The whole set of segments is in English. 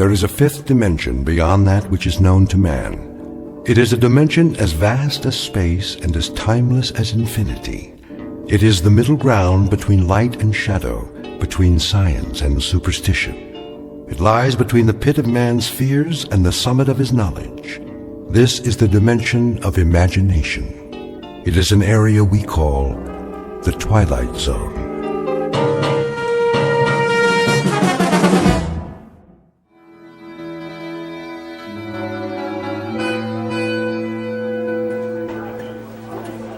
There is a fifth dimension beyond that which is known to man. It is a dimension as vast as space and as timeless as infinity. It is the middle ground between light and shadow, between science and superstition. It lies between the pit of man's fears and the summit of his knowledge. This is the dimension of imagination. It is an area we call the Twilight Zone.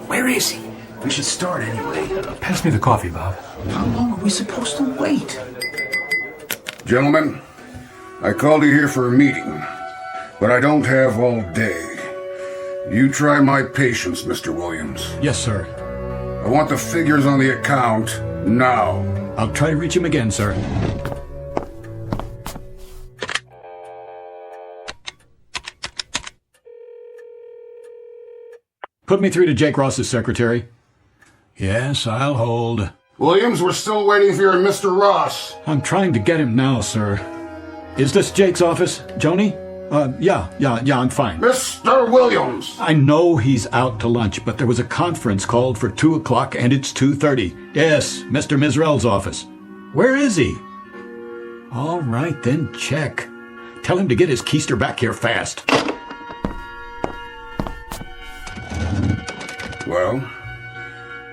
Where is he? We should start anyway. Pass me the coffee, Bob. How long are we supposed to wait? Gentlemen, I called you here for a meeting, but I don't have all day. You try my patience, Mr. Williams. Yes, sir. I want the figures on the account now. I'll try to reach him again, sir. Put me through to Jake Ross's secretary. Yes, I'll hold. Williams, we're still waiting for your Mr. Ross. I'm trying to get him now, sir. Is this Jake's office, Joni? Yeah, I'm fine. Mr. Williams! I know he's out to lunch, but there was a conference called for 2 o'clock and it's 2:30. Yes, Mr. Mizrell's office. Where is he? All right, then check. Tell him to get his keister back here fast. Well,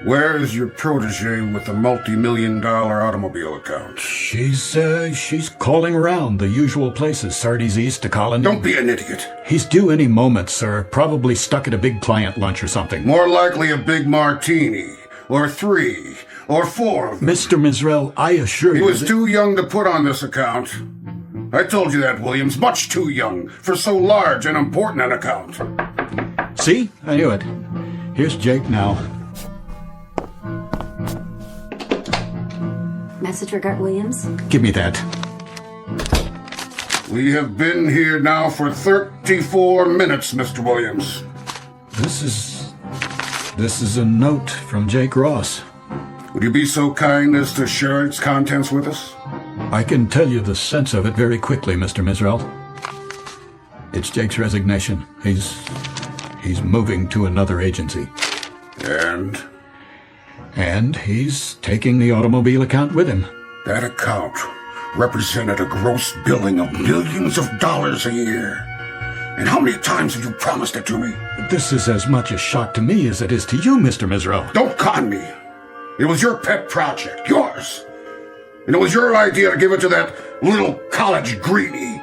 where is your protege with the multi-million-dollar automobile account? She's calling around the usual places, Sardi's East to Colony. Don't be an idiot. He's due any moment, sir. Probably stuck at a big client lunch or something. More likely a big martini, or 3, or 4 of them. Mr. Mizrell, I assure you He was too young to put on this account. I told you that, Williams. Much too young for so large and important an account. See? I knew it. Here's Jake now. Message for Gert Williams? Give me that. We have been here now for 34 minutes, Mr. Williams. This is a note from Jake Ross. Would you be so kind as to share its contents with us? I can tell you the sense of it very quickly, Mr. Mizrell. It's Jake's resignation. He's moving to another agency. And he's taking the automobile account with him. That account represented a gross billing of millions of dollars a year. And how many times have you promised it to me? This is as much a shock to me as it is to you, Mr. Mizrell. Don't con me. It was your pet project, yours. And it was your idea to give it to that little college greenie.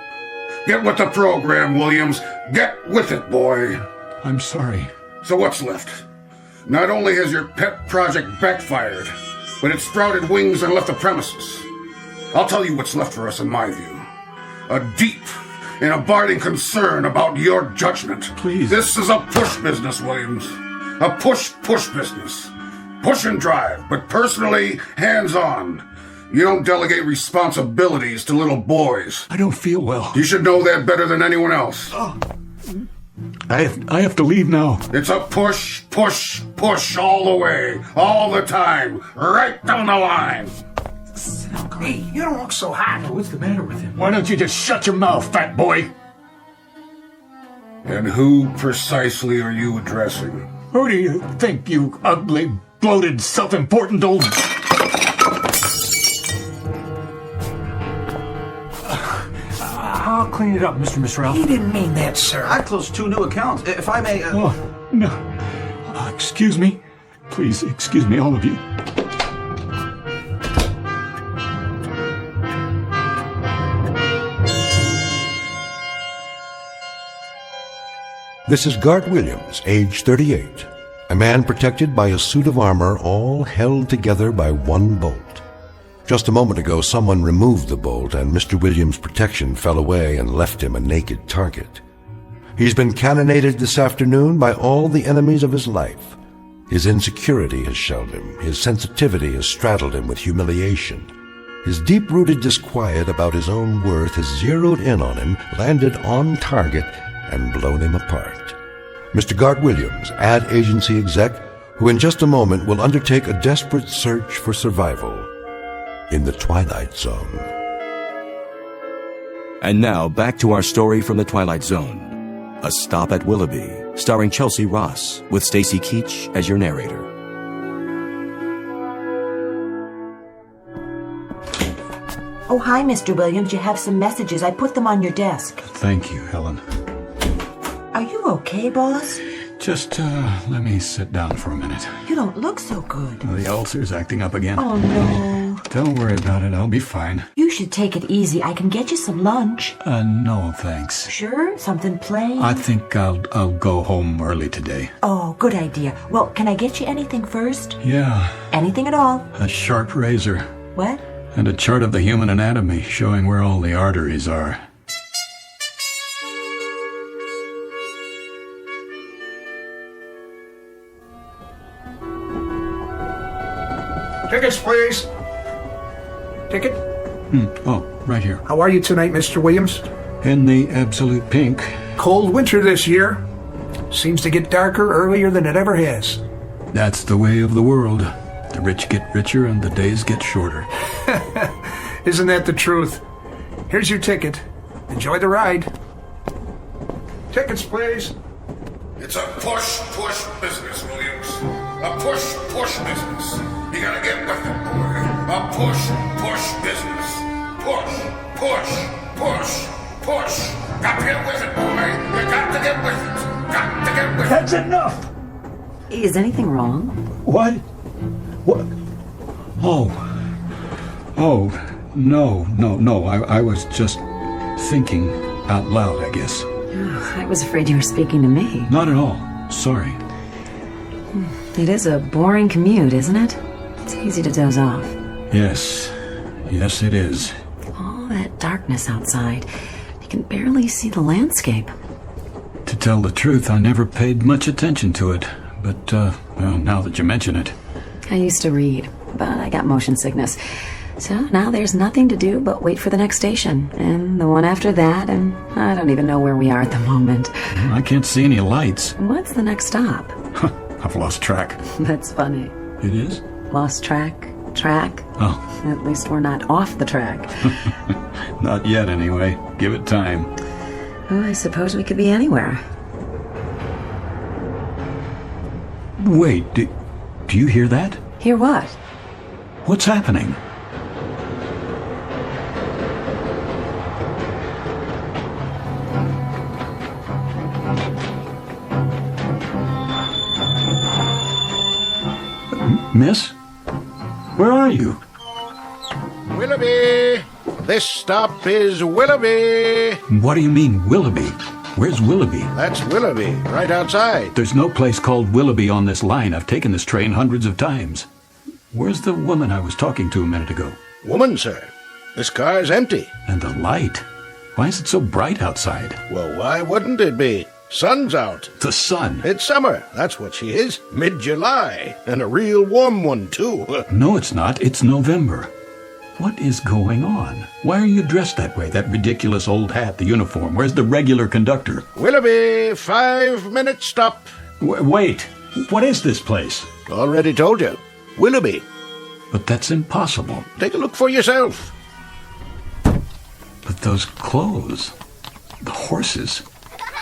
Get with the program, Williams. Get with it, boy. I'm sorry. So what's left? Not only has your pet project backfired, but it sprouted wings and left the premises. I'll tell you what's left for us in my view. A deep and abiding concern about your judgment. Please. This is a push business, Williams. A push business. Push and drive, but personally, hands-on. You don't delegate responsibilities to little boys. I don't feel well. You should know that better than anyone else. I have to leave now. It's a push all the way, all the time, right down the line. Hey, you don't look so hot. What's the matter with him? Why don't you just shut your mouth, fat boy? And who precisely are you addressing? Who do you think, you ugly, bloated, self-important old... I'll clean it up, Mr. Mizrell. He didn't mean that, sir. I closed 2 new accounts. If I may... Oh, no. Excuse me. Please, excuse me, all of you. This is Gart Williams, age 38, a man protected by a suit of armor all held together by one bolt. Just a moment ago, someone removed the bolt and Mr. Williams' protection fell away and left him a naked target. He's been cannonaded this afternoon by all the enemies of his life. His insecurity has shelled him. His sensitivity has straddled him with humiliation. His deep-rooted disquiet about his own worth has zeroed in on him, landed on target, and blown him apart. Mr. Gart Williams, ad agency exec, who in just a moment will undertake a desperate search for survival in the Twilight Zone. And now back to our story from the Twilight Zone. A Stop at Willoughby, starring Chelsea Ross, with Stacy Keach as your narrator. Oh, hi, Mr. Williams. You have some messages. I put them on your desk. Thank you, Helen. Are you okay, boss? Just, let me sit down for a minute. You don't look so good. The ulcer's acting up again. Oh, no. Don't worry about it. I'll be fine. You should take it easy. I can get you some lunch. No, thanks. Sure? Something plain? I think I'll go home early today. Oh, good idea. Well, can I get you anything first? Yeah, Anything at all? a sharp razor. What? And a chart of the human anatomy showing where all the arteries are. Tickets, please. Ticket? Oh, right here. How are you tonight, Mr. Williams? In the absolute pink. Cold winter this year. Seems to get darker earlier than it ever has. That's the way of the world. The rich get richer and the days get shorter. Isn't that the truth? Here's your ticket. Enjoy the ride. Tickets, please. It's a push business, Williams. A push business. You gotta get with it, boy. A push business. Push. Got to get with it, boy. You got to get with it. Got to get with it. That's enough. Is anything wrong? What? What? No. I was just thinking out loud, I guess. I was afraid you were speaking to me. Not at all. Sorry. It is a boring commute, isn't it? It's easy to doze off. Yes, it is. All that darkness outside. You can barely see the landscape. To tell the truth, I never paid much attention to it. But, well, now that you mention it. I used to read, but I got motion sickness. So now there's nothing to do but wait for the next station, and the one after that, and I don't even know where we are at the moment. I can't see any lights. What's the next stop? I've lost track. That's funny. It is? Lost track? Oh, At least we're not off the track. not yet anyway. Give it time. Oh, I suppose we could be anywhere. Wait, do you hear that? Hear what? What's happening? Miss? Where are you? Willoughby! This stop is Willoughby! What do you mean, Willoughby? Where's Willoughby? That's Willoughby, right outside. There's no place called Willoughby on this line. I've taken this train hundreds of times. Where's the woman I was talking to a minute ago? Woman, sir. This car's empty. And the light. Why is it so bright outside? Well, why wouldn't it be? Sun's out. The sun. It's summer, that's what she is. Mid-July. And a real warm one, too. No, it's not. It's November. What is going on? Why are you dressed that way? That ridiculous old hat, the uniform. Where's the regular conductor? Willoughby, 5-minute stop. Wait. What is this place? Already told you. Willoughby. But that's impossible. Take a look for yourself. But those clothes. The horses.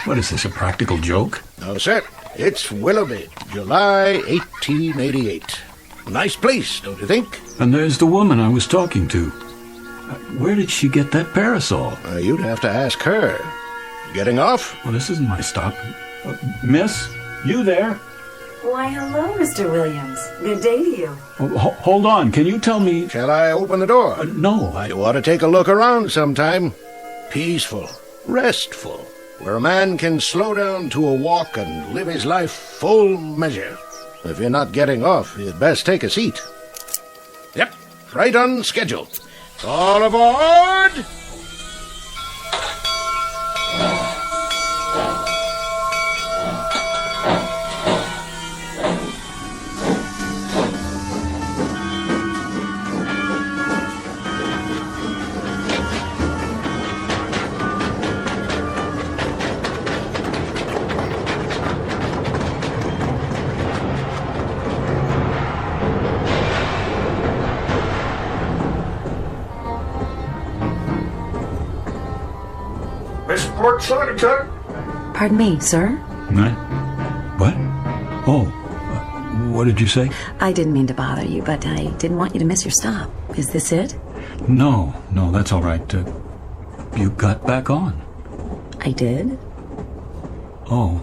What is this, a practical joke? No, sir. It's Willoughby, July 1888. Nice place, don't you think? And there's the woman I was talking to. Where did she get that parasol? You'd have to ask her. Getting off? Well, this isn't my stop. Miss? You there? Why, hello, Mr. Williams. Good day to you. Hold on. Can you tell me... Shall I open the door? No, You ought to take a look around sometime. Peaceful, restful, where a man can slow down to a walk and live his life full measure. If you're not getting off, you'd best take a seat. Yep, right on schedule. All aboard! Westport, Saugatuck. Pardon me, sir? What? Oh, what did you say? I didn't mean to bother you, but I didn't want you to miss your stop. Is this it? No, that's all right. You got back on. I did? Oh,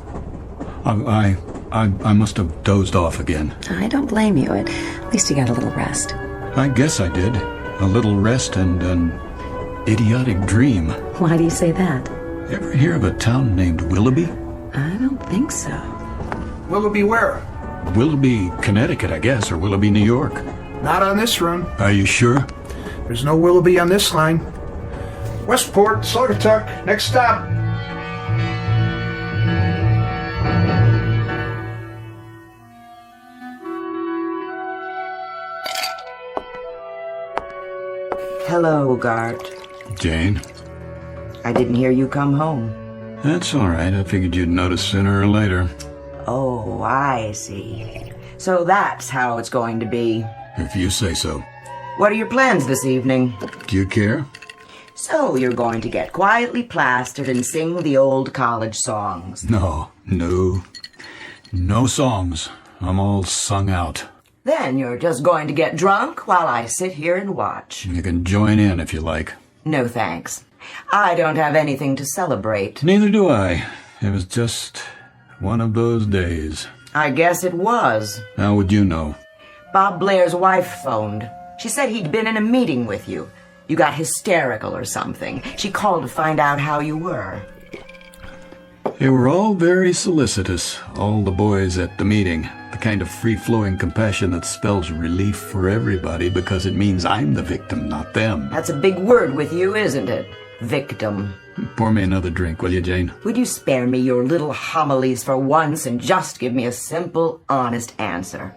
I must have dozed off again. I don't blame you. At least you got a little rest. I guess I did. A little rest and an idiotic dream. Why do you say that? Ever hear of a town named Willoughby? I don't think so. Willoughby where? Willoughby, Connecticut, I guess, or Willoughby, New York. Not on this run. Are you sure? There's no Willoughby on this line. Westport, Saugatuck. Next stop. Hello, Gart. Jane? I didn't hear you come home. That's all right. I figured you'd notice sooner or later. Oh, I see. So that's how it's going to be. If you say so. What are your plans this evening? Do you care? So you're going to get quietly plastered and sing the old college songs. No songs. I'm all sung out. Then you're just going to get drunk while I sit here and watch. You can join in if you like. No thanks. I don't have anything to celebrate. Neither do I. It was just one of those days. I guess it was. How would you know? Bob Blair's wife phoned. She said he'd been in a meeting with you. You got hysterical or something. She called to find out how you were. They were all very solicitous, all the boys at the meeting. The kind of free-flowing compassion that spells relief for everybody because it means I'm the victim, not them. That's a big word with you, isn't it? Victim. Pour me another drink, will you, Jane? Would you spare me your little homilies for once and just give me a simple, honest answer?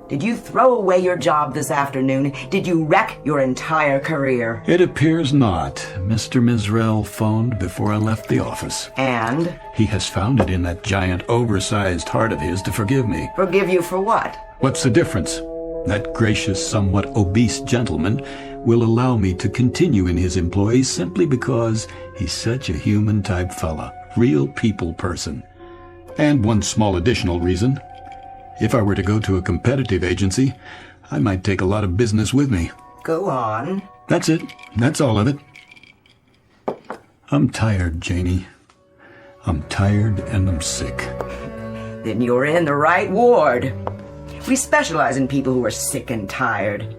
Did you throw away your job this afternoon? Did you wreck your entire career? It appears not. Mr. Mizrell phoned before I left the office. And? He has found it in that giant, oversized heart of his to forgive me. Forgive you for what? What's the difference? That gracious, somewhat obese gentleman will allow me to continue in his employ simply because he's such a human-type fella. Real people person. And one small additional reason. If I were to go to a competitive agency, I might take a lot of business with me. Go on. That's it. That's all of it. I'm tired, Janie. I'm tired and I'm sick. Then you're in the right ward. We specialize in people who are sick and tired.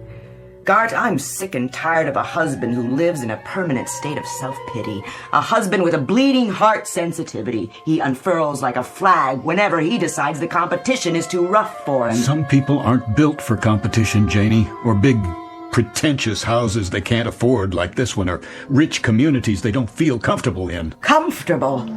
Gart, I'm sick and tired of a husband who lives in a permanent state of self-pity. A husband with a bleeding heart sensitivity. He unfurls like a flag whenever he decides the competition is too rough for him. Some people aren't built for competition, Janie, or big, pretentious houses they can't afford like this one, or rich communities they don't feel comfortable in. Comfortable?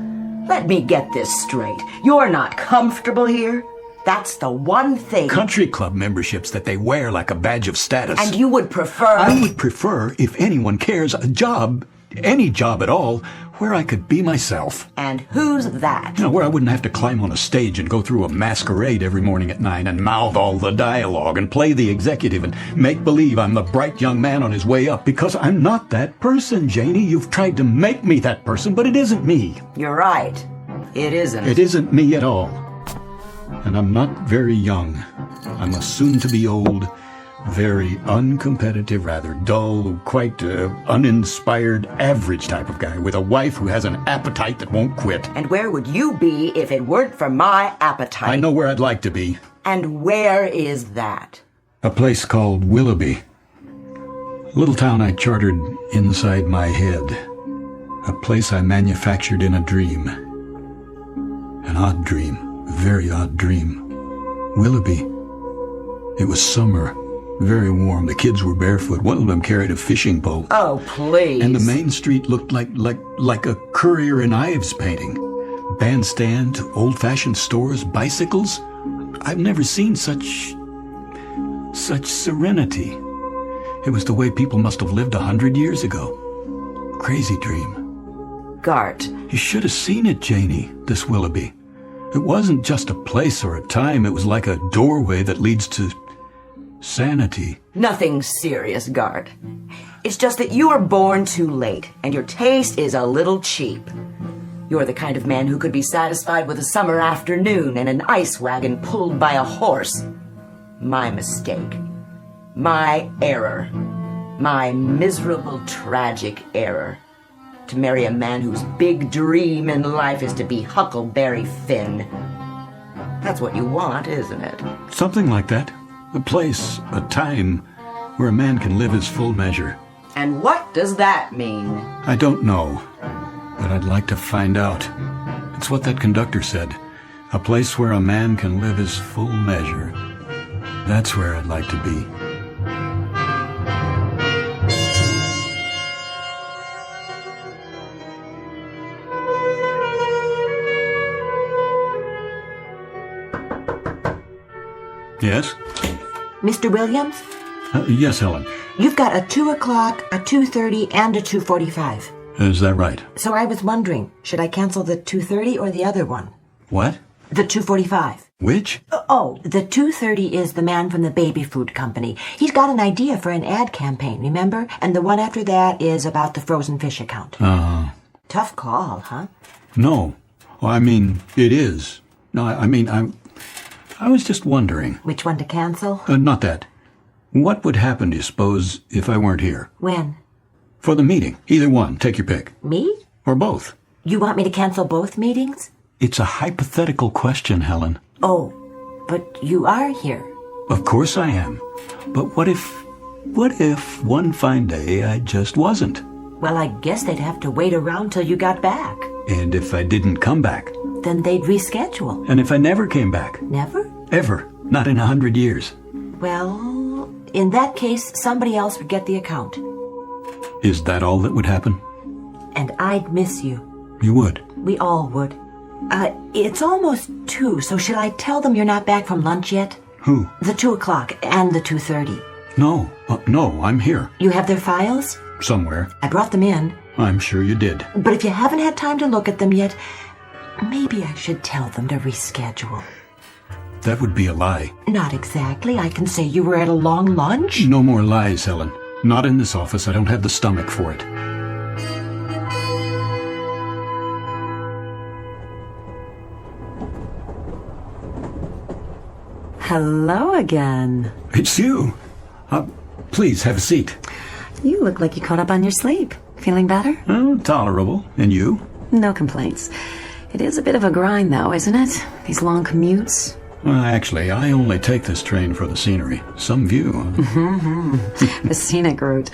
Let me get this straight. You're not comfortable here? That's the one thing. Country club memberships that they wear like a badge of status. And you would prefer... I would prefer, if anyone cares, a job, any job at all, where I could be myself. And who's that? You know, where I wouldn't have to climb on a stage and go through a masquerade every morning at 9 and mouth all the dialogue and play the executive and make believe I'm the bright young man on his way up, because I'm not that person, Janie. You've tried to make me that person, but it isn't me. You're right. It isn't. It isn't me at all. And I'm not very young. I'm a soon-to-be old, very uncompetitive, rather dull, quite uninspired, average type of guy with a wife who has an appetite that won't quit. And where would you be if it weren't for my appetite? I know where I'd like to be. And where is that? A place called Willoughby. A little town I chartered inside my head. A place I manufactured in a dream. An odd dream. A very odd dream. Willoughby. It was summer. Very warm. The kids were barefoot. One of them carried a fishing pole. Oh, please. And the main street looked like a Currier and Ives painting. Bandstand, old-fashioned stores, bicycles. I've never seen such serenity. It was the way people must have lived 100 years ago. Crazy dream. Gart. You should have seen it, Janie, this Willoughby. It wasn't just a place or a time. It was like a doorway that leads to sanity. Nothing serious, Gart. It's just that you were born too late, and your taste is a little cheap. You're the kind of man who could be satisfied with a summer afternoon and an ice wagon pulled by a horse. My mistake. My error. My miserable, tragic error. To marry a man whose big dream in life is to be Huckleberry Finn. That's what you want, isn't it? Something like that. A place, a time, where a man can live his full measure. And what does that mean? I don't know, but I'd like to find out. It's what that conductor said. A place where a man can live his full measure. That's where I'd like to be. Yes? Mr. Williams, Yes, Helen. you've got a 2 o'clock, a 2:30, and a 2:45. Is that right? So I was wondering, should I cancel the 2:30 or the other one? What? The 2:45. Which? Oh, the 2:30 is the man from the baby food company. He's got an idea for an ad campaign, remember? And the one after that is about the frozen fish account. Tough call, huh? No. Well, I mean, it is. No, I was just wondering. Which one to cancel? Not that. What would happen, do you suppose, if I weren't here? When? For the meeting. Either one. Take your pick. Me? Or both. You want me to cancel both meetings? It's a hypothetical question, Helen. Oh, but you are here. Of course I am. But what if one fine day I just wasn't? Well, I guess they'd have to wait around till you got back. And if I didn't come back? Then they'd reschedule. And if I never came back? Never? Ever. Not in 100 years. Well, in that case, somebody else would get the account. Is that all that would happen? And I'd miss you. You would? We all would. It's almost 2, so should I tell them you're not back from lunch yet? Who? The 2 o'clock and the 2:30. No. No, I'm here. You have their files? Somewhere. I brought them in. I'm sure you did. But if you haven't had time to look at them yet, maybe I should tell them to reschedule. That would be a lie. Not exactly. I can say you were at a long lunch. No more lies, Helen. Not in this office. I don't have the stomach for it. Hello again. It's you. Please, have a seat. You look like you caught up on your sleep. Feeling better? Oh, tolerable. And you? No complaints. It is a bit of a grind, though, isn't it? These long commutes. Actually, I only take this train for the scenery. Some view. The scenic route.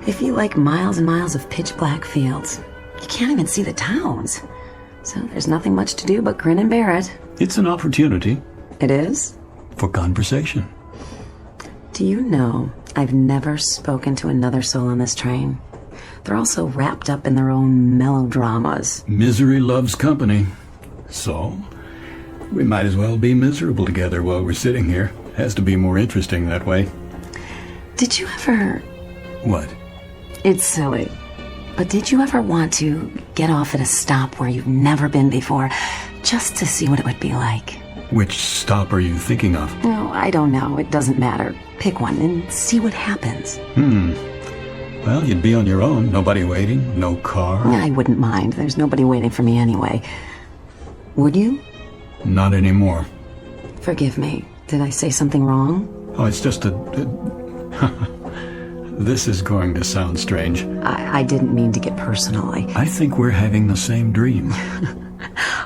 If you like miles and miles of pitch-black fields, you can't even see the towns. So there's nothing much to do but grin and bear it. It's an opportunity. It is? For conversation. Do you know, I've never spoken to another soul on this train. They're all so wrapped up in their own melodramas. Misery loves company. So, we might as well be miserable together while we're sitting here. Has to be more interesting that way. Did you ever... What? It's silly. But did you ever want to get off at a stop where you've never been before, just to see what it would be like? Which stop are you thinking of? Oh, I don't know. It doesn't matter. Pick one and see what happens. Well, you'd be on your own. Nobody waiting. No car. I wouldn't mind. There's nobody waiting for me anyway. Would you? Not anymore. Forgive me. Did I say something wrong? Oh, it's just This is going to sound strange. I didn't mean to get personal. I think we're having the same dream.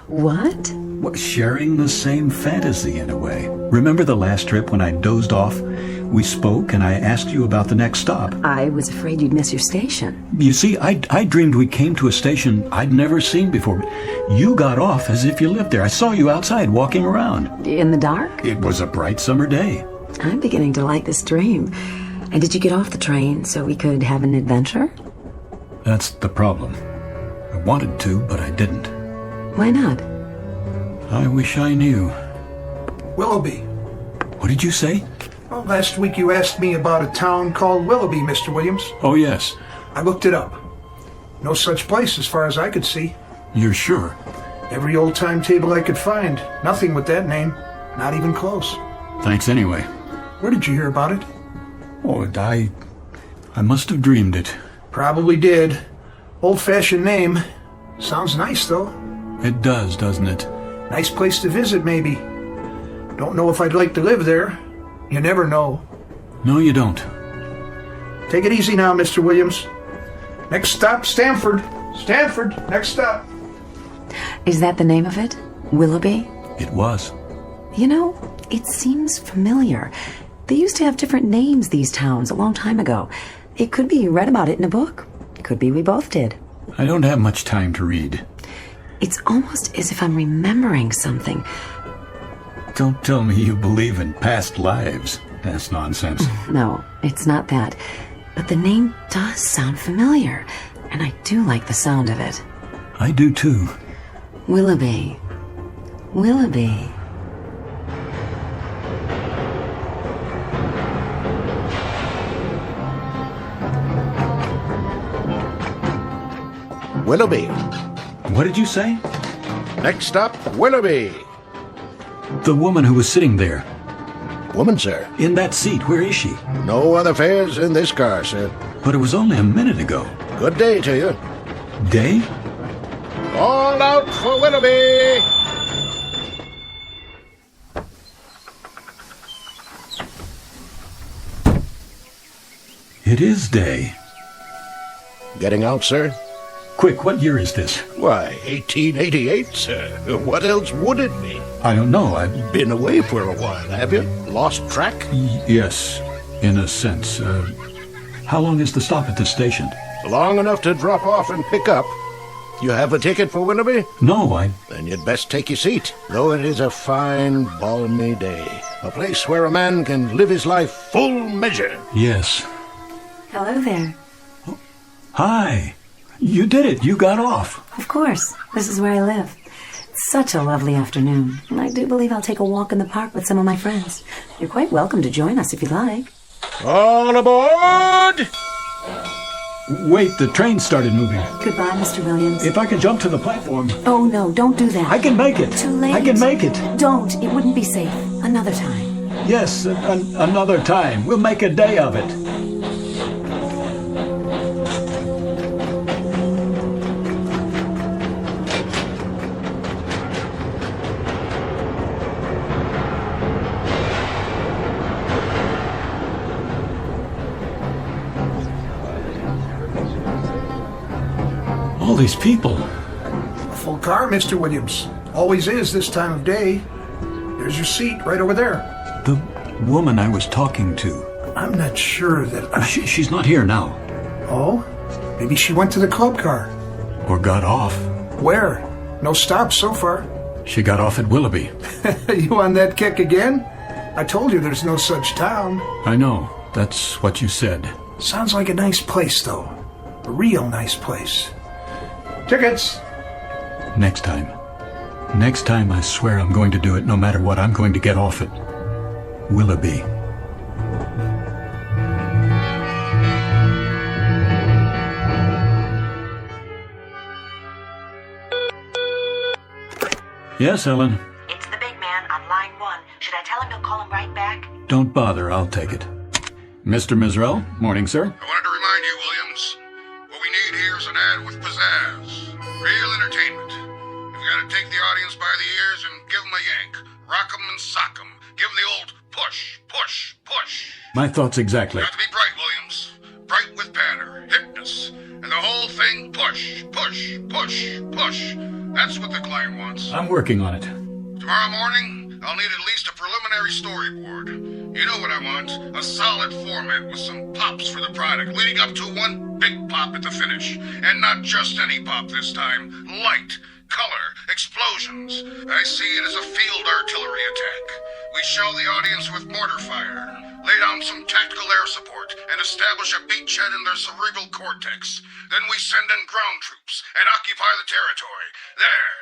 What? Sharing the same fantasy in a way. Remember the last trip when I dozed off? We spoke and I asked you about the next stop. I was afraid you'd miss your station. You see, I dreamed we came to a station I'd never seen before. You got off as if you lived there. I saw you outside walking around. In the dark? It was a bright summer day. I'm beginning to like this dream. And did you get off the train so we could have an adventure? That's the problem. I wanted to, but I didn't. Why not? I wish I knew. Willoughby. What did you say? Well, last week you asked me about a town called Willoughby, Mr. Williams. Oh, yes. I looked it up. No such place as far as I could see. You're sure? Every old timetable I could find. Nothing with that name. Not even close. Thanks anyway. Where did you hear about it? Oh, I must have dreamed it. Probably did. Old-fashioned name. Sounds nice, though. It does, doesn't it? Nice place to visit, maybe. Don't know if I'd like to live there. You never know. No, you don't. Take it easy now, Mr. Williams. Next stop, Stanford. Stanford, next stop. Is that the name of it? Willoughby? It was. You know, it seems familiar. They used to have different names, these towns, a long time ago. It could be you read about it in a book. It could be we both did. I don't have much time to read. It's almost as if I'm remembering something. Don't tell me you believe in past lives. That's nonsense. No, it's not that. But the name does sound familiar, and I do like the sound of it. I do too. Willoughby. Willoughby. Willoughby. What did you say? Next stop, Willoughby. The woman who was sitting there. Woman, sir. In that seat. Where is she? No other fares in this car, sir. But it was only a minute ago. Good day to you. Day? All out for Willoughby! It is day. Getting out, sir? Quick, what year is this? Why, 1888, sir. What else would it be? I don't know. I've Been away for a while, have you? Lost track? Yes, in a sense. How long is the stop at the station? Long enough to drop off and pick up. You have a ticket for Willoughby? No, Then you'd best take your seat. Though it is a fine, balmy day. A place where a man can live his life full measure. Yes. Hello there. Hi. You did it. You got off. Of course. This is where I live. It's such a lovely afternoon, and I do believe I'll take a walk in the park with some of my friends. You're quite welcome to join us if you'd like. All aboard! Wait, the train started moving. Goodbye, Mr. Williams. If I could jump to the platform. Oh, no, don't do that. I can make it. Too late. I can make it. Don't. It wouldn't be safe. Another time. Yes, another time. We'll make a day of it. All these people. A full car, Mr. Williams. Always is this time of day. There's your seat right over there. The woman I was talking to. I'm not sure that She's not here now. Oh? Maybe she went to the club car. Or got off. Where? No stops so far. She got off at Willoughby. You on that kick again? I told you there's no such town. I know. That's what you said. Sounds like a nice place, though. A real nice place. Tickets! Next time. Next time, I swear I'm going to do it no matter what. I'm going to get off it. Willoughby. Yes, Ellen. It's the big man on line 1. Should I tell him to call him right back? Don't bother. I'll take it. Mr. Mizrell, morning, sir. I wanted to remind you, Williams, what we need here is an ad with pizzazz. Real entertainment. You've got to take the audience by the ears and give them a yank. Rock 'em and sock 'em. Give them the old push, push, push. My thoughts exactly. Got to be bright, Williams. Bright with patter, hipness, and the whole thing push, push, push, push. That's what the client wants. I'm working on it. Tomorrow morning, I'll need at least a preliminary storyboard. You know what I want. A solid format with some pops for the product, leading up to one big pop at the finish. And not just any pop this time. Light, color, explosions. I see it as a field artillery attack. We shell the audience with mortar fire, lay down some tactical air support, and establish a beachhead in their cerebral cortex. Then we send in ground troops and occupy the territory. There.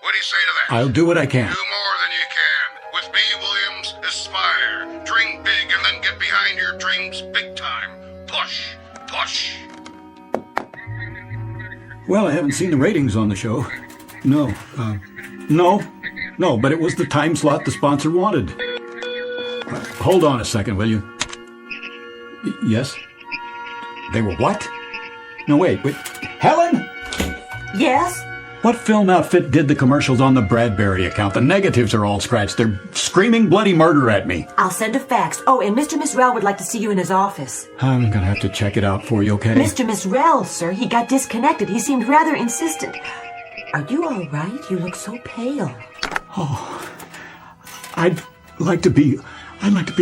What do you say to that? I'll do what I can. Do more than you can. With me, Williams, aspire, dream big, and then get behind your dreams big time. Push, push. Well, I haven't seen the ratings on the show. No, but it was the time slot the sponsor wanted. Hold on a second, will you? Yes? They were what? No, wait. Helen? Yes? What film outfit did the commercials on the Bradbury account? The negatives are all scratched. They're screaming bloody murder at me. I'll send a fax. Oh, and Mr. Misrell would like to see you in his office. I'm gonna have to check it out for you, okay? Mr. Misrell, sir, he got disconnected. He seemed rather insistent. Are you all right? You look so pale. Oh, I'd like to be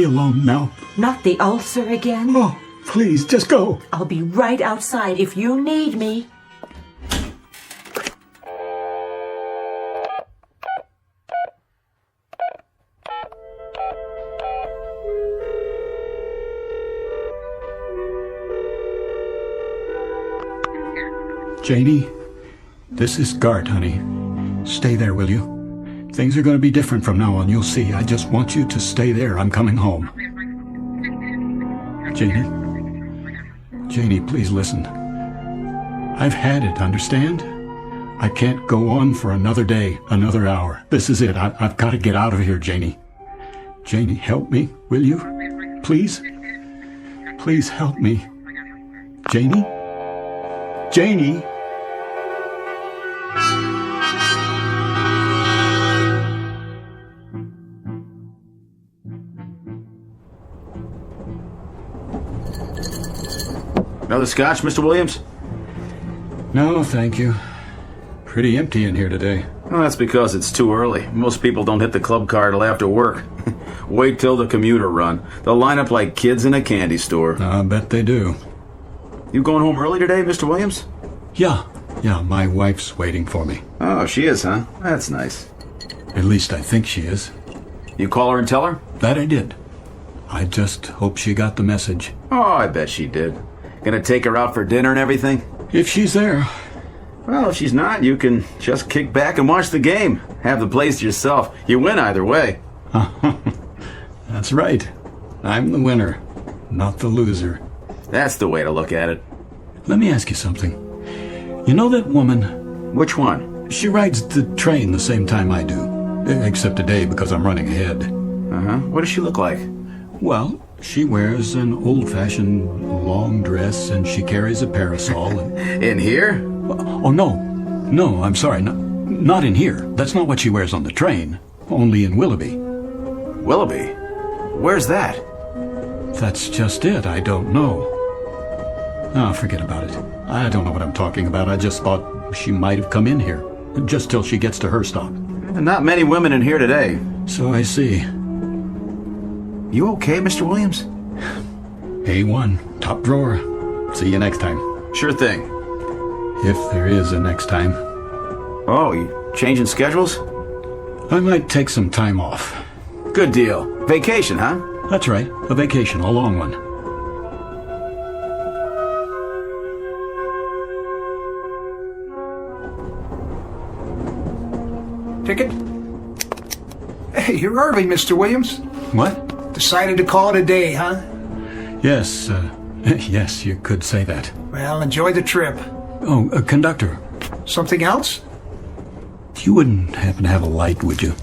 alone now. Not the ulcer again? Oh, please, just go. I'll be right outside if you need me. Janie, this is Gart, honey. Stay there, will you? Things are going to be different from now on, you'll see. I just want you to stay there. I'm coming home. Janie, please listen. I've had it, understand? I can't go on for another day, another hour. This is it. I've got to get out of here, Janie. Janie, help me, will you? Please? Please help me. Janie? Janie? Another scotch, Mr. Williams? No, thank you. Pretty empty in here today. Well, that's because it's too early. Most people don't hit the club car till after work. Wait till the commuter run. They'll line up like kids in a candy store. I bet they do. You going home early today, Mr. Williams? Yeah, my wife's waiting for me. Oh, she is, huh? That's nice. At least I think she is. You call her and tell her? That I did. I just hope she got the message. Oh, I bet she did. Gonna take her out for dinner and everything? If she's there. Well, if she's not, you can just kick back and watch the game. Have the place to yourself. You win either way. That's right. I'm the winner, not the loser. That's the way to look at it. Let me ask you something. You know that woman? Which one? She rides the train the same time I do. Except today because I'm running ahead. Uh-huh. What does she look like? Well, she wears an old-fashioned long dress and she carries a parasol. In here? Oh, no, I'm sorry, not in here. That's not what she wears on the train. Only in Willoughby. Willoughby? Where's that? That's just it. I don't know. Oh, forget about it. I don't know what I'm talking about. I just thought she might have come in here. Just till she gets to her stop. Not many women in here today. So I see. You okay, Mr. Williams? A1. Top drawer. See you next time. Sure thing. If there is a next time. Oh, you changing schedules? I might take some time off. Good deal. Vacation, huh? That's right. A vacation. A long one. Ticket? Hey, you're early, Mr. Williams. What? Decided to call it a day, huh? Yes, yes, you could say that. Well, enjoy the trip. Oh, conductor. Something else? You wouldn't happen to have a light, would you?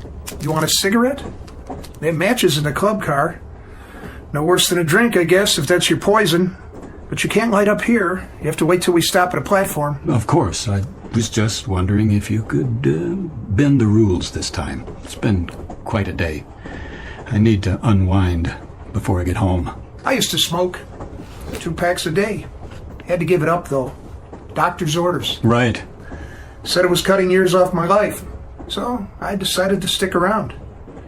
You want a cigarette? They have matches in the club car. No worse than a drink, I guess, if that's your poison. But you can't light up here. You have to wait till we stop at a platform. Of course. I was just wondering if you could bend the rules this time. It's been quite a day. I need to unwind before I get home. I used to smoke 2 packs a day. Had to give it up, though. Doctor's orders. Right. Said it was cutting years off my life. So I decided to stick around.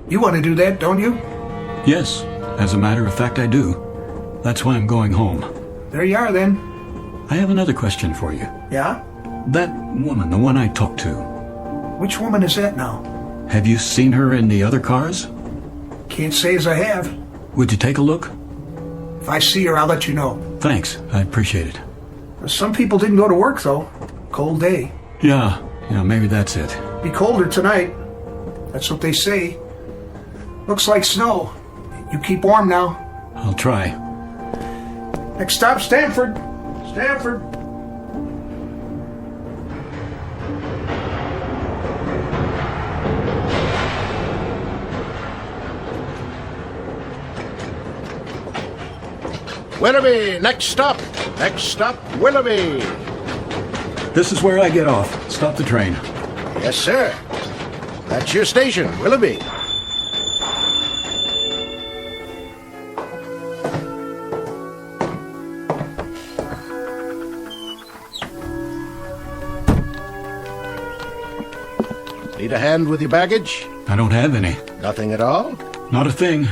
You want to do that, don't you? Yes. As a matter of fact, I do. That's why I'm going home. There you are, then. I have another question for you. Yeah? That woman, the one I talked to. Which woman is that now? Have you seen her in the other cars? Can't say as I have. Would you take a look? If I see her, I'll let you know. Thanks. I appreciate it. Some people didn't go to work, though. Cold day. Yeah, maybe that's it. Be colder tonight. That's what they say. Looks like snow. You keep warm now. I'll try. Next stop, Stanford. Stanford. Willoughby, next stop. Next stop, Willoughby. This is where I get off. Stop the train. Yes, sir. That's your station, Willoughby. Need a hand with your baggage? I don't have any. Nothing at all? Not a thing.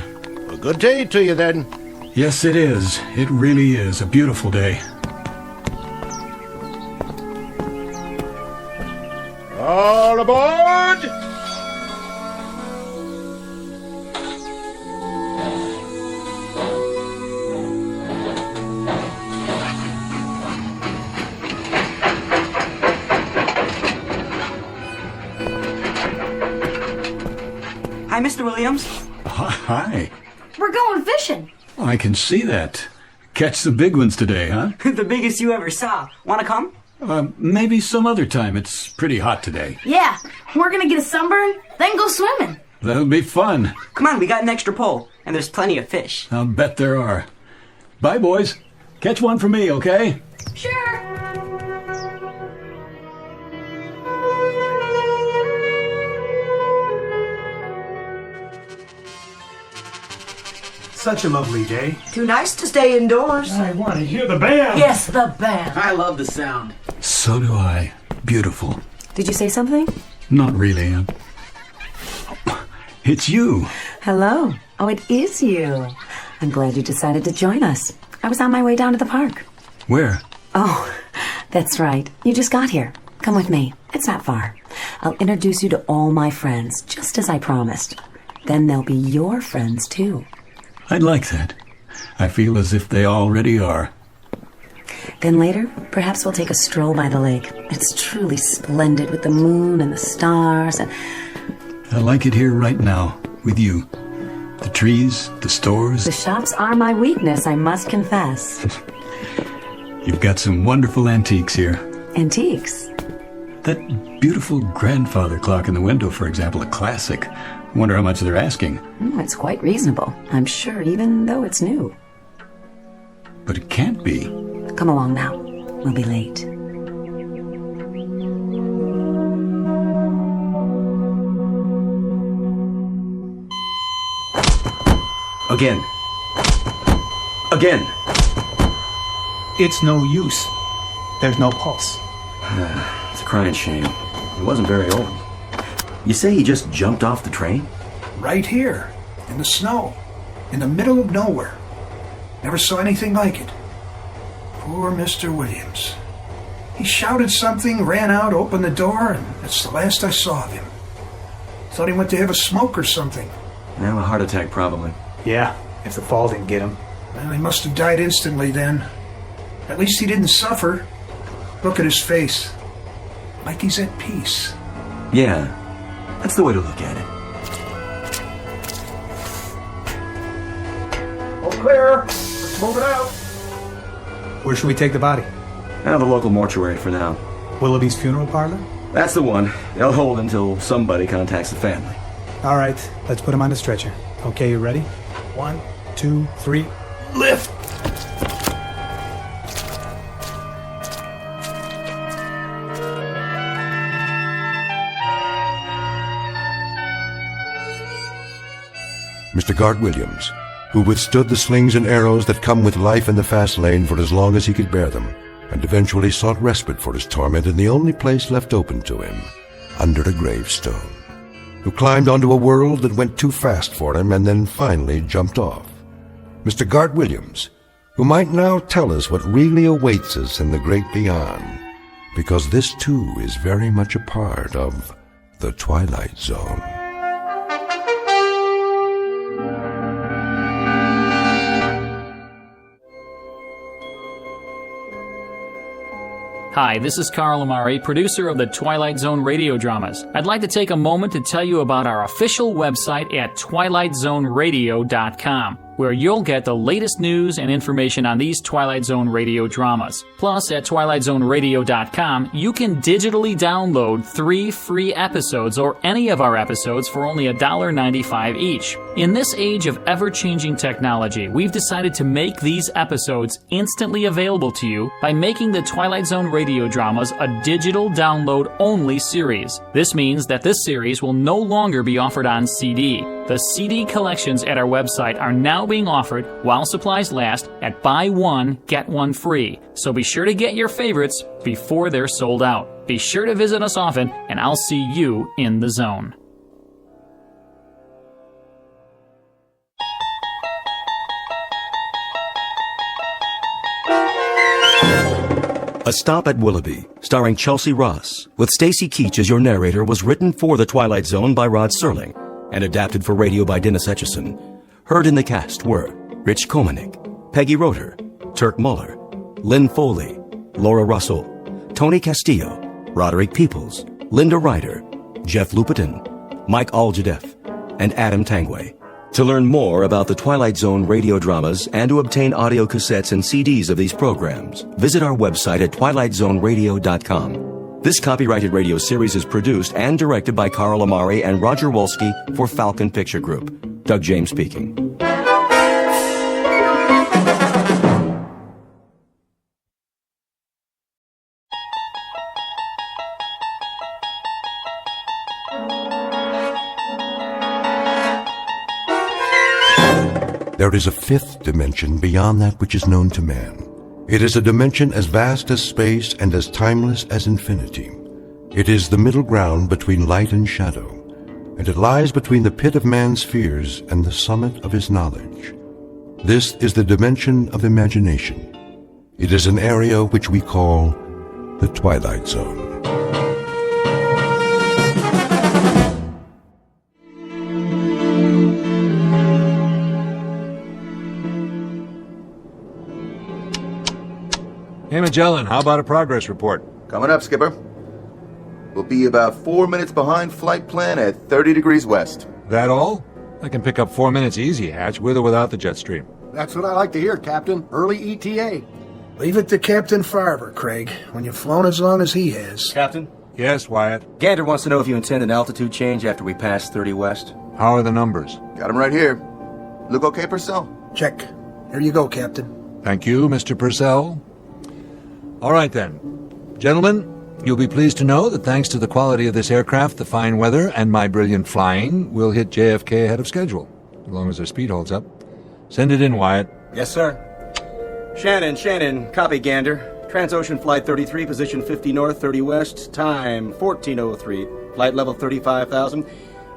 A good day to you, then. Yes, it is. It really is a beautiful day. All aboard! Hi, Mr. Williams. Hi. We're going fishing. I can see that. Catch the big ones today, huh? The biggest you ever saw. Want to come? Maybe some other time. It's pretty hot today. Yeah, we're gonna get a sunburn, then go swimming. That'll be fun. Come on, we got an extra pole, and there's plenty of fish. I'll bet there are. Bye, boys. Catch one for me, okay? Sure. Such a lovely day. Too nice to stay indoors. I want to hear the band. Yes, the band. I love the sound. So do I. Beautiful. Did you say something? Not really. It's you. Hello. Oh, it is you. I'm glad you decided to join us. I was on my way down to the park. Where? Oh, that's right. You just got here. Come with me. It's not far. I'll introduce you to all my friends, just as I promised. Then they'll be your friends, too. I'd like that. I feel as if they already are. Then later, perhaps we'll take a stroll by the lake. It's truly splendid with the moon and the stars and... I like it here right now, with you. The trees, the stores. The shops are my weakness, I must confess. You've got some wonderful antiques here. Antiques? That beautiful grandfather clock in the window, for example, a classic. Wonder how much they're asking. Oh, it's quite reasonable, I'm sure, even though it's new. But it can't be. Come along now. We'll be late. Again. Again. It's no use. There's no pulse. It's a crying shame. He wasn't very old. You say he just jumped off the train? Right here, in the snow, in the middle of nowhere. Never saw anything like it. Poor Mr. Williams. He shouted something, ran out, opened the door, and that's the last I saw of him. Thought he went to have a smoke or something. Now, a heart attack, probably. Yeah, if the fall didn't get him. Well, he must have died instantly then. At least he didn't suffer. Look at his face. Like he's at peace. Yeah, that's the way to look at it. All clear. Let's move it out. Where should we take the body? Now the local mortuary for now. Willoughby's funeral parlor? That's the one. They'll hold until somebody contacts the family. All right, let's put him on the stretcher. Okay, you ready? 1, 2, 3, lift! Mr. Gart Williams, who withstood the slings and arrows that come with life in the fast lane for as long as he could bear them, and eventually sought respite for his torment in the only place left open to him, under a gravestone, who climbed onto a world that went too fast for him and then finally jumped off. Mr. Gart Williams, who might now tell us what really awaits us in the great beyond, because this too is very much a part of the Twilight Zone. Hi, this is Carl Amari, producer of the Twilight Zone radio dramas. I'd like to take a moment to tell you about our official website at twilightzoneradio.com. where you'll get the latest news and information on these Twilight Zone radio dramas. Plus, at twilightzoneradio.com, you can digitally download 3 free episodes or any of our episodes for only $1.95 each. In this age of ever-changing technology, we've decided to make these episodes instantly available to you by making the Twilight Zone radio dramas a digital download-only series. This means that this series will no longer be offered on CD. The CD collections at our website are now being offered while supplies last at buy one, get one free. So be sure to get your favorites before they're sold out. Be sure to visit us often, and I'll see you in the zone. A Stop at Willoughby, starring Chelsea Ross, with Stacy Keach as your narrator, was written for The Twilight Zone by Rod Serling and adapted for radio by Dennis Etchison. Heard in the cast were Rich Komanik, Peggy Roeder, Turk Muller, Lynn Foley, Laura Russell, Tony Castillo, Roderick Peoples, Linda Ryder, Jeff Lupetin, Mike Aljadeff, and Adam Tangway. To learn more about the Twilight Zone radio dramas and to obtain audio cassettes and CDs of these programs, visit our website at twilightzoneradio.com. This copyrighted radio series is produced and directed by Carl Amari and Roger Wolski for Falcon Picture Group. Doug James speaking. There is a fifth dimension beyond that which is known to man. It is a dimension as vast as space and as timeless as infinity. It is the middle ground between light and shadow, and it lies between the pit of man's fears and the summit of his knowledge. This is the dimension of imagination. It is an area which we call the Twilight Zone. Hey, Magellan, how about a progress report? Coming up, Skipper. We'll be about 4 minutes behind flight plan at 30 degrees west. That all? I can pick up 4 minutes easy, Hatch, with or without the jet stream. That's what I like to hear, Captain. Early ETA. Leave it to Captain Farver, Craig, when you've flown as long as he has. Captain? Yes, Wyatt? Gander wants to know if you intend an altitude change after we pass 30 west. How are the numbers? Got him right here. Look okay, Purcell? Check. Here you go, Captain. Thank you, Mr. Purcell. All right, then. Gentlemen, you'll be pleased to know that thanks to the quality of this aircraft, the fine weather, and my brilliant flying, we'll hit JFK ahead of schedule, as long as our speed holds up. Send it in, Wyatt. Yes, sir. Shannon, copy, Gander. Transocean Flight 33, position 50 north, 30 west, time 1403, flight level 35,000.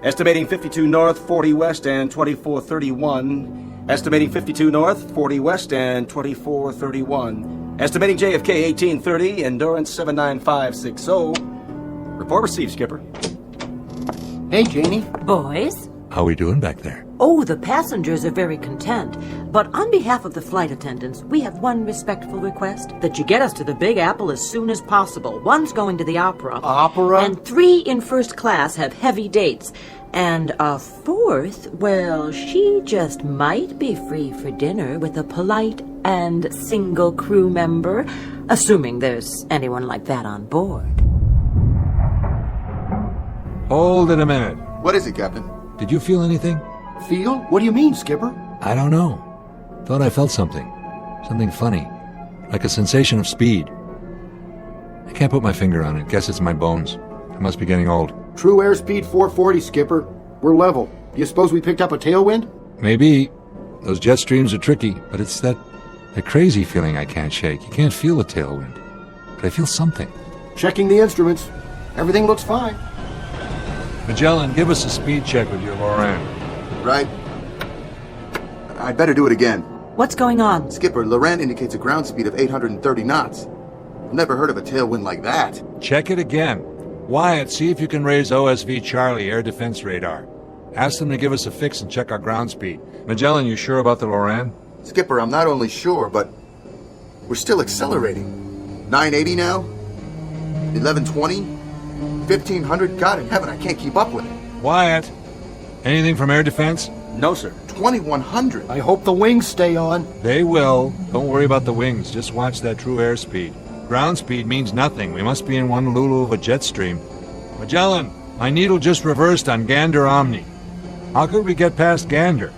Estimating 52 north, 40 west, and 2431. Estimating 52 north, 40 west, and 2431. Estimating JFK 1830, endurance 79560. Report received, Skipper. Hey, Janie. Boys? How we doing back there? Oh, the passengers are very content. But on behalf of the flight attendants, we have one respectful request. That you get us to the Big Apple as soon as possible. One's going to the opera. Opera? And 3 in first class have heavy dates. And a 4th, well, she just might be free for dinner with a polite and single crew member, assuming there's anyone like that on board. Hold it a minute. What is it, Captain? Did you feel anything? Feel? What do you mean, Skipper? I don't know. Thought I felt something. Something funny. Like a sensation of speed. I can't put my finger on it. Guess it's my bones. I must be getting old. True airspeed 440, Skipper. We're level. Do you suppose we picked up a tailwind? Maybe. Those jet streams are tricky, but it's that crazy feeling I can't shake. You can't feel a tailwind. But I feel something. Checking the instruments. Everything looks fine. Magellan, give us a speed check with your Loran. Right. I'd better do it again. What's going on? Skipper, Loran indicates a ground speed of 830 knots. I've never heard of a tailwind like that. Check it again. Wyatt, see if you can raise OSV Charlie air defense radar. Ask them to give us a fix and check our ground speed. Magellan, you sure about the Loran? Skipper, I'm not only sure, but we're still accelerating. 980 now? 1120? 1500? God in heaven, I can't keep up with it. Wyatt, anything from air defense? No, sir. 2100. I hope the wings stay on. They will. Don't worry about the wings. Just watch that true airspeed. Ground speed means nothing. We must be in one lulu of a jet stream. Magellan, my needle just reversed on Gander Omni. How could we get past Gander?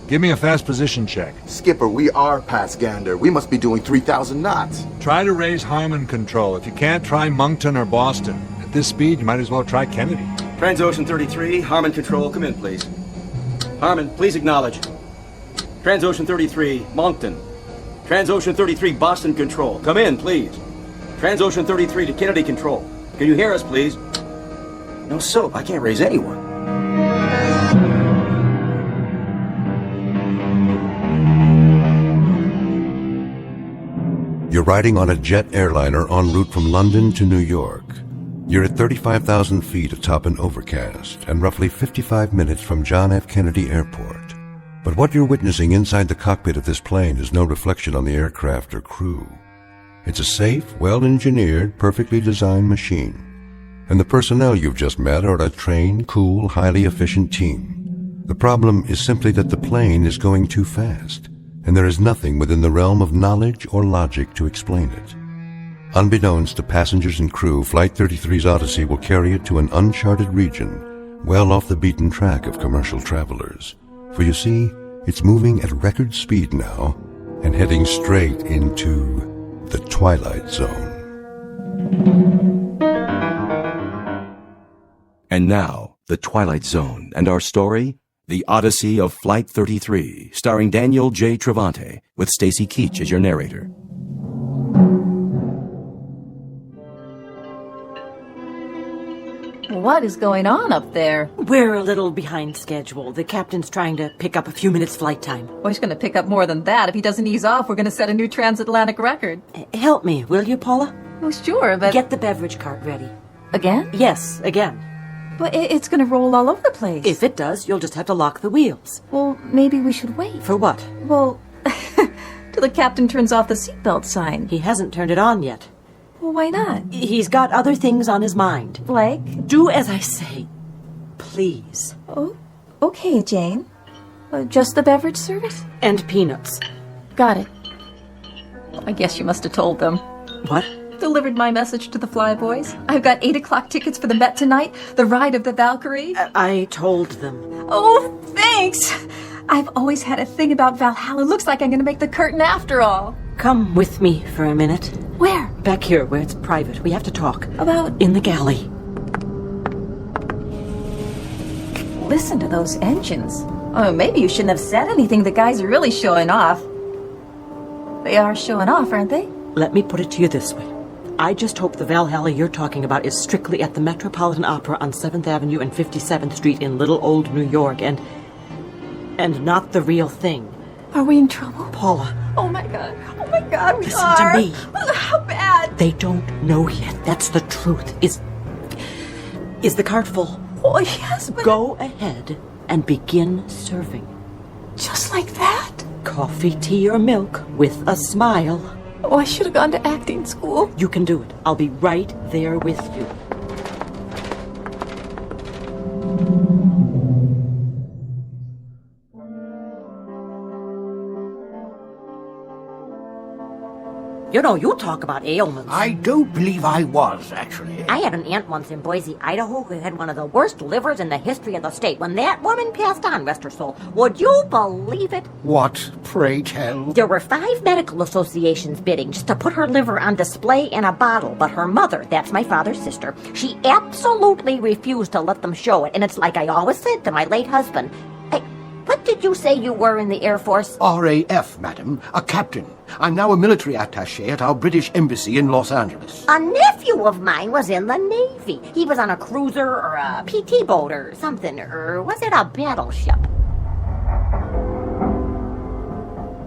Give me a fast position check. Skipper, we are past Gander. We must be doing 3,000 knots. Try to raise Harmon control. If you can't, try Moncton or Boston. At this speed, you might as well try Kennedy. Transocean 33, Harmon Control, come in, please. Harmon, please acknowledge. Transocean 33, Moncton. Transocean 33, Boston Control, come in, please. Transocean 33 to Kennedy Control. Can you hear us, please? No soap, I can't raise anyone. You're riding on a jet airliner en route from London to New York. You're at 35,000 feet atop an overcast and roughly 55 minutes from John F. Kennedy Airport. But what you're witnessing inside the cockpit of this plane is no reflection on the aircraft or crew. It's a safe, well-engineered, perfectly designed machine. And the personnel you've just met are a trained, cool, highly efficient team. The problem is simply that the plane is going too fast, and there is nothing within the realm of knowledge or logic to explain it. Unbeknownst to passengers and crew, Flight 33's Odyssey will carry it to an uncharted region, well off the beaten track of commercial travelers. For you see, it's moving at record speed now, and heading straight into the Twilight Zone. And now, the Twilight Zone, and our story, The Odyssey of Flight 33, starring Daniel J. Travante, with Stacy Keach as your narrator. What is going on up there? We're a little behind schedule. The captain's trying to pick up a few minutes flight time. Well, he's going to pick up more than that. If he doesn't ease off, we're going to set a new transatlantic record. Help me, will you, Paula? Oh, sure, but... Get the beverage cart ready. Again? Yes, again. But it's going to roll all over the place. If it does, you'll just have to lock the wheels. Well, maybe we should wait. For what? Well, till the captain turns off the seatbelt sign. He hasn't turned it on yet. Well, why not? He's got other things on his mind. Like? Do as I say. Please. Oh, okay, Jane. Just the beverage service? And peanuts. Got it. I guess you must have told them. What? Delivered my message to the Flyboys. I've got 8 o'clock tickets for the Met tonight, the ride of the Valkyrie. I told them. Oh, thanks! I've always had a thing about Valhalla. Looks like I'm going to make the curtain after all. Come with me for a minute. Where? Back here, where it's private. We have to talk. About? In the galley. Listen to those engines. Oh, maybe you shouldn't have said anything. The guys are really showing off. They are showing off, aren't they? Let me put it to you this way. I just hope the Valhalla you're talking about is strictly at the Metropolitan Opera on 7th Avenue and 57th Street in Little Old New York, and not the real thing. Are we in trouble? Paula. Oh my God, we Listen are. to me. How bad? They don't know yet. That's the truth. Is the cart full? Oh, yes, but... Go ahead and begin serving. Just like that? Coffee, tea, or milk with a smile. Oh, I should have gone to acting school. You can do it. I'll be right there with you. You know, you talk about ailments. I don't believe I was, actually. I had an aunt once in Boise, Idaho, who had one of the worst livers in the history of the state. When that woman passed on, rest her soul, would you believe it? What, pray tell? There were 5 medical associations bidding just to put her liver on display in a bottle, but her mother, that's my father's sister, she absolutely refused to let them show it. And it's like I always said to my late husband, what did you say you were in the Air Force? RAF, madam. A captain. I'm now a military attaché at our British embassy in Los Angeles. A nephew of mine was in the Navy. He was on a cruiser or a PT boat or something, or was it a battleship?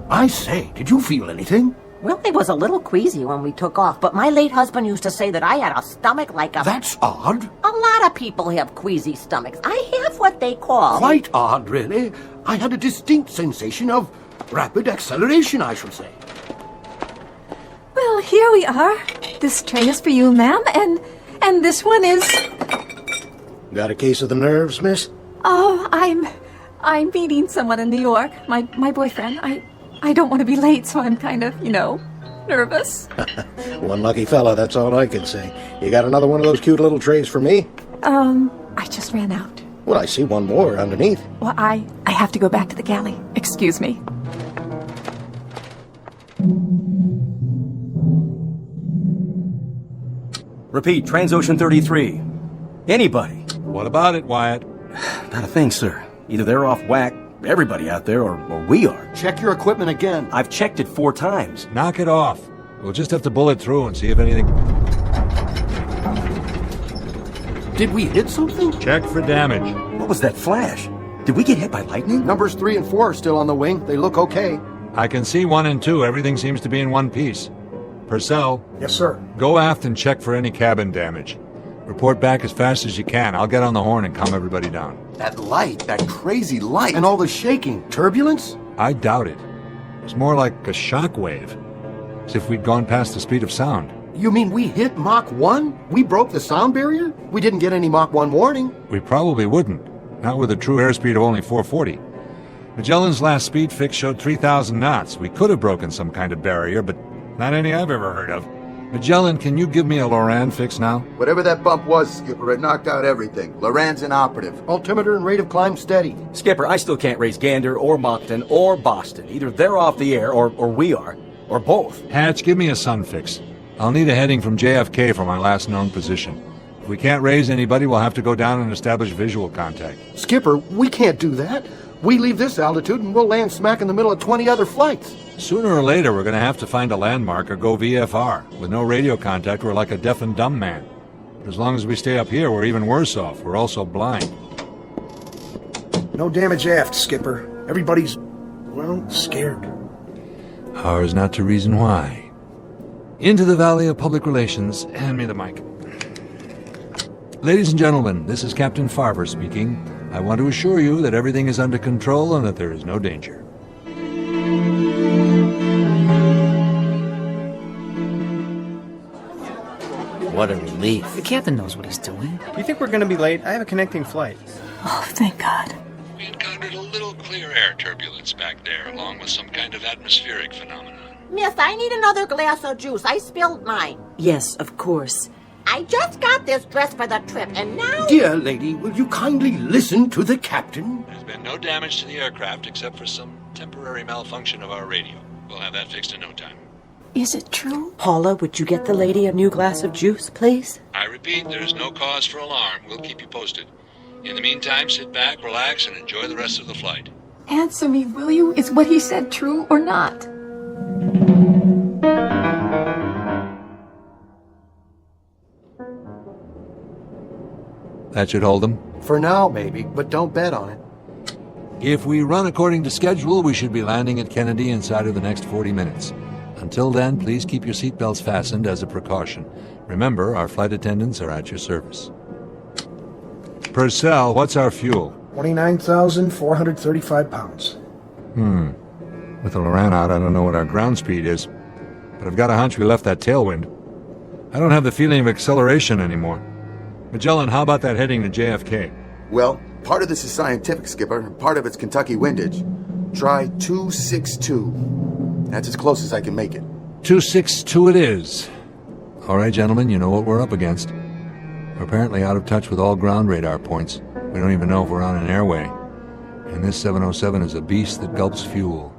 I say, did you feel anything? Well, I was a little queasy when we took off, but my late husband used to say that I had a stomach like a... That's odd. A lot of people have queasy stomachs. I have what they call... Quite odd, really. I had a distinct sensation of rapid acceleration, I should say. Well, here we are. This train is for you, ma'am, and this one is... Got a case of the nerves, miss? Oh, I'm meeting someone in New York. My boyfriend. I don't want to be late, so I'm kind of, nervous. One lucky fella, that's all I can say. You got another one of those cute little trays for me? I just ran out. Well, I see one more underneath. Well, I have to go back to the galley. Excuse me. Repeat, Transocean 33. Anybody? What about it, Wyatt? Not a thing, sir. Either they're off whack, everybody out there, or we are. Check your equipment again. I've checked it 4 times. Knock it off. We'll just have to bullet through and see if anything... Did we hit something? Check for damage. What was that flash? Did we get hit by lightning? Numbers 3 and 4 are still on the wing. They look okay. I can see 1 and 2. Everything seems to be in one piece. Purcell. Yes, sir. Go aft and check for any cabin damage. Report back as fast as you can. I'll get on the horn and calm everybody down. That light, that crazy light. And all the shaking. Turbulence? I doubt it. It's more like a shock wave. As if we'd gone past the speed of sound. You mean we hit Mach 1? We broke the sound barrier? We didn't get any Mach 1 warning. We probably wouldn't. Not with a true airspeed of only 440. Magellan's last speed fix showed 3,000 knots. We could have broken some kind of barrier, but not any I've ever heard of. Magellan, can you give me a Loran fix now? Whatever that bump was, Skipper, it knocked out everything. Loran's inoperative. Altimeter and rate of climb steady. Skipper, I still can't raise Gander or Moncton or Boston. Either they're off the air or we are. Or both. Hatch, give me a sun fix. I'll need a heading from JFK for my last known position. If we can't raise anybody, we'll have to go down and establish visual contact. Skipper, we can't do that. We leave this altitude and we'll land smack in the middle of 20 other flights. Sooner or later, we're going to have to find a landmark or go VFR. With no radio contact, we're like a deaf and dumb man. But as long as we stay up here, we're even worse off. We're also blind. No damage aft, Skipper. Everybody's, well, scared. Ours not to reason why. Into the Valley of Public Relations. Hand me the mic. Ladies and gentlemen, this is Captain Farver speaking. I want to assure you that everything is under control and that there is no danger. What a relief. The captain knows what he's doing. Do you think we're going to be late? I have a connecting flight. Oh, thank God. We encountered a little clear air turbulence back there, along with some kind of atmospheric phenomenon. Miss, I need another glass of juice. I spilled mine. Yes, of course. I just got this dress for the trip, and now... Dear lady, will you kindly listen to the captain? There's been no damage to the aircraft except for some temporary malfunction of our radio. We'll have that fixed in no time. Is it true? Paula, would you get the lady a new glass of juice, please? I repeat, there's no cause for alarm. We'll keep you posted. In the meantime, sit back, relax, and enjoy the rest of the flight. Answer me, will you? Is what he said true or not? That should hold them. For now, maybe, but don't bet on it. If we run according to schedule, we should be landing at Kennedy inside of the next 40 minutes. Until then, please keep your seatbelts fastened as a precaution. Remember, our flight attendants are at your service. Purcell, what's our fuel? 29,435 pounds. With the Loran out, I don't know what our ground speed is, but I've got a hunch we left that tailwind. I don't have the feeling of acceleration anymore. Magellan, how about that heading to JFK? Well, part of this is scientific, Skipper, and part of it's Kentucky windage. Try 262. That's as close as I can make it. 262 it is. All right, gentlemen, you know what we're up against. We're apparently out of touch with all ground radar points. We don't even know if we're on an airway. And this 707 is a beast that gulps fuel.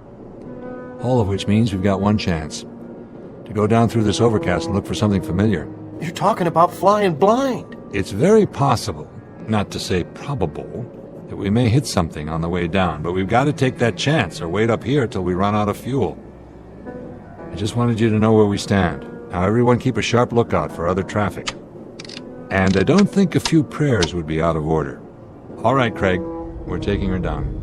All of which means we've got one chance. To go down through this overcast and look for something familiar. You're talking about flying blind. It's very possible, not to say probable, that we may hit something on the way down, but we've got to take that chance or wait up here till we run out of fuel. I just wanted you to know where we stand. Now everyone keep a sharp lookout for other traffic. And I don't think a few prayers would be out of order. All right, Craig, we're taking her down.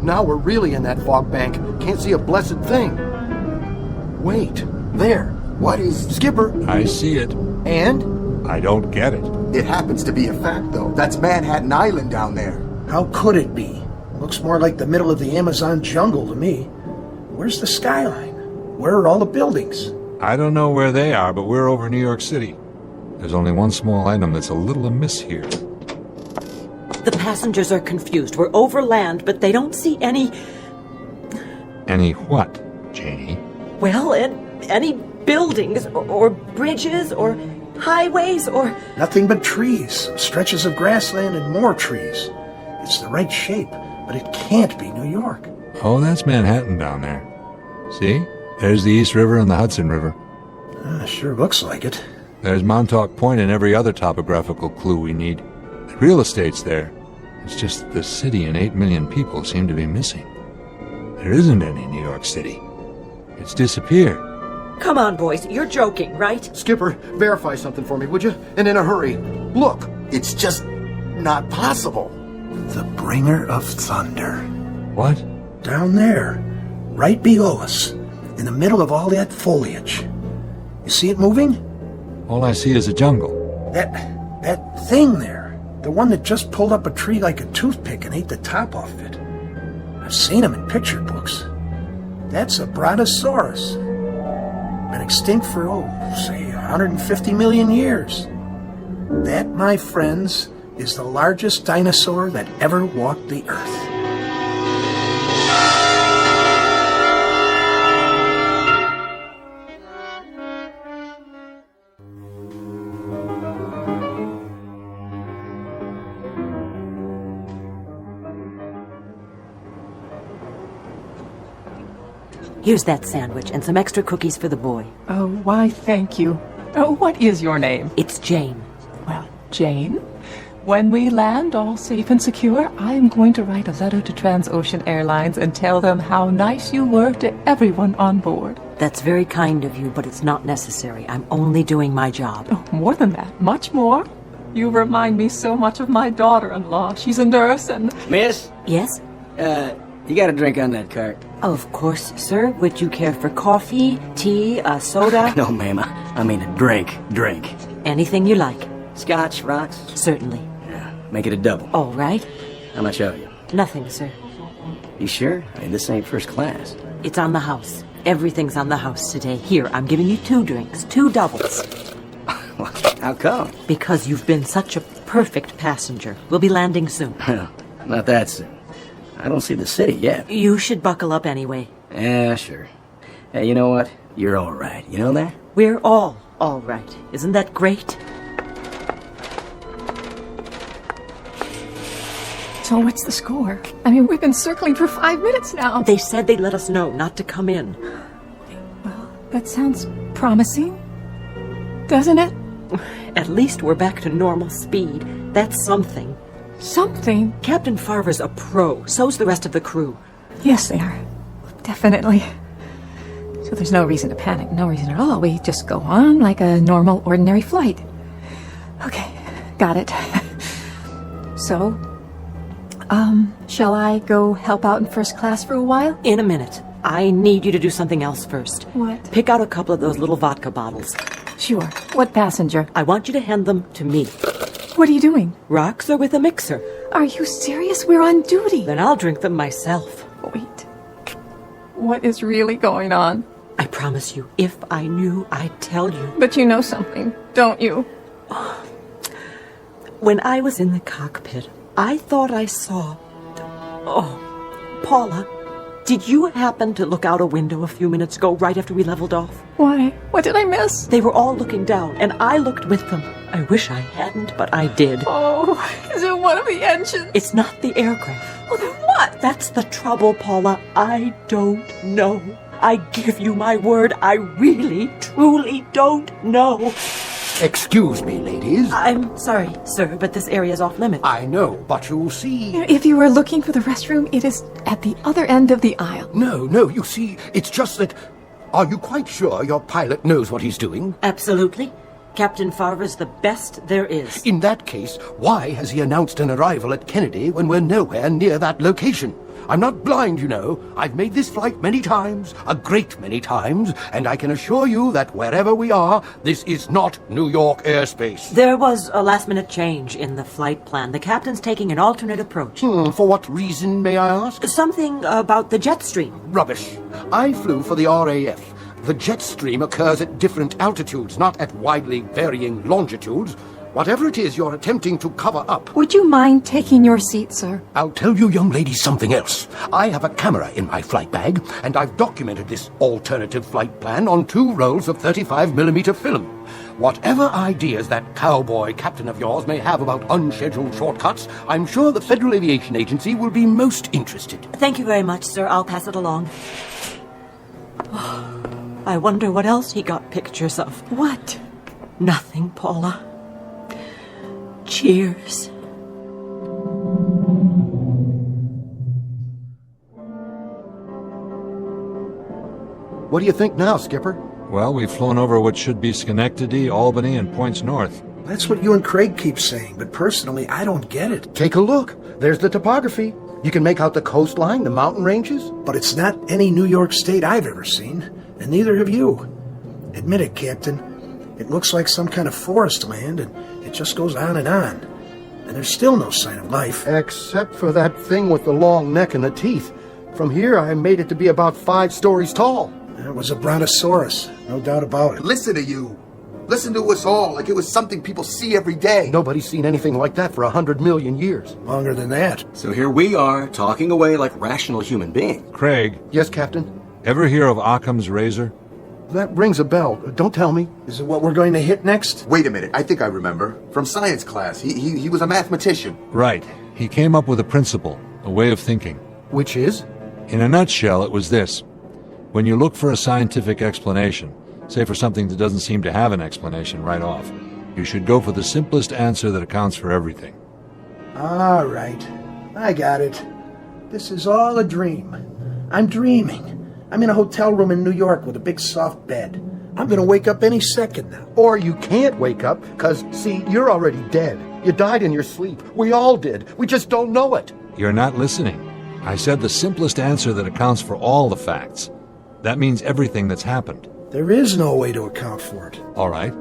Now we're really in that fog bank. Can't see a blessed thing. Wait, there. What is... Skipper? I see it. And? I don't get it. It happens to be a fact, though. That's Manhattan Island down there. How could it be? Looks more like the middle of the Amazon jungle to me. Where's the skyline? Where are all the buildings? I don't know where they are, but we're over New York City. There's only one small item that's a little amiss here. The passengers are confused. We're over land, but they don't see any... Any what, Janie? Well, any buildings or bridges or highways or... Nothing but trees, stretches of grassland and more trees. It's the right shape, but it can't be New York. Oh, that's Manhattan down there. See? There's the East River and the Hudson River. Sure looks like it. There's Montauk Point and every other topographical clue we need. The real estate's there. It's just the city and 8 million people seem to be missing. There isn't any New York City. It's disappeared. Come on, boys. You're joking, right? Skipper, verify something for me, would you? And in a hurry. Look, It's just not possible. The bringer of thunder. What? Down there, right below us, in the middle of all that foliage. You see it moving? All I see is a jungle. That thing there, the one that just pulled up a tree like a toothpick and ate the top off it. I've seen him in picture books. That's a brontosaurus. Been extinct for, say, 150 million years. That, my friends, is the largest dinosaur that ever walked the earth. Here's that sandwich and some extra cookies for the boy. Oh, why, thank you. Oh, what is your name? It's Jane. Well, Jane, when we land all safe and secure, I am going to write a letter to Transocean Airlines and tell them how nice you were to everyone on board. That's very kind of you, but it's not necessary. I'm only doing my job. Oh, more than that, much more. You remind me so much of my daughter-in-law. She's a nurse and... Miss? Yes? You got a drink on that cart? Of course, sir. Would you care for coffee, tea, a soda? No, ma'am. I mean a drink. Drink. Anything you like. Scotch, rocks? Certainly. Yeah, make it a double. All right. How much owe you? Nothing, sir. You sure? I mean, this ain't first class. It's on the house. Everything's on the house today. Here, I'm giving you 2 drinks, 2 doubles. How come? Because you've been such a perfect passenger. We'll be landing soon. Not that soon. I don't see the city yet. You should buckle up anyway. Yeah, sure. Hey, you know what? You're all right. You know that? We're all right. Isn't that great? So what's the score? I mean, we've been circling for 5 minutes now. They said they'd let us know not to come in. Well, that sounds promising, doesn't it? At least we're back to normal speed. That's something. Something? Captain Farver's a pro. So's the rest of the crew. Yes, they are. Definitely. So there's no reason to panic. No reason at all. We just go on like a normal, ordinary flight. Okay, got it. So, shall I go help out in first class for a while? In a minute. I need you to do something else first. What? Pick out a couple of those little vodka bottles. Sure. What passenger? I want you to hand them to me. What are you doing? Rocks are with a mixer. Are you serious? We're on duty. Then I'll drink them myself. Wait. What is really going on? I promise you, if I knew, I'd tell you. But you know something, don't you? When I was in the cockpit, I thought I saw... Paula, did you happen to look out a window a few minutes ago, right after we leveled off? Why? What did I miss? They were all looking down, and I looked with them. I wish I hadn't, but I did. Oh, is it one of the engines? It's not the aircraft. Well, then what? That's the trouble, Paula. I don't know. I give you my word, I really, truly don't know. Excuse me, ladies. I'm sorry, sir, but this area's off limits. I know, but you'll see... If you were looking for the restroom, it is at the other end of the aisle. No, you see, it's just that... Are you quite sure your pilot knows what he's doing? Absolutely. Captain Farver's the best there is. In that case, why has he announced an arrival at Kennedy when we're nowhere near that location? I'm not blind, you know. I've made this flight many times, a great many times, and I can assure you that wherever we are, this is not New York airspace. There was a last-minute change in the flight plan. The captain's taking an alternate approach. For what reason, may I ask? Something about the jet stream. Rubbish. I flew for the RAF. The jet stream occurs at different altitudes, not at widely varying longitudes. Whatever it is you're attempting to cover up. Would you mind taking your seat, sir? I'll tell you, young lady, something else. I have a camera in my flight bag, and I've documented this alternative flight plan on 2 rolls of 35mm film. Whatever ideas that cowboy captain of yours may have about unscheduled shortcuts, I'm sure the Federal Aviation Agency will be most interested. Thank you very much, sir. I'll pass it along. I wonder what else he got pictures of. What? Nothing, Paula. Cheers. What do you think now, Skipper? Well, we've flown over what should be Schenectady, Albany, and points north. That's what you and Craig keep saying, but personally, I don't get it. Take a look. There's the topography. You can make out the coastline, the mountain ranges. But it's not any New York State I've ever seen, and neither have you. Admit it, Captain. It looks like some kind of forest land, and it just goes on. And there's still no sign of life. Except for that thing with the long neck and the teeth. From here, I made it to be about 5 stories tall. It was a brontosaurus, no doubt about it. Listen to you. Listen to us all like it was something people see every day. Nobody's seen anything like that for 100 million years. Longer than that. So here we are, talking away like rational human beings. Craig. Yes, Captain? Ever hear of Occam's razor? That rings a bell. Don't tell me. Is it what we're going to hit next? Wait a minute. I think I remember. From science class. He was a mathematician. Right. He came up with a principle, a way of thinking. Which is? In a nutshell, it was this. When you look for a scientific explanation, say for something that doesn't seem to have an explanation right off, you should go for the simplest answer that accounts for everything. All right. I got it. This is all a dream. I'm dreaming. I'm in a hotel room in New York with a big soft bed. I'm going to wake up any second now. Or you can't wake up, because, see, you're already dead. You died in your sleep. We all did. We just don't know it. You're not listening. I said the simplest answer that accounts for all the facts. That means everything that's happened. There is no way to account for it. All right.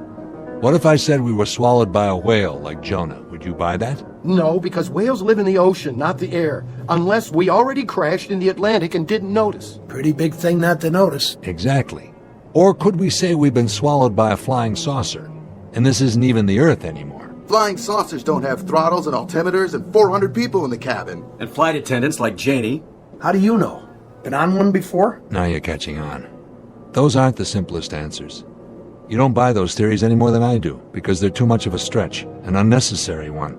What if I said we were swallowed by a whale like Jonah? Would you buy that? No, because whales live in the ocean, not the air. Unless we already crashed in the Atlantic and didn't notice. Pretty big thing not to notice. Exactly. Or could we say we've been swallowed by a flying saucer, and this isn't even the Earth anymore? Flying saucers don't have throttles and altimeters and 400 people in the cabin. And flight attendants like Janie. How do you know? Been on one before? Now you're catching on. Those aren't the simplest answers. You don't buy those theories any more than I do, because they're too much of a stretch, an unnecessary one.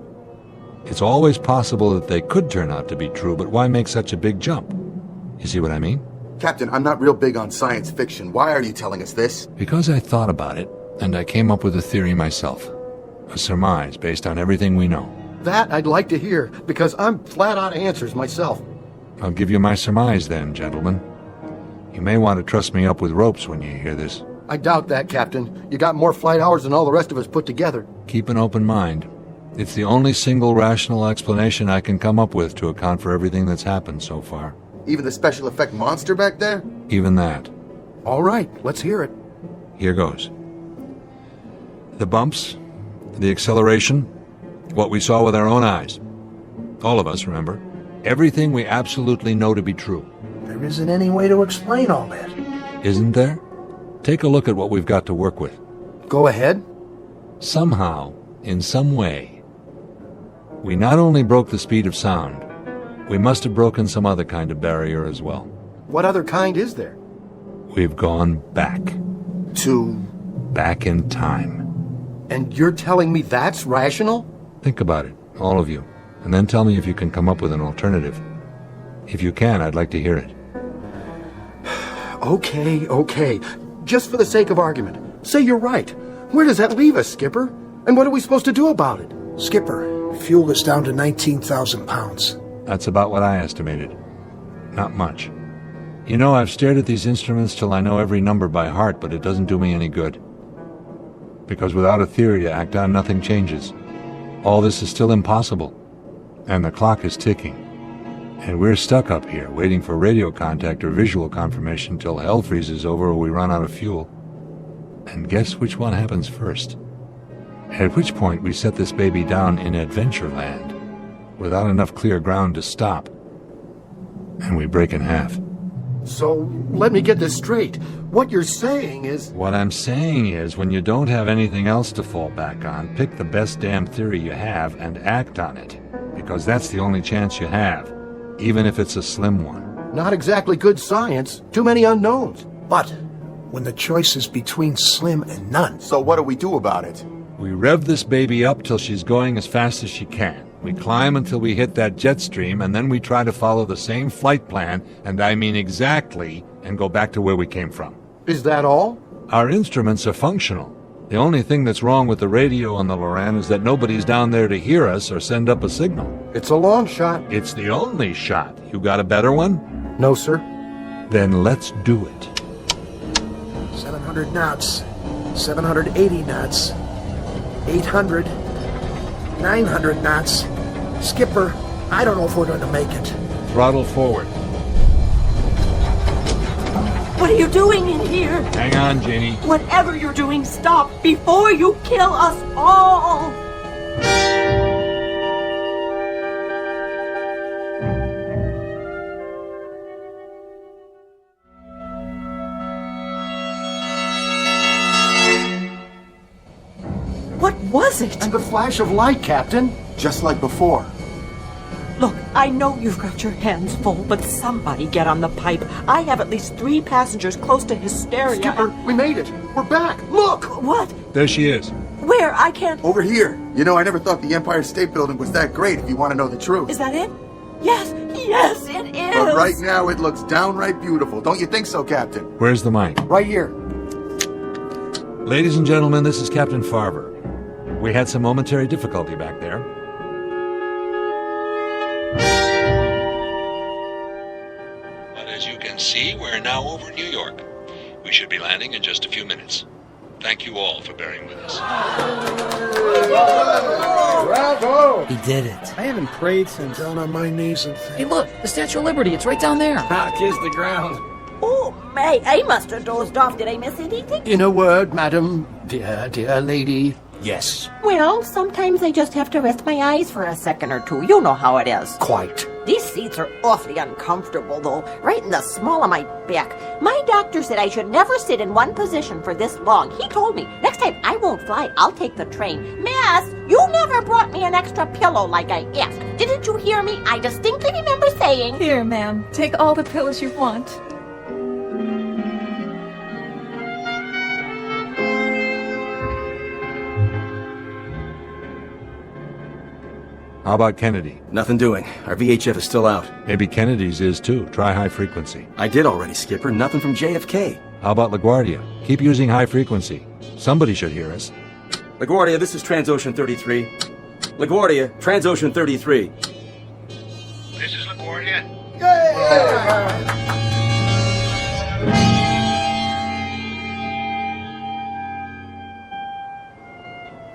It's always possible that they could turn out to be true, but why make such a big jump? You see what I mean? Captain, I'm not real big on science fiction. Why are you telling us this? Because I thought about it, and I came up with a theory myself. A surmise based on everything we know. That I'd like to hear, because I'm flat out of answers myself. I'll give you my surmise then, gentlemen. You may want to truss me up with ropes when you hear this. I doubt that, Captain. You got more flight hours than all the rest of us put together. Keep an open mind. It's the only single rational explanation I can come up with to account for everything that's happened so far. Even the special effect monster back there? Even that. All right, let's hear it. Here goes. The bumps, the acceleration, what we saw with our own eyes. All of us, remember. Everything we absolutely know to be true. There isn't any way to explain all that. Isn't there? Take a look at what we've got to work with. Go ahead. Somehow, in some way, we not only broke the speed of sound, we must have broken some other kind of barrier as well. What other kind is there? We've gone back. Back in time. And you're telling me that's rational? Think about it, all of you, and then tell me if you can come up with an alternative. If you can, I'd like to hear it. Okay. Just for the sake of argument, say you're right. Where does that leave us, Skipper? And what are we supposed to do about it? Skipper, fuel is down to 19,000 pounds. That's about what I estimated. Not much. You know, I've stared at these instruments till I know every number by heart, but it doesn't do me any good. Because without a theory to act on, nothing changes. All this is still impossible. And the clock is ticking. And we're stuck up here, waiting for radio contact or visual confirmation till hell freezes over or we run out of fuel. And guess which one happens first? At which point we set this baby down in Adventureland, without enough clear ground to stop. And we break in half. So, let me get this straight. What you're saying is... What I'm saying is, when you don't have anything else to fall back on, pick the best damn theory you have and act on it. Because that's the only chance you have, even if it's a slim one. Not exactly good science. Too many unknowns. But when the choice is between slim and none... So what do we do about it? We rev this baby up till she's going as fast as she can. We climb until we hit that jet stream, and then we try to follow the same flight plan, and I mean exactly, and go back to where we came from. Is that all? Our instruments are functional. The only thing that's wrong with the radio on the Loran is that nobody's down there to hear us or send up a signal. It's a long shot. It's the only shot. You got a better one? No, sir. Then let's do it. 700 knots. 780 knots. 800. 900 knots. Skipper, I don't know if we're going to make it. Throttle forward. What are you doing in here? Hang on, Janie. Whatever you're doing, stop before you kill us all! What was it? And the flash of light, Captain. Just like before. Look, I know you've got your hands full, but somebody get on the pipe. I have at least 3 passengers close to hysteria. Skipper, we made it. We're back. Look! What? There she is. Where? I can't... Over here. You know, I never thought the Empire State Building was that great, if you want to know the truth. Is that it? Yes, yes, it is! But right now, it looks downright beautiful. Don't you think so, Captain? Where's the mic? Right here. Ladies and gentlemen, this is Captain Farver. We had some momentary difficulty back there. But as you can see, we're now over New York. We should be landing in just a few minutes. Thank you all for bearing with us. Bravo! He did it. I haven't prayed since down on my knees and Hey, look, the Statue of Liberty. It's right down there. Kiss the ground. Oh, May, I must have dozed off. Did I miss anything? In a word, madam, dear lady, yes. Well, sometimes I just have to rest my eyes for a second or two. You know how it is. Quite. These seats are awfully uncomfortable, though, right in the small of my back. My doctor said I should never sit in one position for this long. He told me, next time I won't fly, I'll take the train. Miss, you never brought me an extra pillow like I asked. Didn't you hear me? I distinctly remember saying... Here, ma'am. Take all the pillows you want. How about Kennedy? Nothing doing. Our VHF is still out. Maybe Kennedy's is too. Try high frequency. I did already, Skipper. Nothing from JFK. How about LaGuardia? Keep using high frequency. Somebody should hear us. LaGuardia, this is Transocean 33. LaGuardia, Transocean 33. This is LaGuardia.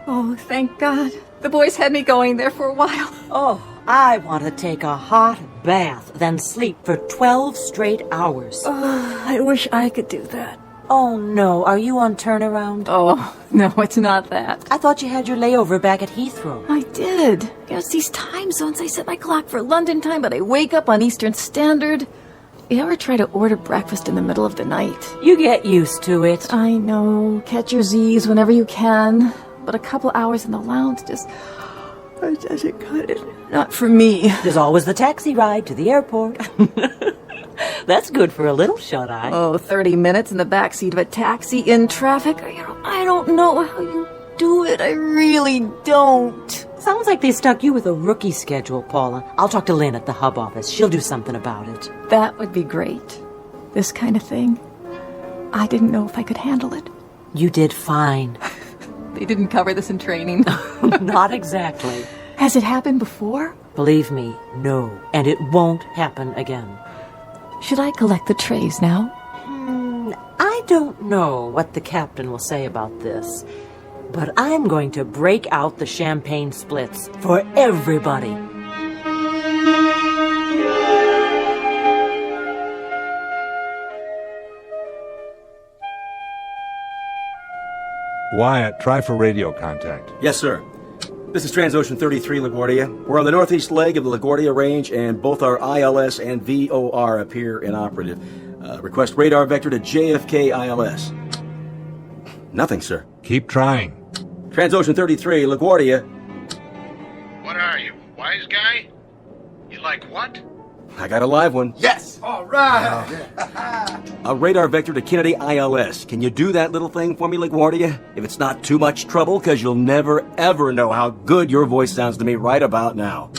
Oh, thank God. The boys had me going there for a while. Oh, I want to take a hot bath, then sleep for 12 straight hours. Oh, I wish I could do that. Oh, no. Are you on turnaround? Oh, no, it's not that. I thought you had your layover back at Heathrow. I did. You know, it's these time zones. I set my clock for London time, but I wake up on Eastern Standard. You ever try to order breakfast in the middle of the night? You get used to it. I know. Catch your Z's whenever you can. But a couple hours in the lounge just doesn't cut it. Not for me. There's always the taxi ride to the airport. That's good for a little shut-eye. Oh, 30 minutes in the backseat of a taxi in traffic? You know, I don't know how you do it. I really don't. Sounds like they stuck you with a rookie schedule, Paula. I'll talk to Lynn at the hub office. She'll do something about it. That would be great. This kind of thing. I didn't know if I could handle it. You did fine. They didn't cover this in training. Not exactly. Has it happened before? Believe me, no. And it won't happen again. Should I collect the trays now? I don't know what the captain will say about this, but I'm going to break out the champagne splits for everybody. Wyatt, try for radio contact. Yes, sir. This is Transocean 33, LaGuardia. We're on the northeast leg of the LaGuardia Range, and both our ILS and VOR appear inoperative. Request radar vector to JFK ILS. Nothing, sir. Keep trying. Transocean 33, LaGuardia. What are you, wise guy? You like what? I got a live one. Yes! All right. A radar vector to Kennedy ILS. Can you do that little thing for me, LaGuardia? If it's not too much trouble, because you'll never, ever know how good your voice sounds to me right about now.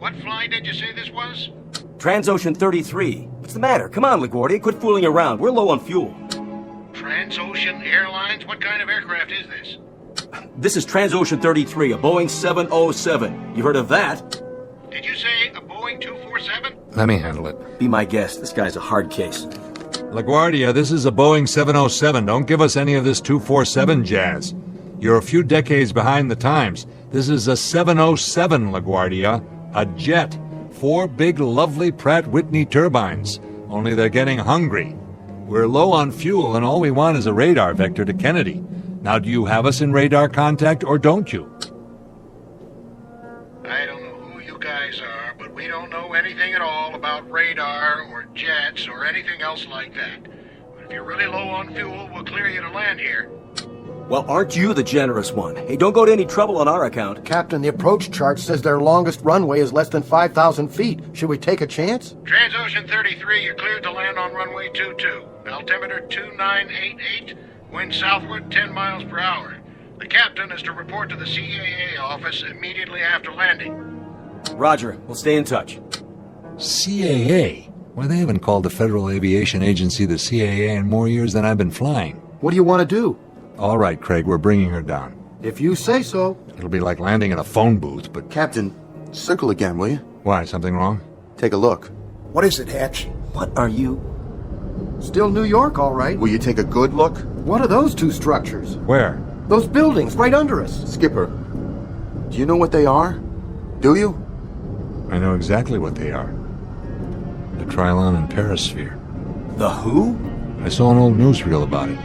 What flight did you say this was? Transocean 33. What's the matter? Come on, LaGuardia. Quit fooling around. We're low on fuel. Transocean Airlines? What kind of aircraft is this? This is Transocean 33, a Boeing 707. You heard of that? Did you say a Boeing 247? Let me handle it. Be my guest. This guy's a hard case. LaGuardia, this is a Boeing 707. Don't give us any of this 247 jazz. You're a few decades behind the times. This is a 707, LaGuardia. A jet. 4 big, lovely Pratt Whitney turbines. Only they're getting hungry. We're low on fuel, and all we want is a radar vector to Kennedy. Now, do you have us in radar contact, or don't you? I don't know who you guys are, but we don't know anything at all about radar or jets or anything else like that. But if you're really low on fuel, we'll clear you to land here. Well, aren't you the generous one? Hey, don't go to any trouble on our account. Captain, the approach chart says their longest runway is less than 5,000 feet. Should we take a chance? Transocean 33, you're cleared to land on runway 22. Altimeter 2988, wind southward 10 miles per hour. The captain is to report to the CAA office immediately after landing. Roger. We'll stay in touch. CAA? Why, they haven't called the Federal Aviation Agency the CAA in more years than I've been flying. What do you want to do? All right, Craig, we're bringing her down. If you say so. It'll be like landing in a phone booth, but... Captain, circle again, will you? Why, something wrong? Take a look. What is it, Hatch? What are you? Still New York, all right. Will you take a good look? What are those 2 structures? Where? Those buildings right under us. Skipper, do you know what they are? Do you? I know exactly what they are. The Trilon and Perisphere. The who? I saw an old newsreel about it.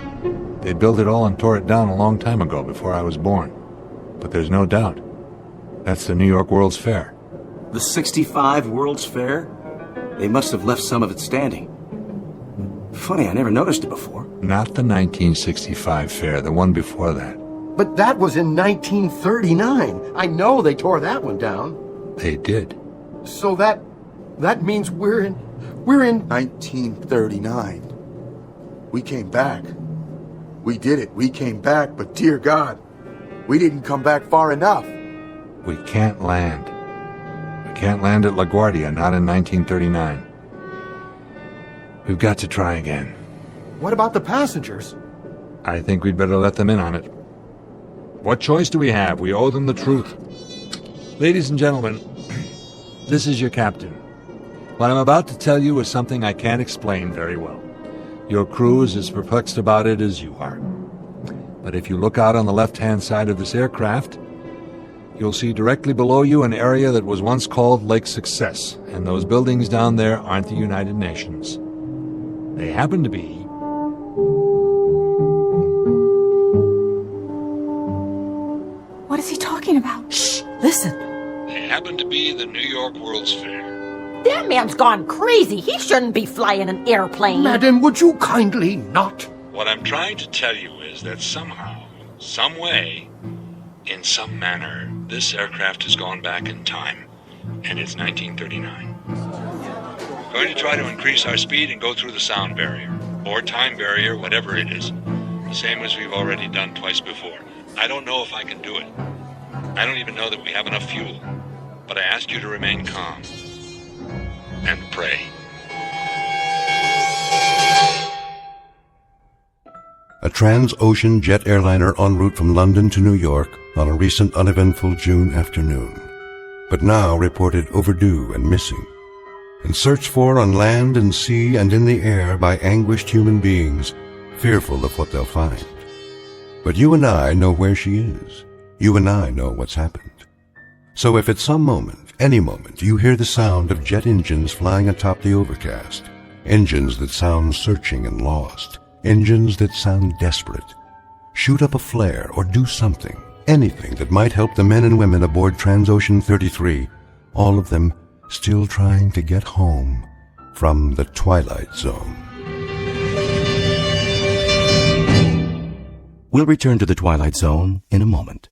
They built it all and tore it down a long time ago, before I was born. But there's no doubt. That's the New York World's Fair. The 65 World's Fair? They must have left some of it standing. Funny, I never noticed it before. Not the 1965 fair, the one before that. But that was in 1939. I know they tore that one down. They did. So that means we're in 1939. We came back. We did it. We came back, but dear God, we didn't come back far enough. We can't land. We can't land at LaGuardia, not in 1939. We've got to try again. What about the passengers? I think we'd better let them in on it. What choice do we have? We owe them the truth. Ladies and gentlemen, this is your captain. What I'm about to tell you is something I can't explain very well. Your crew is as perplexed about it as you are. But if you look out on the left-hand side of this aircraft, you'll see directly below you an area that was once called Lake Success, and those buildings down there aren't the United Nations. They happen to be... What is he talking about? Shh! Listen. They happen to be the New York World's Fair. That man's gone crazy. He shouldn't be flying an airplane. Madam, would you kindly not? What I'm trying to tell you is that somehow, some way, in some manner, this aircraft has gone back in time, and it's 1939. We're going to try to increase our speed and go through the sound barrier, or time barrier, whatever it is, the same as we've already done twice before. I don't know if I can do it. I don't even know that we have enough fuel, but I ask you to remain calm and pray. A trans-ocean jet airliner en route from London to New York on a recent uneventful June afternoon, but now reported overdue and missing, and searched for on land and sea and in the air by anguished human beings, fearful of what they'll find. But you and I know where she is. You and I know what's happened. So if at some moment, any moment, you hear the sound of jet engines flying atop the overcast, engines that sound searching and lost, engines that sound desperate, shoot up a flare or do something, anything that might help the men and women aboard Transocean 33, all of them still trying to get home from the Twilight Zone. We'll return to the Twilight Zone in a moment.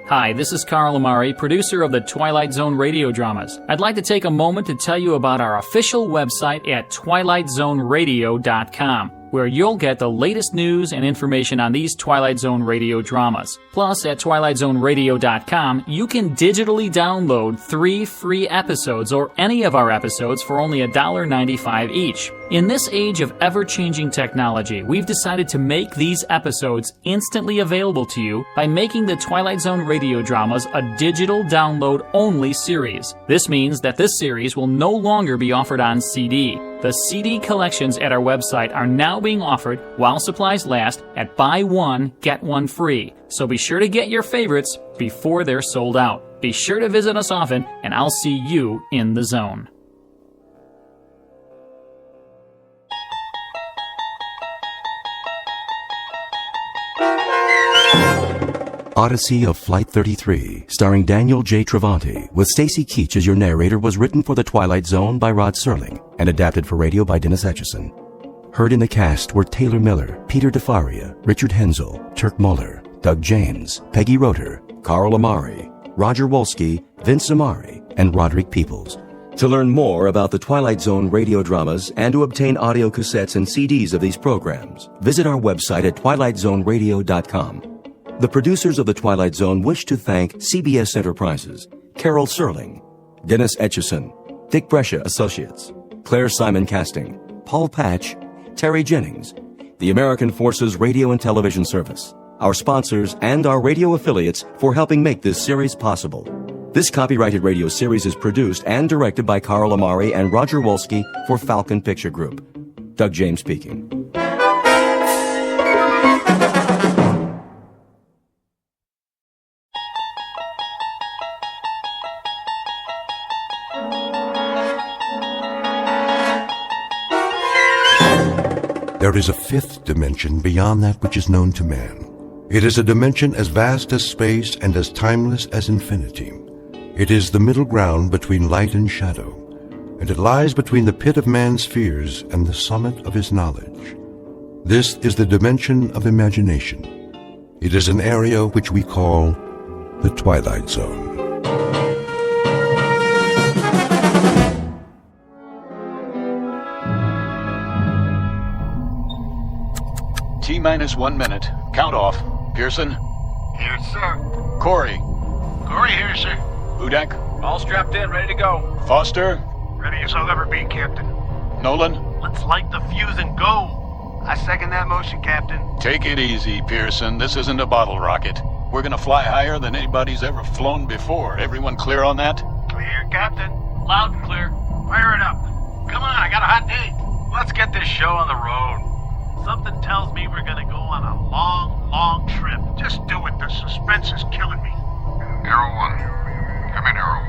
Hi, this is Carl Amari, producer of the Twilight Zone radio dramas. I'd like to take a moment to tell you about our official website at twilightzoneradio.com, where you'll get the latest news and information on these Twilight Zone radio dramas. Plus, at twilightzoneradio.com, you can digitally download 3 free episodes or any of our episodes for only $1.95 each. In this age of ever-changing technology, we've decided to make these episodes instantly available to you by making the Twilight Zone radio dramas a digital download-only series. This means that this series will no longer be offered on CD. The CD collections at our website are now being offered while supplies last at buy one, get one free. So be sure to get your favorites before they're sold out. Be sure to visit us often, and I'll see you in the zone. Odyssey of Flight 33, starring Daniel J. Travanti, with Stacy Keach as your narrator, was written for The Twilight Zone by Rod Serling and adapted for radio by Dennis Etchison. Heard in the cast were Taylor Miller, Peter DeFaria, Richard Hensel, Turk Muller, Doug James, Peggy Roeder, Carl Amari, Roger Wolski, Vince Amari, and Roderick Peoples. To learn more about the Twilight Zone radio dramas and to obtain audio cassettes and CDs of these programs, visit our website at twilightzoneradio.com. The producers of The Twilight Zone wish to thank CBS Enterprises, Carol Serling, Dennis Etchison, Dick Brescia Associates, Claire Simon Casting, Paul Patch, Terry Jennings, the American Forces Radio and Television Service, our sponsors, and our radio affiliates for helping make this series possible. This copyrighted radio series is produced and directed by Carl Amari and Roger Wolski for Falcon Picture Group. Doug James speaking. There is a fifth dimension beyond that which is known to man. It is a dimension as vast as space and as timeless as infinity. It is the middle ground between light and shadow, and it lies between the pit of man's fears and the summit of his knowledge. This is the dimension of imagination. It is an area which we call the Twilight Zone. T-minus 1 minute. Count off. Pearson? Here, sir. Corey? Corey here, sir. Hudak? All strapped in, ready to go. Foster? Ready as I'll ever be, Captain. Nolan? Let's light the fuse and go. I second that motion, Captain. Take it easy, Pearson. This isn't a bottle rocket. We're gonna fly higher than anybody's ever flown before. Everyone clear on that? Clear, Captain. Loud and clear. Fire it up. Come on, I got a hot date. Let's get this show on the road. Something tells me we're gonna go on a long, long trip. Just do it. The suspense is killing me. Arrow 1. Come in, Arrow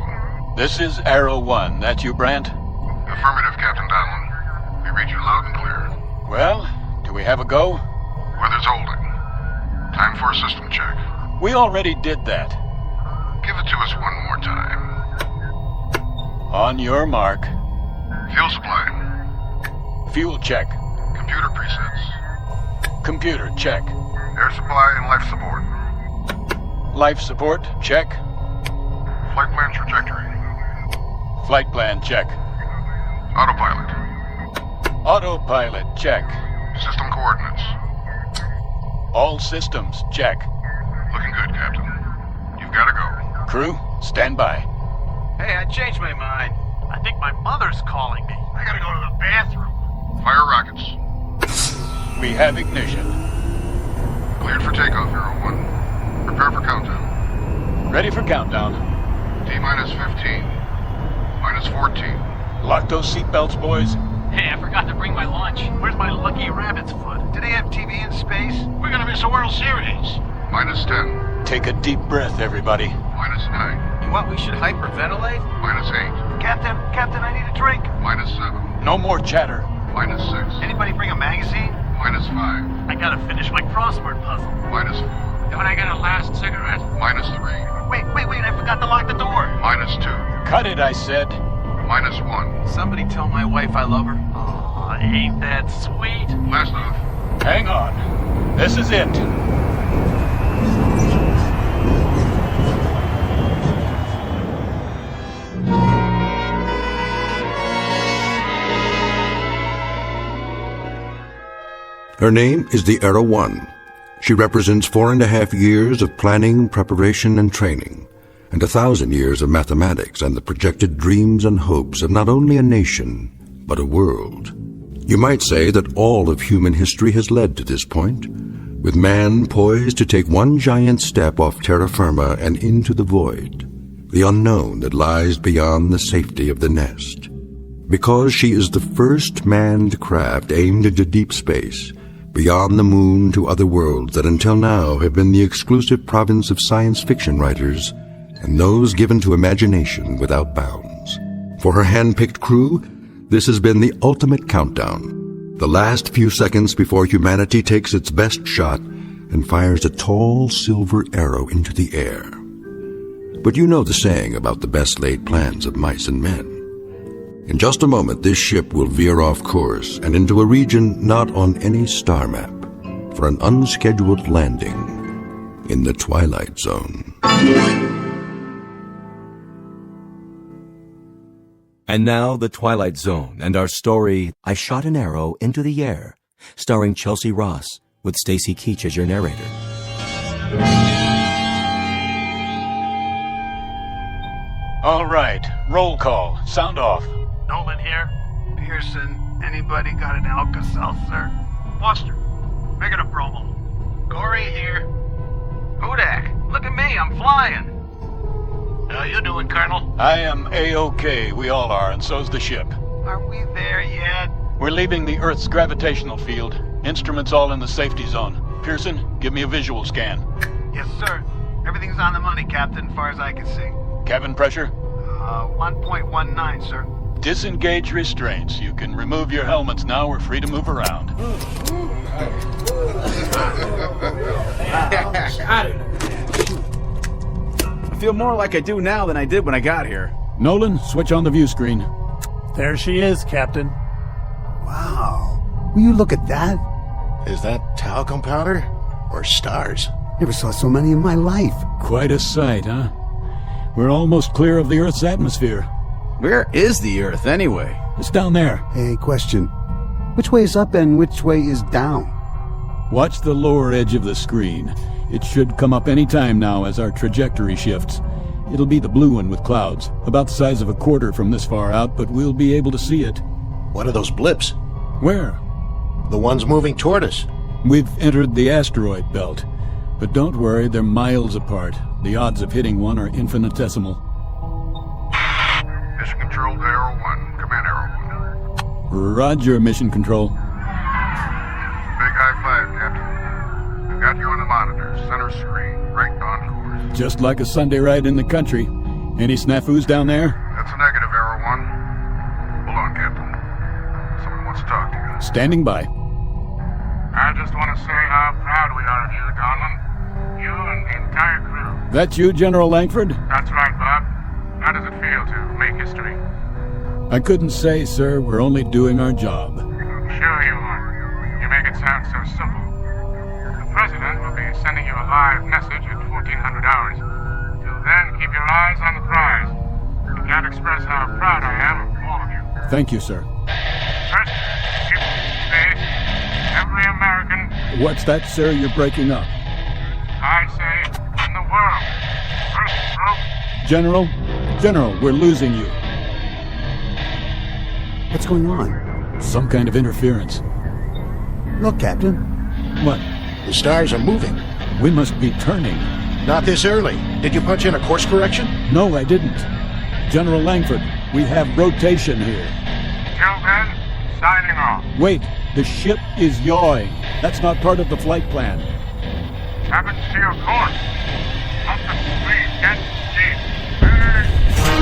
1. This is Arrow 1. That you, Brant? Affirmative, Captain Donlin. We read you loud and clear. Well, do we have a go? Weather's holding. Time for a system check. We already did that. Give it to us one more time. On your mark. Fuel supply. Fuel check. Computer presets. Computer check. Air supply and life support. Life support check. Flight plan trajectory. Flight plan check. Autopilot. Autopilot check. System coordinates. All systems check. Looking good, Captain. You've got to go. Crew, stand by. Hey, I changed my mind. I think my mother's calling me. I gotta go to the bathroom. Fire rockets. We have ignition. Cleared for takeoff, Arrow 1. Prepare for countdown. Ready for countdown. T-minus 15. Minus 14. Lock those seatbelts, boys. Hey, I forgot to bring my lunch. Where's my lucky rabbit's foot? Do they have TV in space? We're gonna miss a World Series. Minus 10. Take a deep breath, everybody. Minus 9. What, we should hyperventilate? Minus 8. Captain, I need a drink. Minus 7. No more chatter. Minus 6. Anybody bring a magazine? Minus 5. I gotta finish my crossword puzzle. Minus 4. Don't I get a last cigarette? Minus 3. Wait, I forgot to lock the door. Minus 2. Cut it, I said. -1. Somebody tell my wife I love her. Aw, ain't that sweet? Blast off. Hang on. This is it. Her name is the Era 1. She represents 4.5 years of planning, preparation, and training, and 1,000 years of mathematics and the projected dreams and hopes of not only a nation, but a world. You might say that all of human history has led to this point, with man poised to take one giant step off terra firma and into the void, the unknown that lies beyond the safety of the nest. Because she is the first manned craft aimed into deep space, beyond the moon to other worlds that until now have been the exclusive province of science fiction writers and those given to imagination without bounds. For her hand-picked crew, this has been the ultimate countdown, the last few seconds before humanity takes its best shot and fires a tall silver arrow into the air. But you know the saying about the best laid plans of mice and men. In just a moment, this ship will veer off course and into a region not on any star map for an unscheduled landing in the Twilight Zone. And now, The Twilight Zone and our story, I Shot an Arrow into the Air, starring Chelsea Ross, with Stacy Keach as your narrator. All right, roll call. Sound off. Nolan here. Pearson, anybody got an Alka-Seltzer? Foster, make it a promo. Corey here. Hudak, look at me, I'm flying. How you doing, Colonel? I am A-OK. We all are, and so's the ship. Are we there yet? We're leaving the Earth's gravitational field. Instruments all in the safety zone. Pearson, give me a visual scan. Yes, sir. Everything's on the money, Captain, as far as I can see. Cabin pressure? 1.19, sir. Disengage restraints. You can remove your helmets now. We're free to move around. I feel more like I do now than I did when I got here. Nolan, switch on the view screen. There she is, Captain. Wow. Will you look at that? Is that talcum powder or stars? Never saw so many in my life. Quite a sight, huh? We're almost clear of the Earth's atmosphere. Where is the Earth, anyway? It's down there. Hey, question. Which way is up and which way is down? Watch the lower edge of the screen. It should come up any time now as our trajectory shifts. It'll be the blue one with clouds, about the size of a quarter from this far out, but we'll be able to see it. What are those blips? Where? The ones moving toward us. We've entered the asteroid belt. But don't worry, they're miles apart. The odds of hitting one are infinitesimal. Mission Control to Arrow 1. Come in, Arrow 1. Roger, Mission Control. Big high five, Captain. We've got you on the monitor, center screen, right on course. Just like a Sunday ride in the country. Any snafus down there? That's a negative, Arrow 1. Hold on, Captain. Someone wants to talk to you. Standing by. I just want to say how proud we are of you, Donlin. You and the entire crew. That you, General Langford? That's right, Bob. How does it feel to make history? I couldn't say, sir. We're only doing our job. Sure you are. You make it sound so simple. The President will be sending you a live message at 1400 hours. Till then, keep your eyes on the prize. I can't express how proud I am of all of you. Thank you, sir. First, keep space. Every American... What's that, sir? You're breaking up. I say, in the world. First, broke. General, we're losing you. What's going on? Some kind of interference. Look, Captain. What? The stars are moving. We must be turning. Not this early. Did you punch in a course correction? No, I didn't. General Langford, we have rotation here. Till then, signing off. Wait, the ship is yawing. That's not part of the flight plan. Happens to your course. Up the speed, get steep.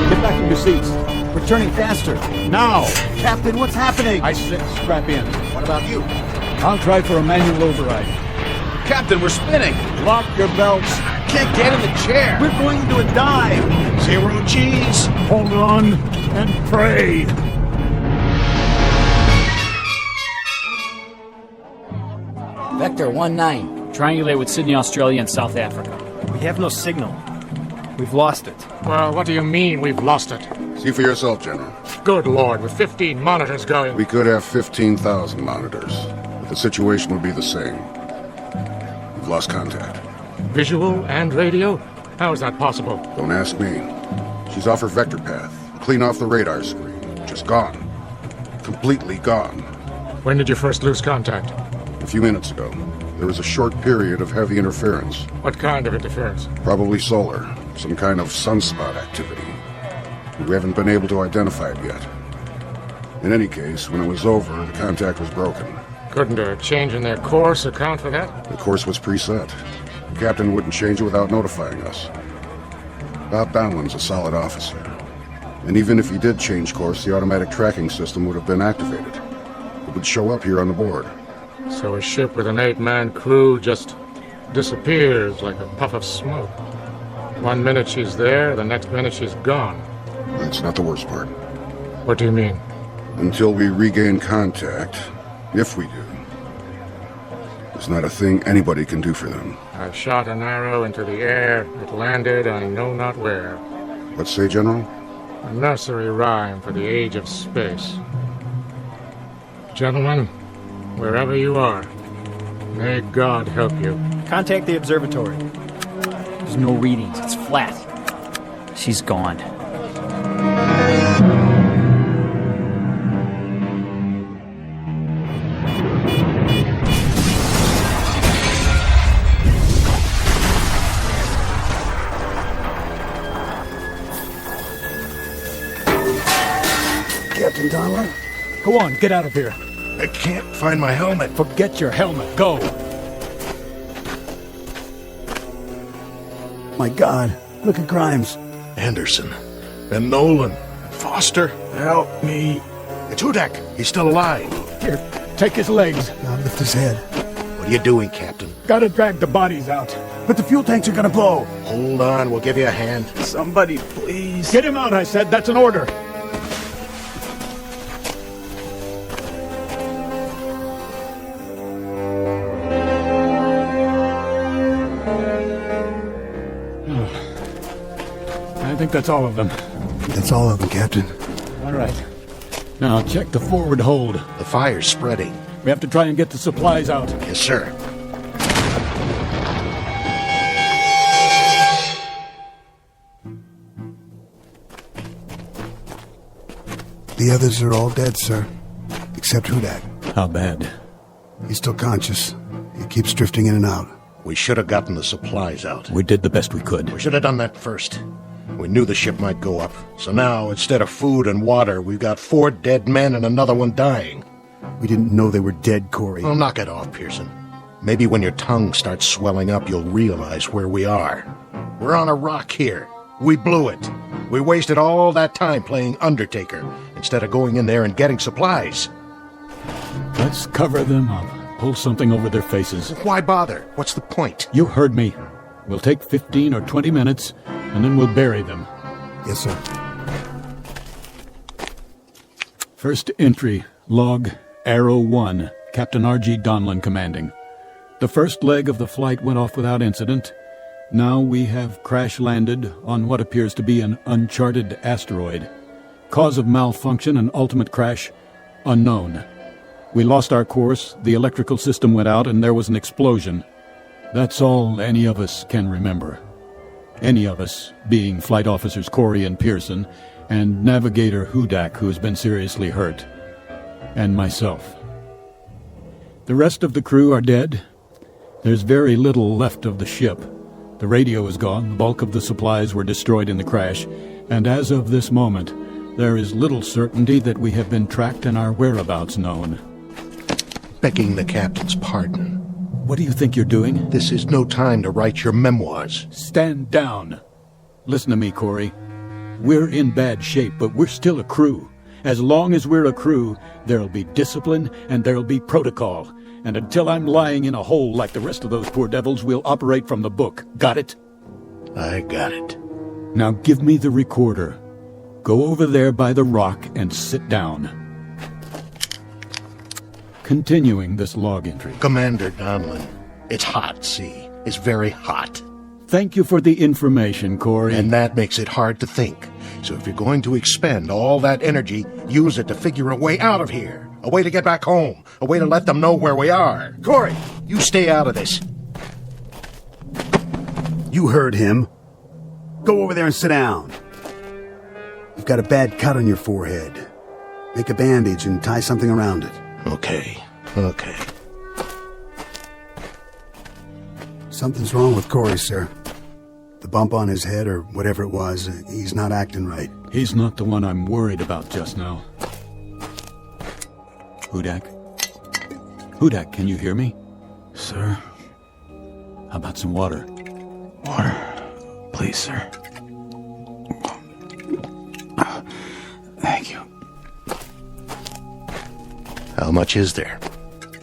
Get back in your seats. We're turning faster. Now! Captain, what's happening? I said strap in. What about you? I'll try for a manual override. Captain, we're spinning. Lock your belts. Can't get in the chair. We're going into a dive. Zero G's. Hold on. and pray. Vector 19. Triangulate with Sydney, Australia and South Africa. We have no signal. We've lost it. Well, what do you mean we've lost it? See for yourself, General. Good Lord, with 15 monitors going. We could have 15,000 monitors, but the situation would be the same. We've lost contact. Visual and radio? How is that possible? Don't ask me. She's off her vector path, clean off the radar screen. Just gone. Completely gone. When did you first lose contact? A few minutes ago. There was a short period of heavy interference. What kind of interference? Probably solar. Some kind of sunspot activity. We haven't been able to identify it yet. In any case, when it was over, the contact was broken. Couldn't a change in their course account for that? The course was preset. The captain wouldn't change it without notifying us. Bob Donlin's a solid officer. And even if he did change course, the automatic tracking system would have been activated. It would show up here on the board. So a ship with an 8-man crew just disappears like a puff of smoke. 1 minute she's there, the next minute she's gone. That's not the worst part. What do you mean? Until we regain contact, if we do, there's not a thing anybody can do for them. I shot an arrow into the air. It landed I know not where. What say, General? A nursery rhyme for the age of space. Gentlemen, wherever you are, may God help you. Contact the observatory. There's no readings. It's flat. She's gone. Captain Donlin? Go on, get out of here. I can't find my helmet. Forget your helmet. Go. My God, look at Grimes. Anderson. And Nolan. And Foster. Help me. It's Hudak. He's still alive. Here, take his legs. Now lift his head. What are you doing, Captain? Gotta drag the bodies out. But the fuel tanks are gonna blow. Hold on, we'll give you a hand. Somebody, please. Get him out, I said. That's an order. I think that's all of them. That's all of them, Captain. All right. Now check the forward hold. The fire's spreading. We have to try and get the supplies out. Yes, sir. The others are all dead, sir. Except Hudak. How bad? He's still conscious. He keeps drifting in and out. We should have gotten the supplies out. We did the best we could. We should have done that first. We knew the ship might go up. So now, instead of food and water, we've got 4 dead men and another one dying. We didn't know they were dead, Corey. Well, knock it off, Pearson. Maybe when your tongue starts swelling up, you'll realize where we are. We're on a rock here. We blew it. We wasted all that time playing Undertaker, instead of going in there and getting supplies. Let's cover them up. Pull something over their faces. Why bother? What's the point? You heard me. We'll take 15 or 20 minutes, and then we'll bury them. Yes, sir. First entry, log, Arrow 1, Captain R.G. Donlin commanding. The first leg of the flight went off without incident. Now we have crash-landed on what appears to be an uncharted asteroid. Cause of malfunction and ultimate crash, unknown. We lost our course, the electrical system went out, and there was an explosion. That's all any of us can remember. Any of us, being Flight Officers Corey and Pearson, and Navigator Hudak, who has been seriously hurt, and myself. The rest of the crew are dead. There's very little left of the ship. The radio is gone, the bulk of the supplies were destroyed in the crash, and as of this moment, there is little certainty that we have been tracked and our whereabouts known. Begging the captain's pardon. What do you think you're doing? This is no time to write your memoirs. Stand down. Listen to me, Corey. We're in bad shape, but we're still a crew. As long as we're a crew, there'll be discipline and there'll be protocol. And until I'm lying in a hole like the rest of those poor devils, we'll operate from the book. Got it? I got it. Now give me the recorder. Go over there by the rock and sit down. Continuing this log entry. Commander Donlin, it's hot, see? It's very hot. Thank you for the information, Corey. And that makes it hard to think. So if you're going to expend all that energy, use it to figure a way out of here. A way to get back home. A way to let them know where we are. Corey, you stay out of this. You heard him. Go over there and sit down. You've got a bad cut on your forehead. Make a bandage and tie something around it. Okay. Something's wrong with Corey, sir. The bump on his head, or whatever it was, he's not acting right. He's not the one I'm worried about just now. Hudak? Hudak, can you hear me? Sir? How about some water? Water. Please, sir. Thank you. How much is there?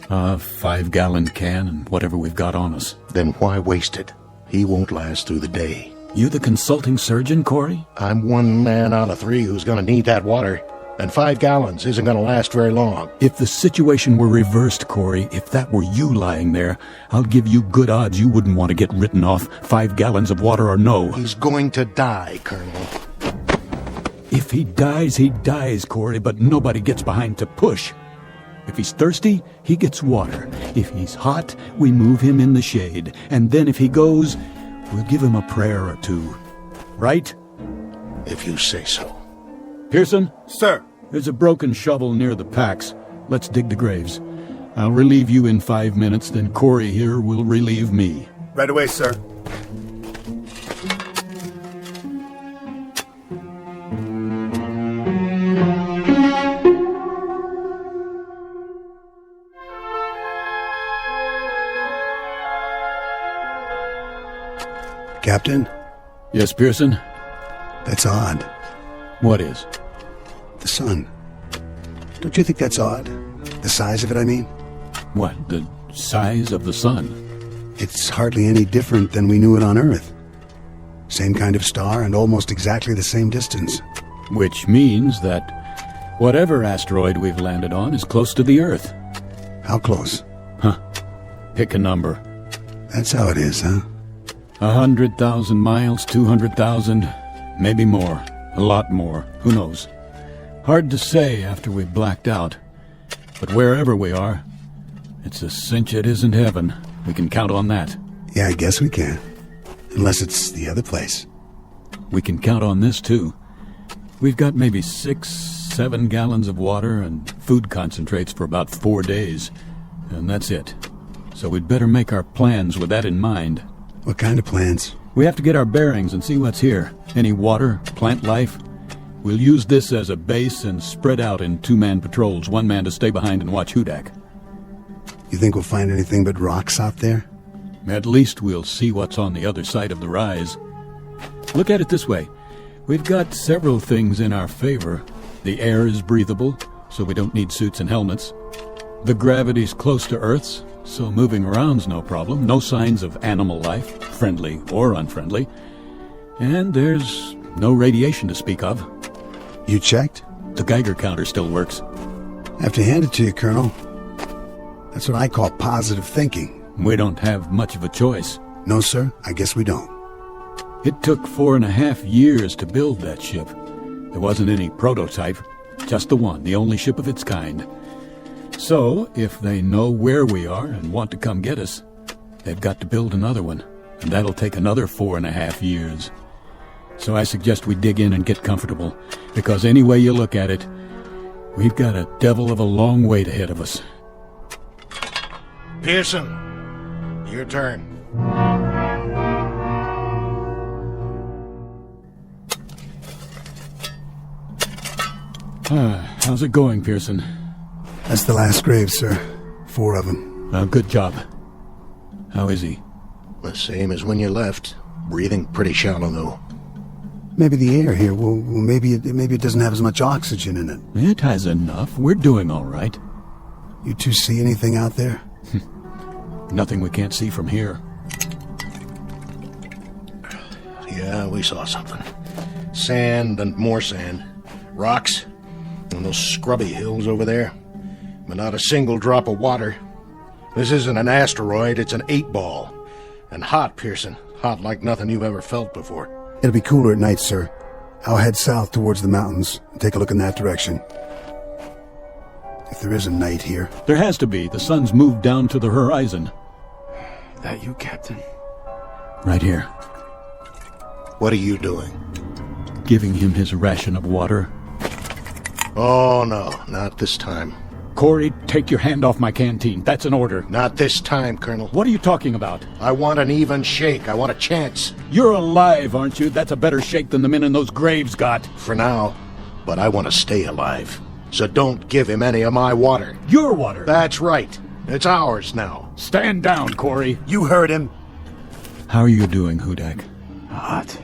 5-gallon can and whatever we've got on us. Then why waste it? He won't last through the day. You the consulting surgeon, Corey? I'm one man out of 3 who's going to need that water. And 5 gallons isn't going to last very long. If the situation were reversed, Corey, if that were you lying there, I'll give you good odds you wouldn't want to get written off, 5 gallons of water or no. He's going to die, Colonel. If he dies, Corey, but nobody gets behind to push. If he's thirsty, he gets water. If he's hot, we move him in the shade. And then if he goes, we'll give him a prayer or two. Right? If you say so. Pearson? Sir. There's a broken shovel near the packs. Let's dig the graves. I'll relieve you in 5 minutes, then Corey here will relieve me. Right away, sir. Captain? Yes, Pearson? That's odd. What is? The sun. Don't you think that's odd? The size of it, I mean? What, the size of the sun? It's hardly any different than we knew it on Earth. Same kind of star and almost exactly the same distance. Which means that whatever asteroid we've landed on is close to the Earth. How close? Pick a number. That's how it is, huh? 100,000 miles, 200,000, maybe more, a lot more, who knows. Hard to say after we've blacked out. But wherever we are, it's a cinch it isn't heaven. We can count on that. Yeah, I guess we can. Unless it's the other place. We can count on this, too. We've got maybe 6-7 gallons of water and food concentrates for about 4 days. And that's it. So we'd better make our plans with that in mind. What kind of plans? We have to get our bearings and see what's here. Any water, plant life. We'll use this as a base and spread out in 2-man patrols, 1 man to stay behind and watch Hudak. You think we'll find anything but rocks out there? At least we'll see what's on the other side of the rise. Look at it this way. We've got several things in our favor. The air is breathable, so we don't need suits and helmets. The gravity's close to Earth's, so moving around's no problem. No signs of animal life, friendly or unfriendly. And there's no radiation to speak of. You checked? The Geiger counter still works. I have to hand it to you, Colonel. That's what I call positive thinking. We don't have much of a choice. No, sir, I guess we don't. It took 4.5 years to build that ship. There wasn't any prototype, just the one, the only ship of its kind. So, if they know where we are and want to come get us, they've got to build another one, and that'll take another 4.5 years. So I suggest we dig in and get comfortable, because any way you look at it, we've got a devil of a long wait ahead of us. Pearson, your turn. How's it going, Pearson? That's the last grave, sir. 4 of them. Good job. How is he? The same as when you left. Breathing pretty shallow, though. Maybe the air here, well maybe it doesn't have as much oxygen in it. It has enough. We're doing all right. You two see anything out there? Nothing we can't see from here. Yeah, we saw something. Sand and more sand. Rocks, and those scrubby hills over there, but not a single drop of water. This isn't an asteroid, it's an 8-ball. And hot, Pearson. Hot like nothing you've ever felt before. It'll be cooler at night, sir. I'll head south towards the mountains and take a look in that direction. If there is a night here. There has to be. The sun's moved down to the horizon. That you, Captain? Right here. What are you doing? Giving him his ration of water. Oh, no, not this time. Corey, take your hand off my canteen. That's an order. Not this time, Colonel. What are you talking about? I want an even shake. I want a chance. You're alive, aren't you? That's a better shake than the men in those graves got. For now. But I want to stay alive. So don't give him any of my water. Your water? That's right. It's ours now. Stand down, Corey. You heard him. How are you doing, Hudak? Hot.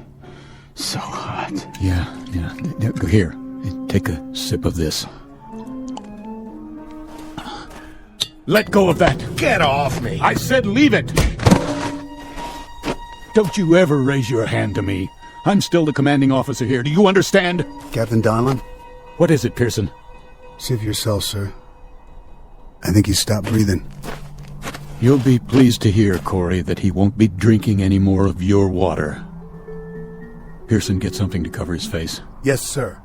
So hot. Yeah. Here, take a sip of this. Let go of that. Get off me. I said leave it. Don't you ever raise your hand to me. I'm still the commanding officer here. Do you understand? Captain Donlan? What is it, Pearson? See for yourself, sir. I think he stopped breathing. You'll be pleased to hear, Corey, that he won't be drinking any more of your water. Pearson, get something to cover his face. Yes, sir.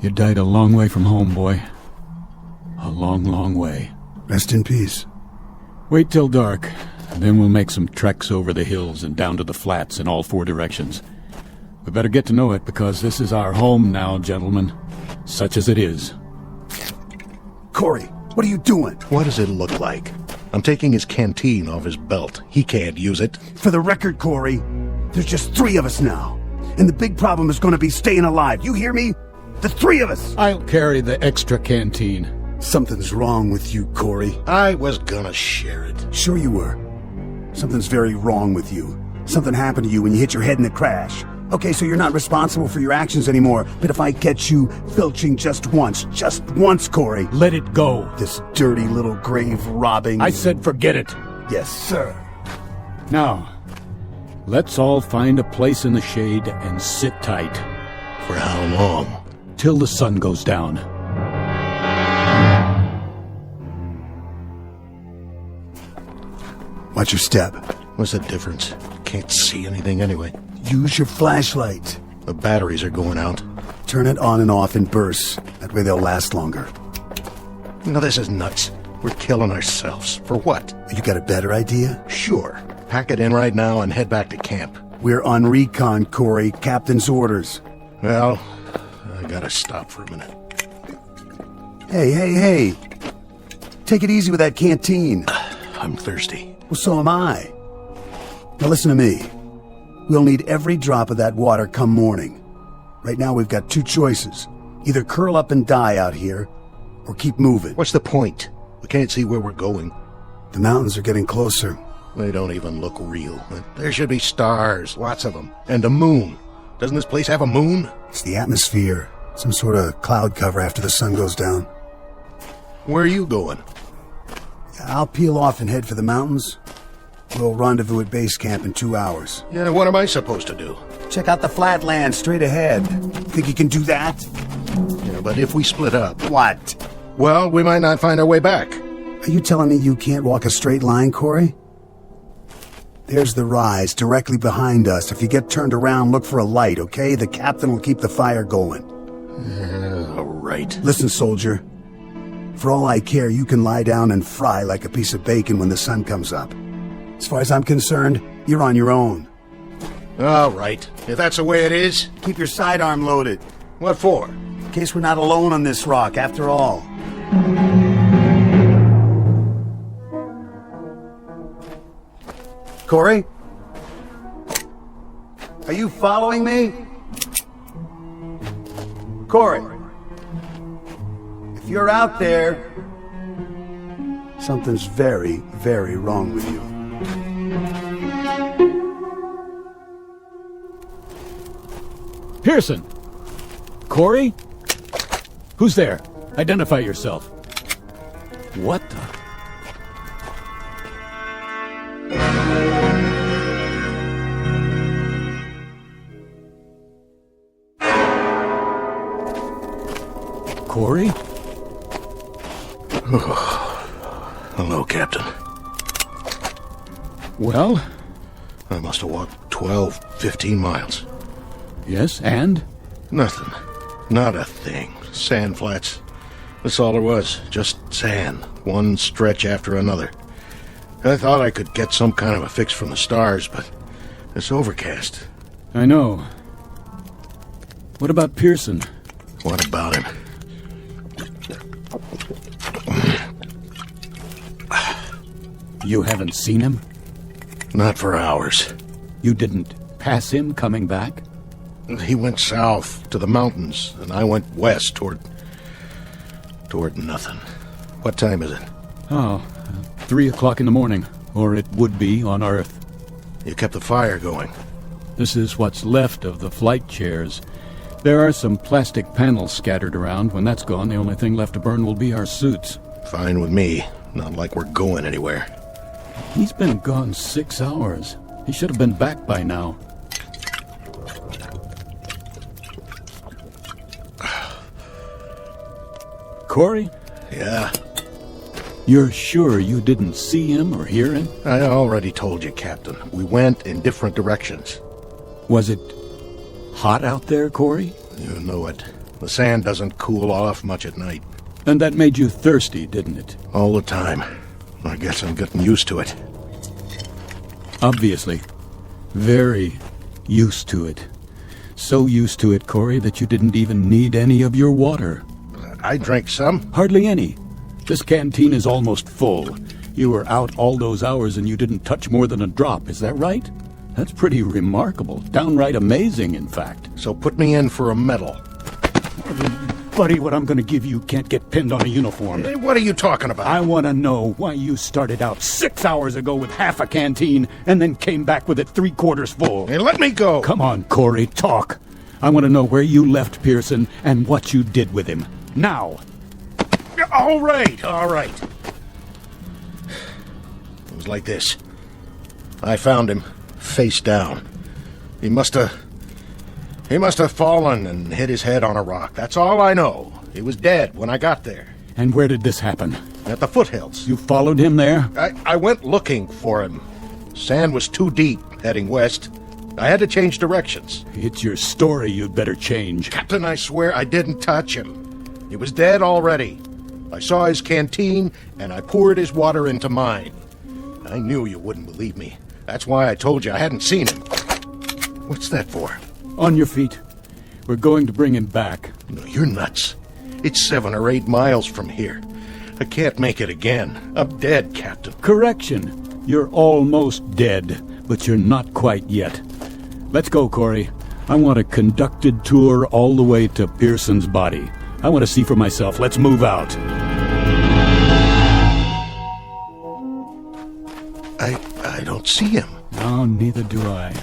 You died a long way from home, boy. A long, long way. Rest in peace. Wait till dark, and then we'll make some treks over the hills and down to the flats in all 4 directions. We better get to know it, because this is our home now, gentlemen. Such as it is. Corey, what are you doing? What does it look like? I'm taking his canteen off his belt. He can't use it. For the record, Corey, there's just 3 of us now. And the big problem is going to be staying alive. You hear me? The 3 of us! I'll carry the extra canteen. Something's wrong with you, Corey. I was gonna share it. Sure you were. Something's very wrong with you. Something happened to you when you hit your head in the crash. Okay, so you're not responsible for your actions anymore, but if I catch you filching just once, Corey. Let it go. This dirty little grave robbing... I said forget it. Yes, sir. Now, let's all find a place in the shade and sit tight. For how long? Till the sun goes down. Watch your step. What's the difference? Can't see anything anyway. Use your flashlight. The batteries are going out. Turn it on and off in bursts. That way they'll last longer. No, this is nuts. We're killing ourselves. For what? You got a better idea? Sure. Pack it in right now and head back to camp. We're on recon, Corey. Captain's orders. Well, I gotta stop for a minute. Hey. Take it easy with that canteen. I'm thirsty. Well, so am I. Now listen to me. We'll need every drop of that water come morning. Right now we've got 2 choices. Either curl up and die out here, or keep moving. What's the point? We can't see where we're going. The mountains are getting closer. They don't even look real. There should be stars, lots of them. And a moon. Doesn't this place have a moon? It's the atmosphere. Some sort of cloud cover after the sun goes down. Where are you going? I'll peel off and head for the mountains. We'll rendezvous at base camp in 2 hours. Yeah, what am I supposed to do? Check out the flatland straight ahead. Think you can do that? Yeah, but if we split up... What? Well, we might not find our way back. Are you telling me you can't walk a straight line, Corey? There's the rise directly behind us. If you get turned around, look for a light, okay? The captain will keep the fire going. All right. Listen, soldier. For all I care, you can lie down and fry like a piece of bacon when the sun comes up. As far as I'm concerned, you're on your own. All right. If that's the way it is... Keep your sidearm loaded. What for? In case we're not alone on this rock, after all. Corey? Are you following me? Corey? If you're out there, something's very, very wrong with you. Pearson! Corey? Who's there? Identify yourself. What the... Corey? Hello, Captain. Well? I must have walked 12, 15 miles. Yes, and? Nothing. Not a thing. Sand flats. That's all there was. Just sand. One stretch after another. I thought I could get some kind of a fix from the stars, but it's overcast. I know. What about Pearson? What about him? You haven't seen him? Not for hours. You didn't pass him coming back? He went south to the mountains, and I went west toward nothing. What time is it? Oh, 3 o'clock in the morning, or it would be on Earth. You kept the fire going. This is what's left of the flight chairs. There are some plastic panels scattered around. When that's gone, the only thing left to burn will be our suits. Fine with me. Not like we're going anywhere. He's been gone 6 hours. He should have been back by now. Corey? Yeah? You're sure you didn't see him or hear him? I already told you, Captain. We went in different directions. Was it hot out there, Corey? You know it. The sand doesn't cool off much at night. And that made you thirsty, didn't it? All the time. I guess I'm getting used to it. Obviously. Very used to it. So used to it, Corey, that you didn't even need any of your water. I drank some. Hardly any. This canteen is almost full. You were out all those hours and you didn't touch more than a drop, is that right? That's pretty remarkable. Downright amazing, in fact. So put me in for a medal. Buddy, what I'm going to give you can't get pinned on a uniform. Hey, what are you talking about? I want to know why you started out 6 hours ago with half a canteen and then came back with it 3/4 full. Hey, let me go. Come on, Corey, talk. I want to know where you left Pearson and what you did with him. Now. All right. It was like this. I found him, face down. He must have fallen and hit his head on a rock. That's all I know. He was dead when I got there. And where did this happen? At the foothills. You followed him there? I went looking for him. Sand was too deep, heading west. I had to change directions. It's your story you'd better change. Captain, I swear I didn't touch him. He was dead already. I saw his canteen, and I poured his water into mine. I knew you wouldn't believe me. That's why I told you I hadn't seen him. What's that for? On your feet. We're going to bring him back. No, you're nuts. It's 7 or 8 miles from here. I can't make it again. I'm dead, Captain. Correction. You're almost dead, but you're not quite yet. Let's go, Corey. I want a conducted tour all the way to Pearson's body. I want to see for myself. Let's move out. I don't see him. No, neither do I.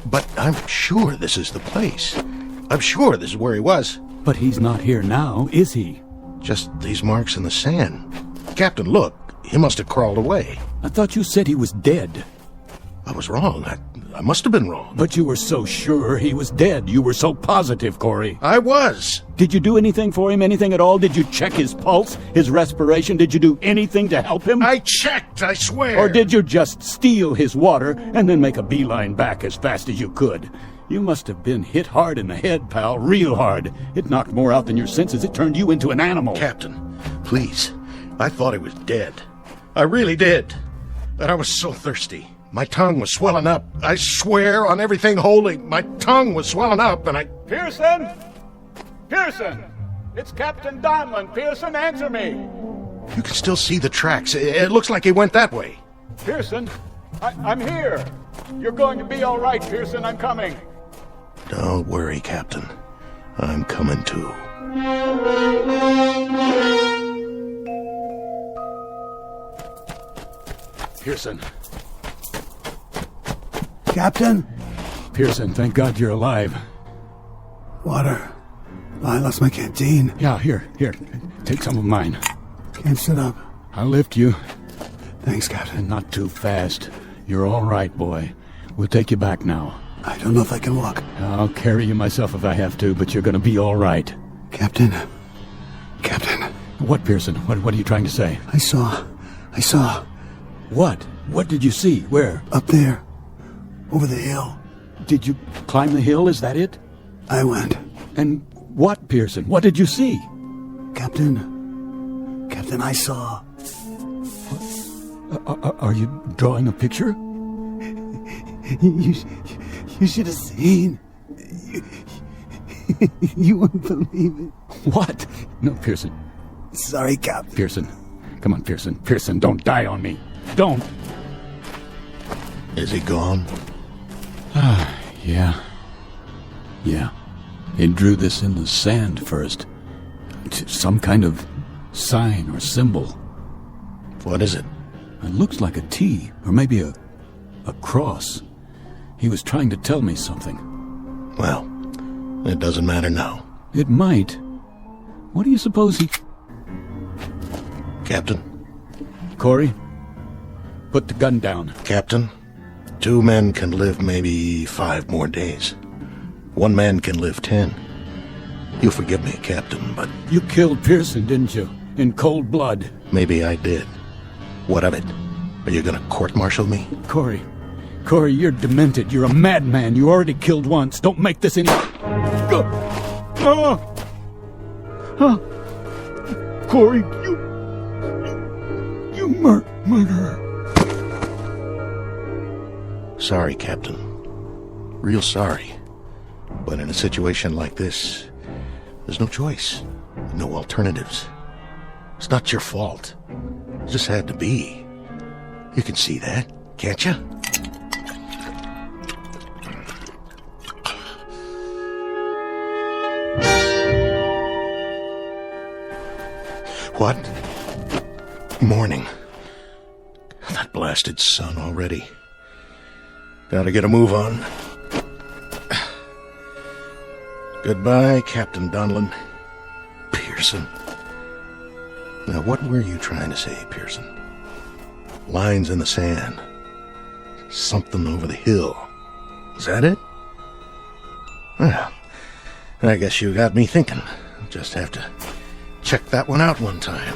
But I'm sure this is the place. I'm sure this is where he was. But he's not here now, is he? Just these marks in the sand. Captain, look. He must have crawled away. I thought you said he was dead. I was wrong. I must have been wrong. But you were so sure he was dead. You were so positive, Corey. I was. Did you do anything for him? Anything at all? Did you check his pulse, his respiration? Did you do anything to help him? I checked, I swear. Or did you just steal his water and then make a beeline back as fast as you could? You must have been hit hard in the head, pal. Real hard. It knocked more out than your senses. It turned you into an animal. Captain, please. I thought he was dead. I really did. But I was so thirsty. My tongue was swelling up. I swear on everything holy, my tongue was swelling up and I... Pearson! Pearson! It's Captain Donlin. Pearson, answer me! You can still see the tracks. It looks like he went that way. Pearson, I'm here. You're going to be all right, Pearson. I'm coming. Don't worry, Captain. I'm coming too. Pearson. Captain? Pearson, thank God you're alive. Water. I lost my canteen. Yeah, here. Take some of mine. Can't sit up. I'll lift you. Thanks, Captain. And not too fast. You're all right, boy. We'll take you back now. I don't know if I can walk. I'll carry you myself if I have to, but you're going to be all right. Captain, What, Pearson? What are you trying to say? I saw. What? What did you see? Where? Up there. Over the hill. Did you climb the hill? Is that it? I went. And what, Pearson? What did you see? Captain, I saw. Are you drawing a picture? You should have seen. You wouldn't believe it. What? No, Pearson. Sorry, Captain. Pearson. Come on, Pearson. Pearson, don't die on me. Don't. Is he gone? Yeah. He drew this in the sand first. Some kind of sign or symbol. What is it? It looks like a T, or maybe a cross. He was trying to tell me something. Well, it doesn't matter now. It might. What do you suppose he... Captain? Corey? Put the gun down. Captain, 2 men can live maybe 5 more days. 1 man can live 10. You'll forgive me, Captain, but... You killed Pearson, didn't you? In cold blood. Maybe I did. What of it? Are you gonna court-martial me? Corey, you're demented. You're a madman. You already killed once. Don't make this any... Corey, you murderer. Sorry, Captain. Real sorry. But in a situation like this, there's no choice. No alternatives. It's not your fault. It just had to be. You can see that, can't you? What? Morning. That blasted sun already. Gotta get a move on. Goodbye, Captain Donlin. Pearson. Now, what were you trying to say, Pearson? Lines in the sand. Something over the hill. Is that it? Well, I guess you got me thinking. Just have to check that one out one time.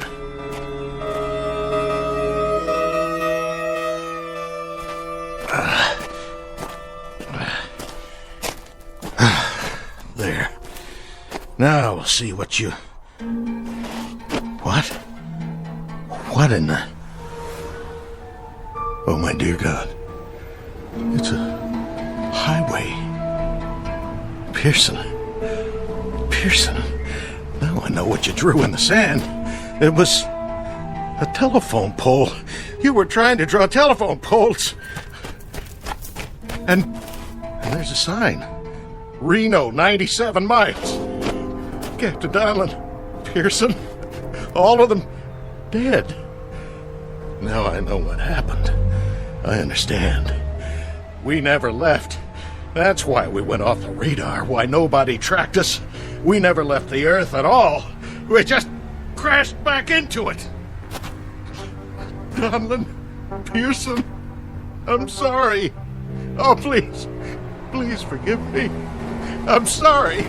There. Now we'll see what you... What? What in the... Oh, my dear God. It's a highway. Pearson. Now I know what you drew in the sand. It was a telephone pole. You were trying to draw telephone poles. And there's a sign. Reno, 97 miles. Captain Donlin, Pearson, all of them dead. Now I know what happened. I understand. We never left. That's why we went off the radar, why nobody tracked us. We never left the Earth at all. We just crashed back into it. Donlin, Pearson, I'm sorry. Oh, please forgive me. I'm sorry.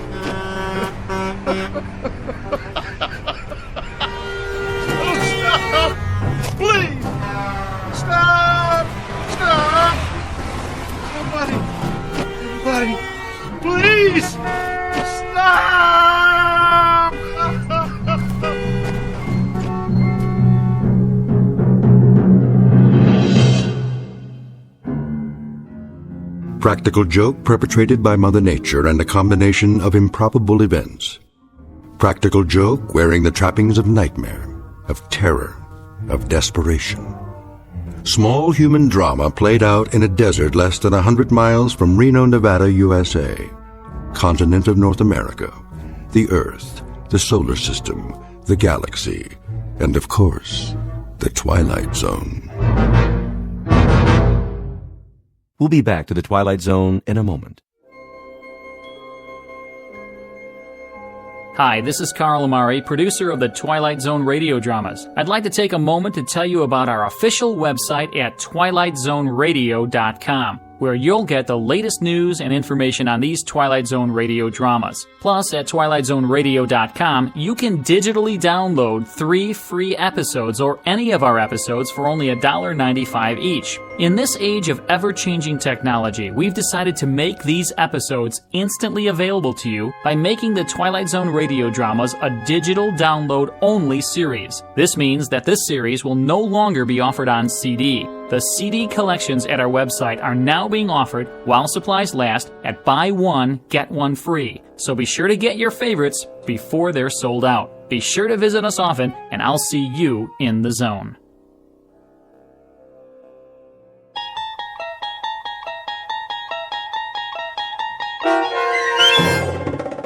Oh, stop! Please! Stop! Somebody, please! Stop! Practical joke perpetrated by Mother Nature and a combination of improbable events. Practical joke wearing the trappings of nightmare, of terror, of desperation. Small human drama played out in a desert less than 100 miles from Reno, Nevada, USA. Continent of North America, the Earth, the solar system, the galaxy, and of course, the Twilight Zone. We'll be back to the Twilight Zone in a moment. Hi, this is Carl Amari, producer of the Twilight Zone radio dramas. I'd like to take a moment to tell you about our official website at twilightzoneradio.com. where you'll get the latest news and information on these Twilight Zone radio dramas. Plus, at twilightzoneradio.com, you can digitally download 3 free episodes or any of our episodes for only $1.95 each. In this age of ever-changing technology, we've decided to make these episodes instantly available to you by making the Twilight Zone radio dramas a digital download-only series. This means that this series will no longer be offered on CD. The CD collections at our website are now being offered while supplies last at buy one, get one free. So be sure to get your favorites before they're sold out. Be sure to visit us often, and I'll see you in the zone.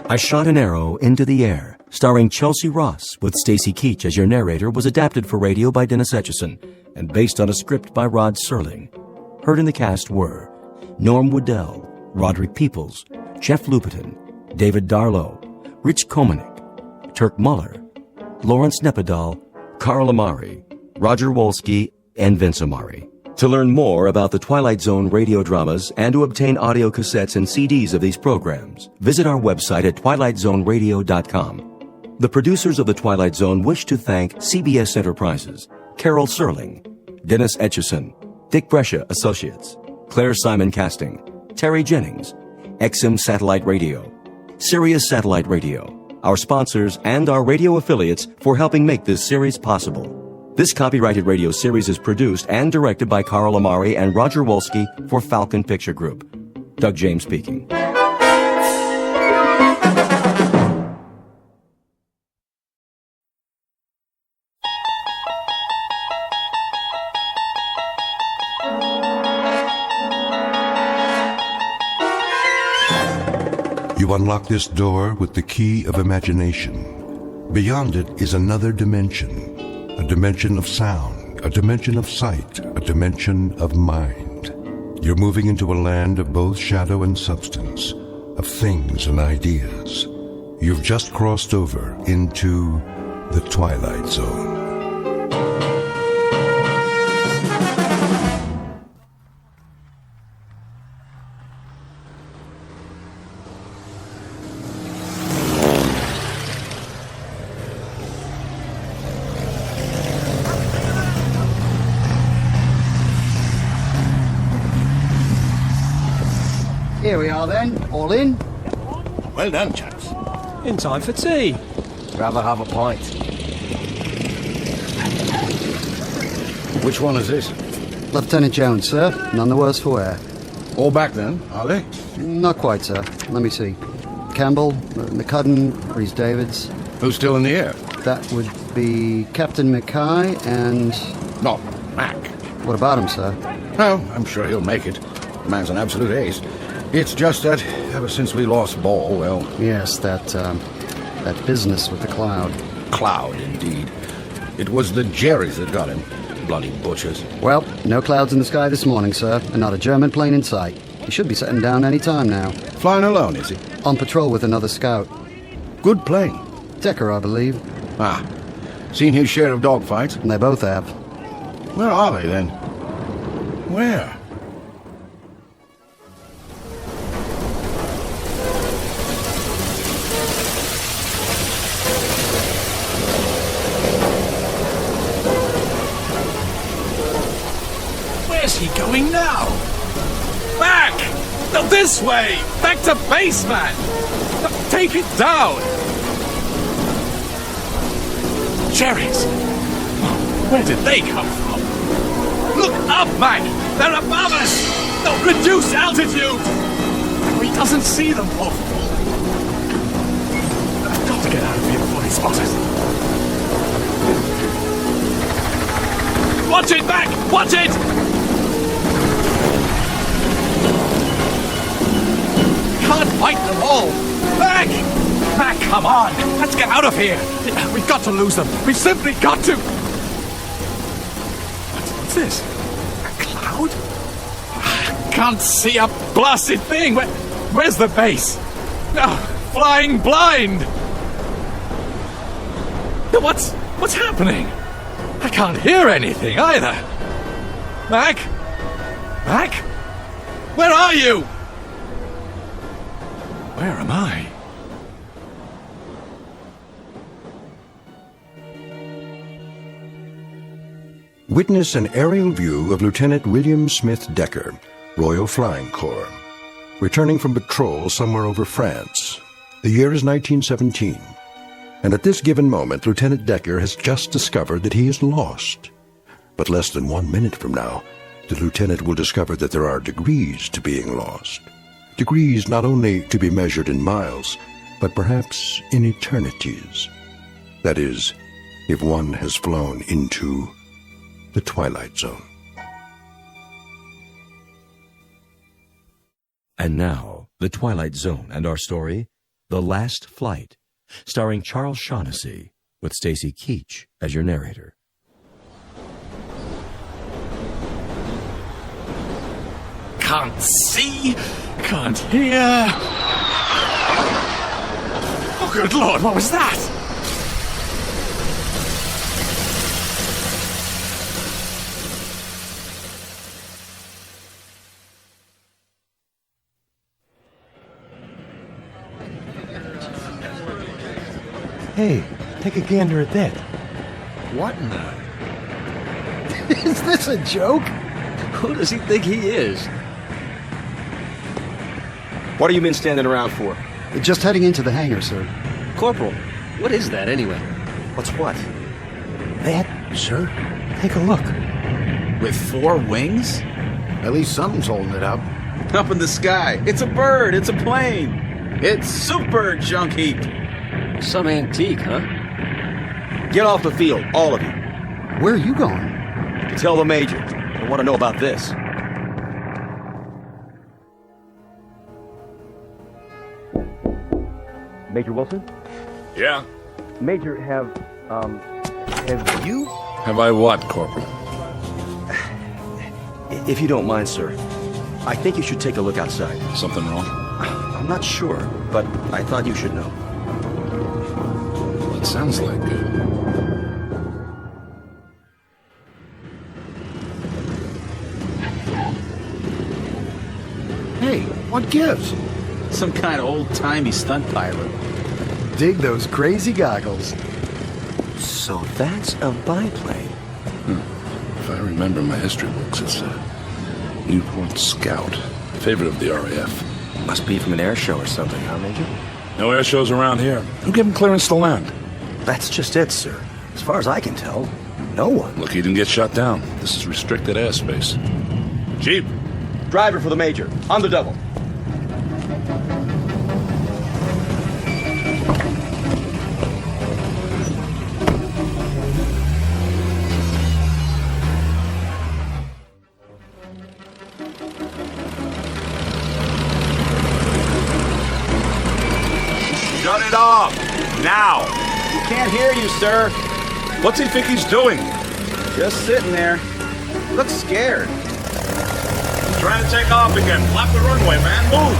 I Shot an Arrow into the Air, starring Chelsea Ross with Stacy Keach as your narrator, was adapted for radio by Dennis Etchison and based on a script by Rod Serling. Heard in the cast were Norm Woodell, Roderick Peoples, Jeff Lupetin, David Darlow, Rich Komanek, Turk Muller, Lawrence Nepidal, Carl Amari, Roger Wolski, and Vince Amari. To learn more about the Twilight Zone radio dramas and to obtain audio cassettes and CDs of these programs, visit our website at twilightzoneradio.com. The producers of The Twilight Zone wish to thank CBS Enterprises, Carol Serling, Dennis Etchison, Dick Brescia Associates, Claire Simon Casting, Terry Jennings, XM Satellite Radio, Sirius Satellite Radio, our sponsors, and our radio affiliates for helping make this series possible. This copyrighted radio series is produced and directed by Carl Amari and Roger Wolski for Falcon Picture Group. Doug James speaking. You unlock this door with the key of imagination. Beyond it is another dimension. A dimension of sound, a dimension of sight, a dimension of mind. You're moving into a land of both shadow and substance, of things and ideas. You've just crossed over into the Twilight Zone. Here we are then, all in. Well done, chaps. In time for tea. Rather have a pint. Which one is this? Lieutenant Jones, sir. None the worse for wear. All back then, are they? Not quite, sir. Let me see. Campbell, McCudden, Rhys Davids. Who's still in the air? That would be Captain Mackay and... Not Mac. What about him, sir? Oh, I'm sure he'll make it. The man's an absolute ace. It's just that ever since we lost Ball, well... Yes, that business with the cloud. Cloud, indeed. It was the Jerrys that got him. Bloody butchers. Well, no clouds in the sky this morning, sir, and not a German plane in sight. He should be setting down any time now. Flying alone, is he? On patrol with another scout. Good plane. Decker, I believe. Ah. Seen his share of dogfights? And they both have. Where are they, then? Where? Where's he going now? Back! No, this way! Back to base, man! No, take it down! Cherries! Where did they come from? Look up, Mac! They're above us! No, reduce altitude! He doesn't see them, Wolf. I've got to get out of here before they spot us. Watch it, Mac! Watch it! Can't fight them all! Mac! Mac, come on! Let's get out of here! We've got to lose them! We've simply got to! What's this? A cloud? I can't see a blasted thing! Where's the base? No, flying blind! What's happening? I can't hear anything either! Mac? Mac? Where are you? Where am I? Witness an aerial view of Lieutenant William Smith Decker, Royal Flying Corps, returning from patrol somewhere over France. The year is 1917, and at this given moment, Lieutenant Decker has just discovered that he is lost. But less than 1 minute from now, the lieutenant will discover that there are degrees to being lost. Degrees not only to be measured in miles, but perhaps in eternities. That is, if one has flown into the Twilight Zone. And now, The Twilight Zone and our story, The Last Flight, starring Charles Shaughnessy, with Stacy Keach as your narrator. Can't see, can't hear. Oh, good Lord, what was that? Hey, take a gander at that. What in the... Is this a joke? Who does he think he is? What are you men standing around for? Just heading into the hangar, sir. Corporal, what is that anyway? What's what? That, sir? Take a look. With 4 wings? At least something's holding it up. Up in the sky. It's a bird. It's a plane. It's super junk heap. Some antique, huh? Get off the field, all of you. Where are you going? To tell the Major. I want to know about this. Major Wilson? Yeah? Major, have you? Have I what, Corporal? If you don't mind, sir, I think you should take a look outside. Something wrong? I'm not sure, but I thought you should know. Well, it sounds like it. Hey, what gives? Some kind of old-timey stunt pilot. Dig those crazy goggles. So that's a biplane. If I remember my history books, it's a Newport Scout, favorite of the RAF. Must be from an air show or something, huh, Major? No air shows around here. Who gave him clearance to land? That's just it, sir. As far as I can tell, no one. Look, he didn't get shot down. This is restricted airspace. Jeep. Driver for the Major, on the double. Shut it off! Now! We can't hear you, sir. What's he think he's doing? Just sitting there. Looks scared. He's trying to take off again. Flap the runway, man. Move!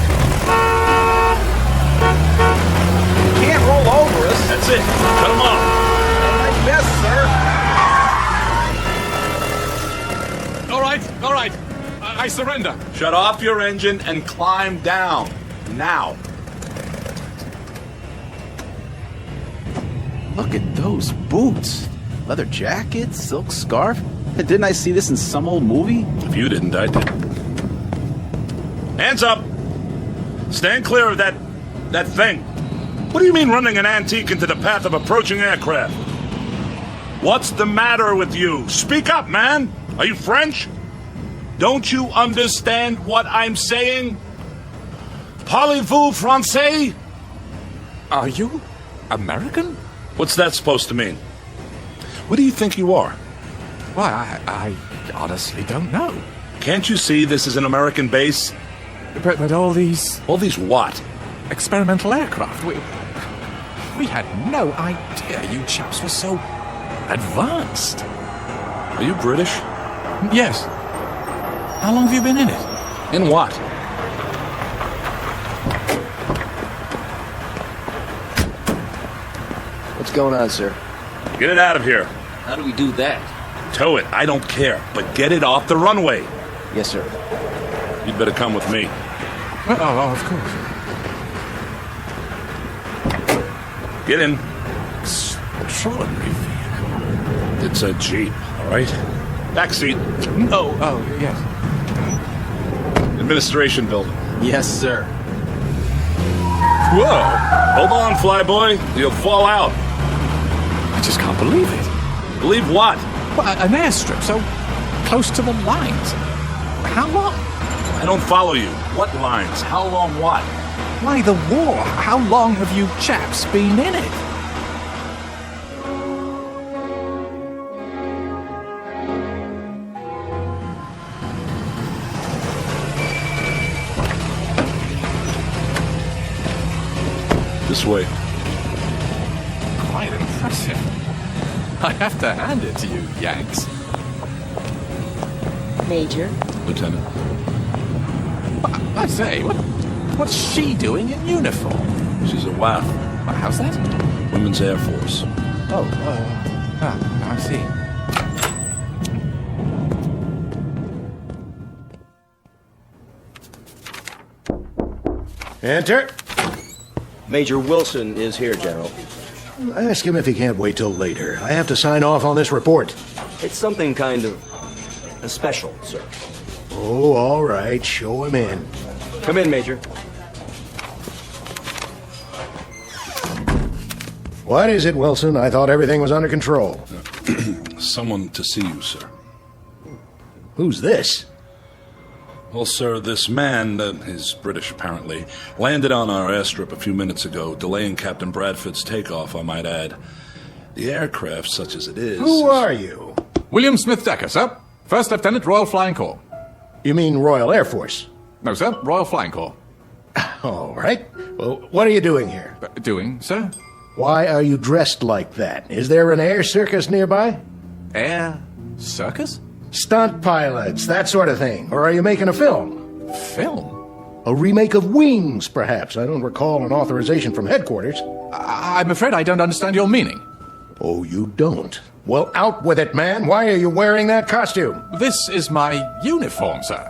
You can't roll over us. That's it. Cut him off. Yes, sir. All right. I surrender. Shut off your engine and climb down. Now. Look at those boots. Leather jacket, silk scarf. Didn't I see this in some old movie? If you didn't, I did. Hands up! Stand clear of that thing. What do you mean running an antique into the path of approaching aircraft? What's the matter with you? Speak up, man! Are you French? Don't you understand what I'm saying? Parlez-vous français? Are you American? What's that supposed to mean? What do you think you are? Why, I honestly don't know. Can't you see this is an American base? But all these... All these what? Experimental aircraft. We had no idea you chaps were so advanced. Are you British? Yes. How long have you been in it? In what? What's going on, sir? Get it out of here. How do we do that? Tow it. I don't care. But get it off the runway. Yes, sir. You'd better come with me. Oh, of course. Get in. Extraordinary vehicle. It's a Jeep, all right? Back seat. No, oh, yes. Administration building. Yes, sir. Whoa! Hold on, flyboy. You'll fall out. I just can't believe it. Believe what? Well, an airstrip so close to the lines. How long? I don't follow you. What lines? How long what? Why, the war. How long have you chaps been in it? This way. Quite impressive. I have to hand it to you, Yanks. Major? Lieutenant. I say, what's she doing in uniform? She's a WAF. How's that? Women's Air Force. I see. Enter. Major Wilson is here, General. Ask him if he can't wait till later. I have to sign off on this report. It's something kind of special, sir. Oh, all right. Show him in. Come in, Major. What is it, Wilson? I thought everything was under control. Someone to see you, sir. Who's this? Well, sir, this man, he's British apparently, landed on our airstrip a few minutes ago, delaying Captain Bradford's takeoff, I might add. The aircraft, such as it is... Who are you? William Smith Decker, sir. First Lieutenant, Royal Flying Corps. You mean Royal Air Force? No, sir. Royal Flying Corps. All right. Well, what are you doing here? Doing, sir? Why are you dressed like that? Is there an air circus nearby? Air circus? Stunt pilots, that sort of thing. Or are you making a film? Film? A remake of Wings, perhaps. I don't recall an authorization from headquarters. I'm afraid I don't understand your meaning. Oh, you don't? Well, out with it, man. Why are you wearing that costume? This is my uniform, sir.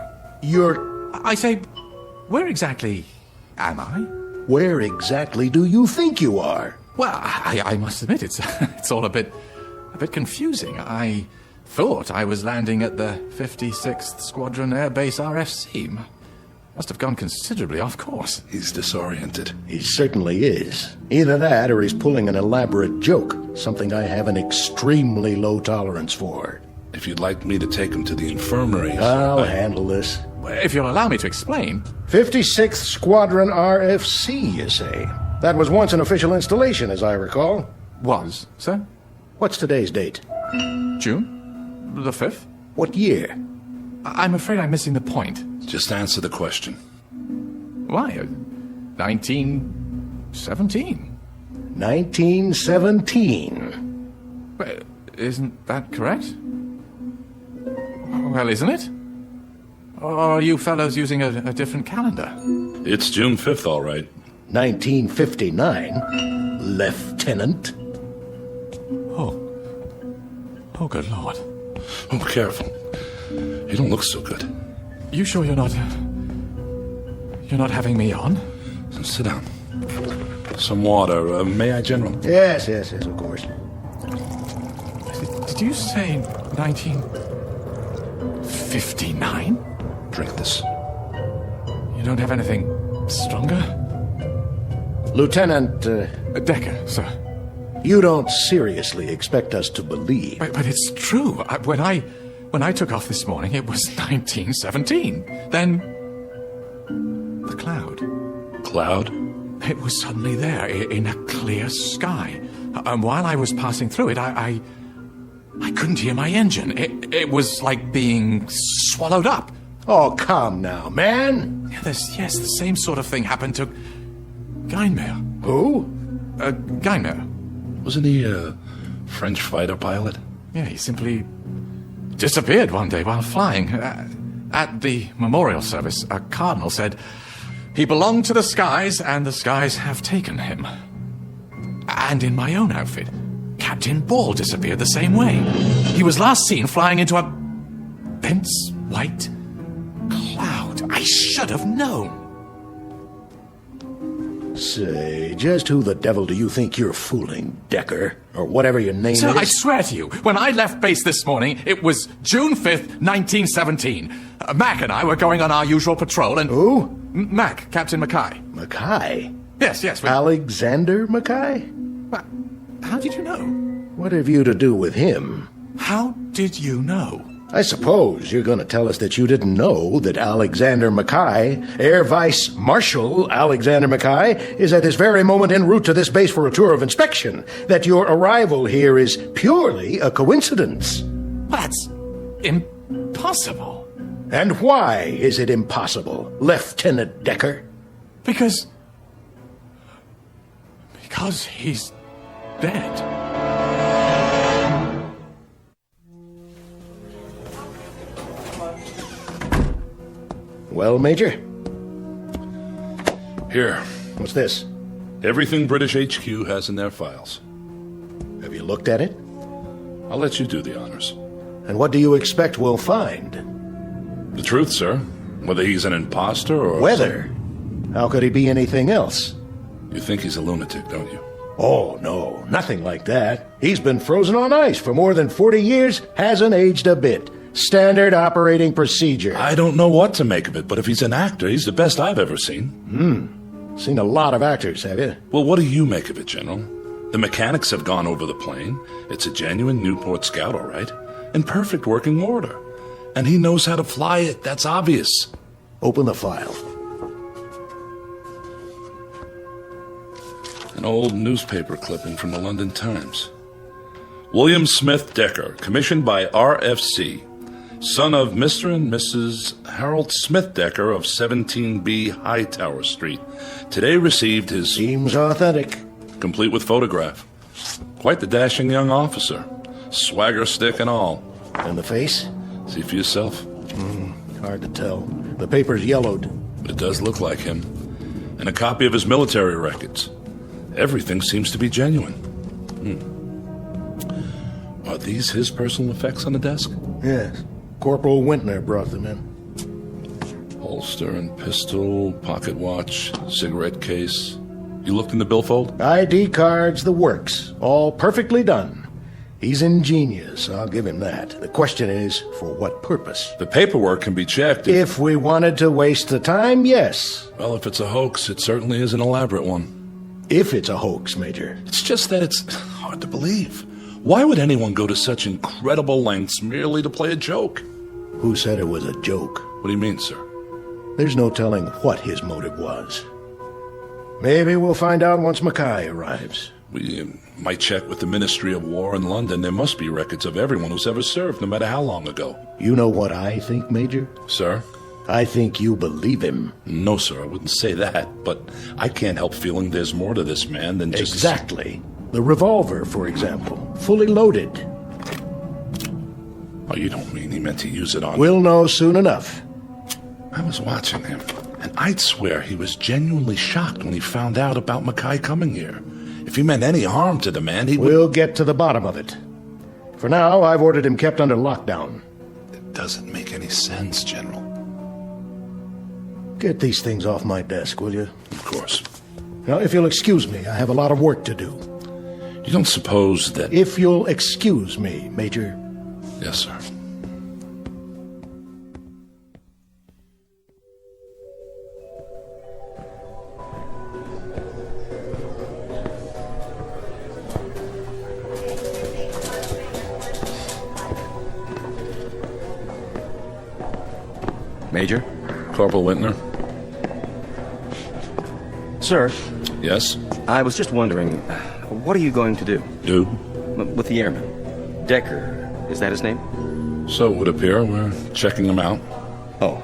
I say, where exactly am I? Where exactly do you think you are? Well, I must admit, it's all a bit confusing. I thought I was landing at the 56th Squadron Air Base RFC. Must have gone considerably off course. He's disoriented. He certainly is. Either that or he's pulling an elaborate joke, something I have an extremely low tolerance for. If you'd like me to take him to the infirmary... I'll handle this. If you'll allow me to explain... 56th Squadron RFC, you say? That was once an official installation, as I recall. Was, sir? What's today's date? June the 5th. What year? I'm afraid I'm missing the point. Just answer the question. Why? 1917. 1917. Well, isn't that correct? Well, isn't it? Or are you fellows using a different calendar? It's June 5th, all right. 1959, Lieutenant. Oh, good Lord. Oh, careful. You don't look so good. You sure you're not having me on? Sit down. Some water. May I, General? Yes, of course. Did you say 1959? Drink this. You don't have anything stronger? Lieutenant... Decker, sir. You don't seriously expect us to believe... But it's true. When I took off this morning, it was 1917. Then... the cloud. Cloud? It was suddenly there, in a clear sky. And while I was passing through it, I couldn't hear my engine. It was like being swallowed up. Oh, come now, man. Yes, the same sort of thing happened to Geinmeyer. Who? Geinmeyer. Wasn't he a French fighter pilot? Yeah, he simply disappeared one day while flying. At the memorial service, a cardinal said, "He belonged to the skies, and the skies have taken him." And in my own outfit, Captain Ball disappeared the same way. He was last seen flying into a dense white cloud. I should have known. Say, just who the devil do you think you're fooling, Decker? Or whatever your name Sir, is? I swear to you, when I left base this morning, it was June 5th, 1917. Mac and I were going on our usual patrol and... Who? Mac, Captain Mackay. Mackay? Yes. Alexander Mackay? How did you know? What have you to do with him? How did you know? I suppose you're going to tell us that you didn't know that Alexander Mackay, Air Vice Marshal Alexander Mackay, is at this very moment en route to this base for a tour of inspection, that your arrival here is purely a coincidence. That's impossible. And why is it impossible, Lieutenant Decker? Because he's dead. Well, Major? Here. What's this? Everything British HQ has in their files. Have you looked at it? I'll let you do the honors. And what do you expect we'll find? The truth, sir. Whether he's an imposter or... Whether? How could he be anything else? You think he's a lunatic, don't you? Oh, no. Nothing like that. He's been frozen on ice for more than 40 years, hasn't aged a bit. Standard operating procedure. I don't know what to make of it, but if he's an actor, he's the best I've ever seen. Seen a lot of actors, have you? Well, what do you make of it, General? The mechanics have gone over the plane. It's a genuine Newport Scout, all right. In perfect working order. And he knows how to fly it. That's obvious. Open the file. An old newspaper clipping from the London Times. William Smith Decker, commissioned by RFC, son of Mr. and Mrs. Harold Smith Decker of 17B Hightower Street, today received his... Seems authentic. Complete with photograph. Quite the dashing young officer. Swagger stick and all. And the face? See for yourself. Hard to tell. The paper's yellowed. It does look like him. And a copy of his military records. Everything seems to be genuine. Are these his personal effects on the desk? Yes. Corporal Wintner brought them in. Holster and pistol, pocket watch, cigarette case. You looked in the billfold? ID cards, the works. All perfectly done. He's ingenious, I'll give him that. The question is, for what purpose? The paperwork can be checked. If we wanted to waste the time, yes. Well, if it's a hoax, it certainly is an elaborate one. If it's a hoax, Major. It's just that it's hard to believe. Why would anyone go to such incredible lengths merely to play a joke? Who said it was a joke? What do you mean, sir? There's no telling what his motive was. Maybe we'll find out once Mackay arrives. We might check with the Ministry of War in London. There must be records of everyone who's ever served, no matter how long ago. You know what I think, Major? Sir? I think you believe him. No, sir, I wouldn't say that. But I can't help feeling there's more to this man than just... Exactly. The revolver, for example, fully loaded. Oh, you don't mean he meant to use it on... We'll know soon enough. I was watching him, and I'd swear he was genuinely shocked when he found out about Mackay coming here. If he meant any harm to the man, he would... We'll get to the bottom of it. For now, I've ordered him kept under lockdown. It doesn't make any sense, General. Get these things off my desk, will you? Of course. Now, if you'll excuse me, I have a lot of work to do. You don't suppose that... If you'll excuse me, Major. Yes, sir. Major? Corporal Wintner? Sir? Yes? I was just wondering, what are you going to do? Do? With the airman. Decker, is that his name? So it would appear. We're checking him out. Oh.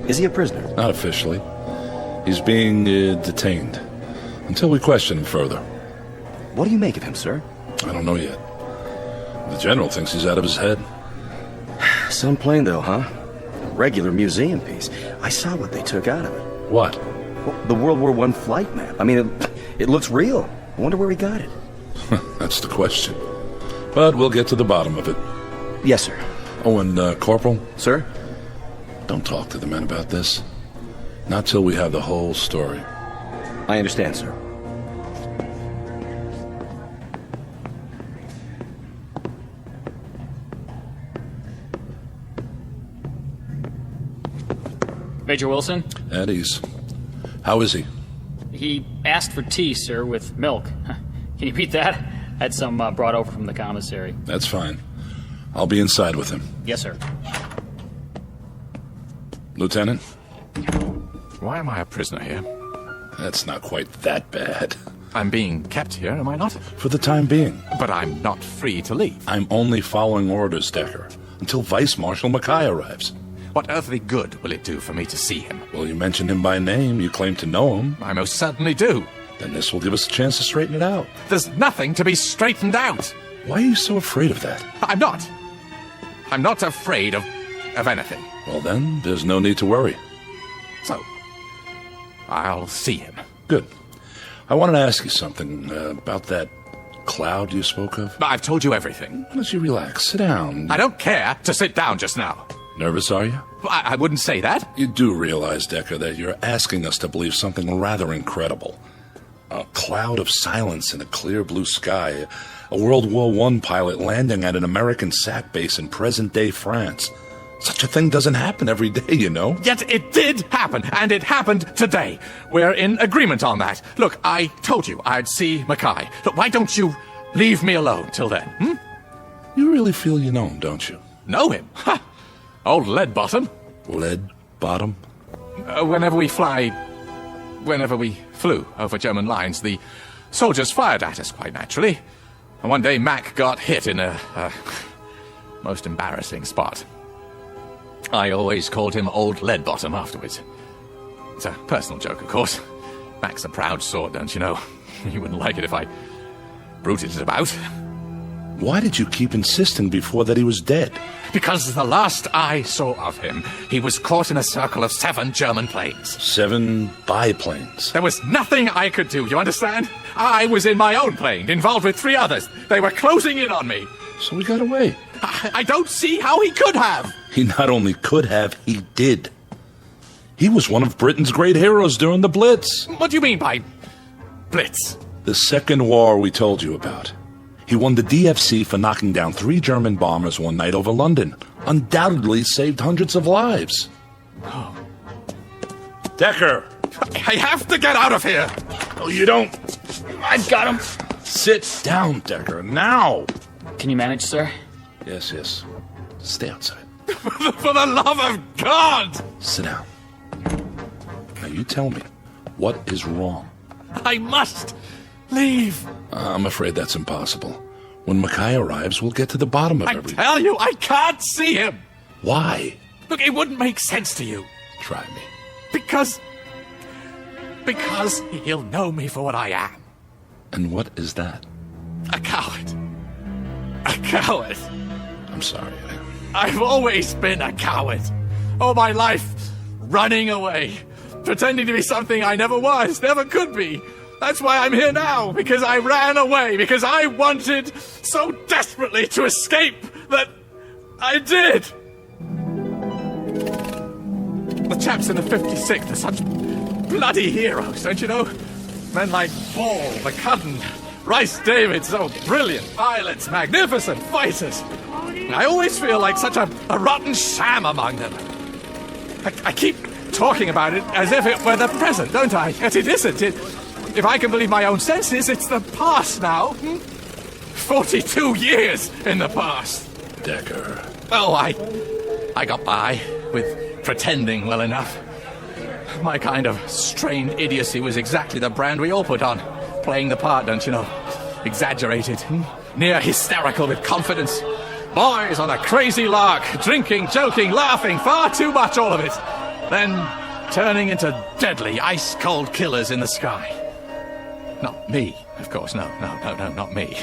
Is he a prisoner? Not officially. He's being detained. Until we question him further. What do you make of him, sir? I don't know yet. The general thinks he's out of his head. Some plane, though, huh? A regular museum piece. I saw what they took out of it. What? Well, the World War I flight map. I mean, it looks real. I wonder where he got it. That's the question. But we'll get to the bottom of it. Yes, sir. Oh, and Corporal? Sir? Don't talk to the men about this. Not till we have the whole story. I understand, sir. Major Wilson? At ease. How is he? He asked for tea, sir, with milk. Can you beat that? Had some brought over from the commissary. That's fine. I'll be inside with him. Yes, sir. Lieutenant? Why am I a prisoner here? That's not quite that bad. I'm being kept here, am I not? For the time being. But I'm not free to leave. I'm only following orders, Decker, until Vice Marshal Mackay arrives. What earthly good will it do for me to see him? Well, you mentioned him by name. You claim to know him. I most certainly do. Then this will give us a chance to straighten it out. There's nothing to be straightened out. Why are you so afraid of that? I'm not. I'm not afraid of anything. Well, then, there's no need to worry. So, I'll see him. Good. I wanted to ask you something about that cloud you spoke of. I've told you everything. Why don't you relax? Sit down. I don't care to sit down just now. Nervous, are you? I wouldn't say that. You do realize, Decker, that you're asking us to believe something rather incredible. A cloud of silence in a clear blue sky. A World War I pilot landing at an American SAT base in present-day France. Such a thing doesn't happen every day, you know. Yet it did happen, and it happened today. We're in agreement on that. Look, I told you I'd see Mackay. Look, why don't you leave me alone till then, You really feel you know him, don't you? Know him? Ha! Old lead bottom. Lead bottom? Whenever we flew over German lines, the soldiers fired at us, quite naturally. And one day Mac got hit in a most embarrassing spot. I always called him Old Lead Bottom afterwards. It's a personal joke, of course. Mac's a proud sort, don't you know? You wouldn't like it if I bruited it about. Why did you keep insisting before that he was dead? Because the last I saw of him, he was caught in a circle of 7 German planes. 7 biplanes. There was nothing I could do, you understand? I was in my own plane, involved with 3 others. They were closing in on me. So he got away. I don't see how he could have. He not only could have, he did. He was one of Britain's great heroes during the Blitz. What do you mean by Blitz? The second war we told you about. He won the DFC for knocking down 3 German bombers one night over London. Undoubtedly saved hundreds of lives. Oh. Decker! I have to get out of here! Oh, you don't. I've got him. Sit down, Decker, now! Can you manage, sir? Yes. Stay outside. For the love of God! Sit down. Now you tell me, what is wrong? I must leave. I'm afraid that's impossible. When Mackay arrives, we'll get to the bottom of everything. I tell you, I can't see him. Why? Look, it wouldn't make sense to you. Try me. Because he'll know me for what I am. And what is that? A coward. A coward. I'm sorry. I've always been a coward. All my life, running away, pretending to be something I never was, never could be. That's why I'm here now, because I ran away, because I wanted so desperately to escape that I did. The chaps in the 56th are such bloody heroes, don't you know? Men like Ball, McCudden, Rice David, so brilliant, pilots, magnificent fighters. I always feel like such a rotten sham among them. I keep talking about it as if it were the present, don't I? Yet it isn't. If I can believe my own senses, it's the past now. 42 years in the past. Decker. Oh, I got by with pretending well enough. My kind of strained idiocy was exactly the brand we all put on. Playing the part, don't you know? Exaggerated, near hysterical with confidence. Boys on a crazy lark, drinking, joking, laughing, far too much, all of it. Then turning into deadly, ice-cold killers in the sky. Not me, of course, no, not me.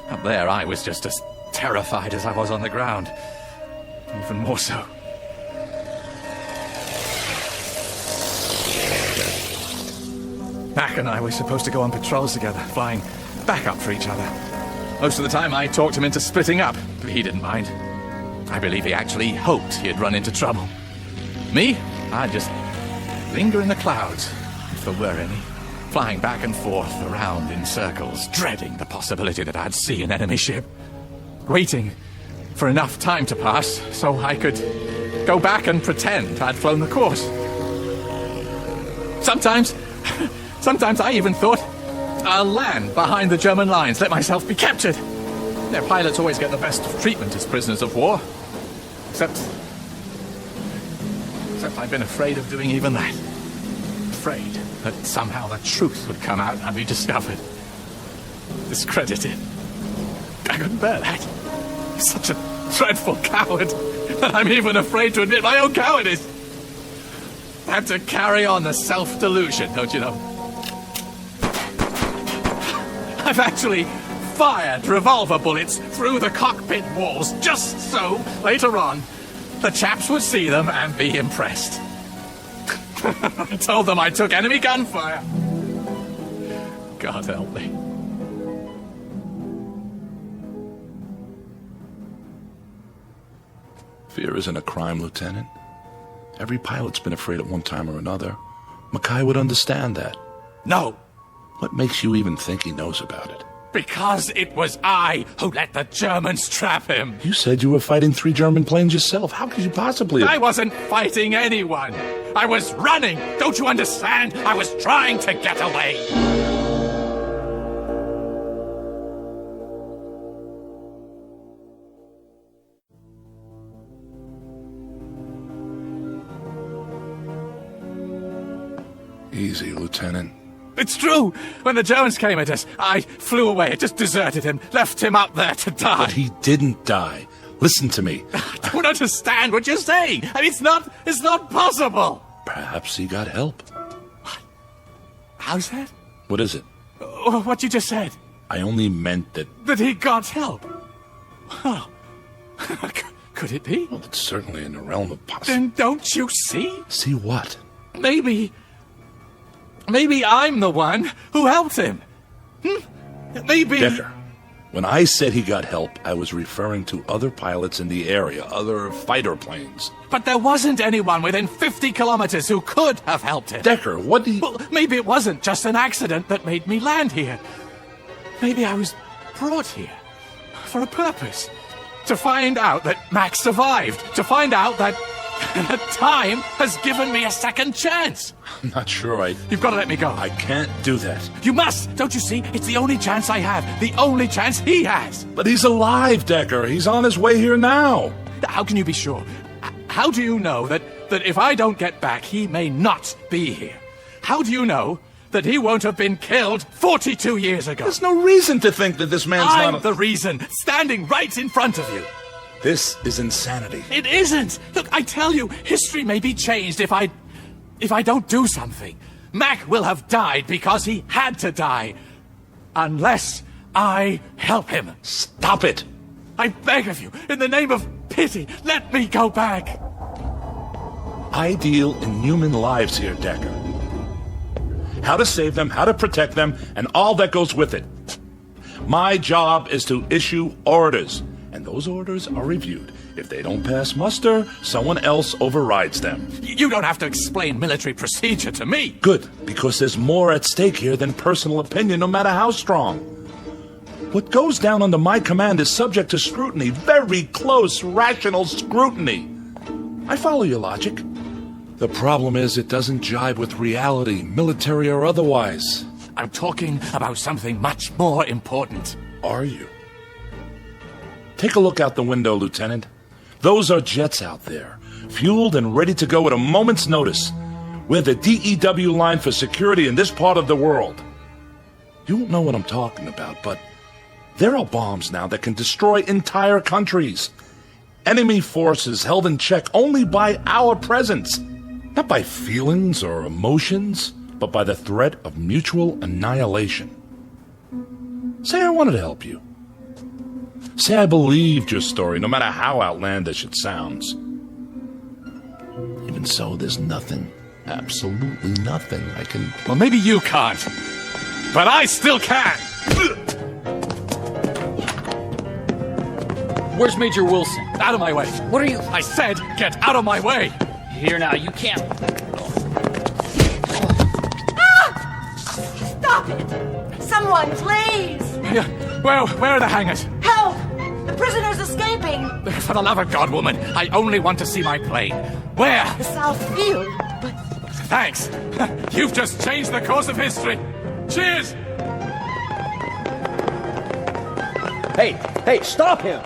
Up there, I was just as terrified as I was on the ground. Even more so. Mac and I were supposed to go on patrols together, flying back up for each other. Most of the time, I talked him into splitting up, but he didn't mind. I believe he actually hoped he had run into trouble. Me? I'd just linger in the clouds, if there were any, flying back and forth around in circles, dreading the possibility that I'd see an enemy ship, waiting for enough time to pass so I could go back and pretend I'd flown the course. Sometimes I even thought I'll land behind the German lines, let myself be captured. Their pilots always get the best of treatment as prisoners of war. Except I've been afraid of doing even that. Afraid that somehow the truth would come out and be discovered. Discredited. I couldn't bear that. I'm such a dreadful coward that I'm even afraid to admit my own cowardice. I have to carry on the self-delusion, don't you know? I've actually fired revolver bullets through the cockpit walls just so, later on, the chaps would see them and be impressed. I told them I took enemy gunfire. God help me. Fear isn't a crime, Lieutenant. Every pilot's been afraid at one time or another. Mackay would understand that. No. What makes you even think he knows about it? Because it was I who let the Germans trap him. You said you were fighting 3 German planes yourself. How could you possibly... I wasn't fighting anyone. I was running. Don't you understand? I was trying to get away. Easy, Lieutenant. It's true. When the Germans came at us, I flew away. I just deserted him, left him up there to die. But he didn't die. Listen to me. I don't understand what you're saying. I mean, it's not possible. Perhaps he got help. What? How's that? What is it? What you just said. I only meant that... That he got help. Oh. Could it be? Well, it's certainly in the realm of possibility. Then don't you see? See what? Maybe I'm the one who helped him. Maybe... Decker, when I said he got help, I was referring to other pilots in the area, other fighter planes. But there wasn't anyone within 50 kilometers who could have helped him. Decker, what do you... Well, maybe it wasn't just an accident that made me land here. Maybe I was brought here for a purpose. To find out that Max survived. To find out that time has given me a second chance. I'm not sure You've got to let me go. I can't do that. You must! Don't you see? It's the only chance I have. The only chance he has. But he's alive, Decker. He's on his way here now. How can you be sure? How do you know that if I don't get back, he may not be here? How do you know that he won't have been killed 42 years ago? There's no reason to think that this man's I'm not... the reason, standing right in front of you. This is insanity. It isn't! Look, I tell you, history may be changed if I don't do something. Mac will have died because he had to die. Unless I help him. Stop it! I beg of you, in the name of pity, let me go back. I deal in human lives here, Decker. How to save them, how to protect them, and all that goes with it. My job is to issue orders. And those orders are reviewed. If they don't pass muster, someone else overrides them. You don't have to explain military procedure to me. Good, because there's more at stake here than personal opinion, no matter how strong. What goes down under my command is subject to scrutiny, very close, rational scrutiny. I follow your logic. The problem is it doesn't jibe with reality, military or otherwise. I'm talking about something much more important. Are you? Take a look out the window, Lieutenant. Those are jets out there, fueled and ready to go at a moment's notice. We're the DEW line for security in this part of the world. You won't know what I'm talking about, but there are bombs now that can destroy entire countries. Enemy forces held in check only by our presence. Not by feelings or emotions, but by the threat of mutual annihilation. Say I wanted to help you. Say I believed your story, no matter how outlandish it sounds. Even so, there's nothing, absolutely nothing I can... Well, maybe you can't, but I still can! Where's Major Wilson? Out of my way. What are you... I said, get out of my way! Here now, you can't. Stop it! Someone, please! Where are the hangars? Help! The prisoner's escaping! For the love of God, woman, I only want to see my plane. Where? The South Field, but... Thanks. You've just changed the course of history. Cheers! Hey, stop him!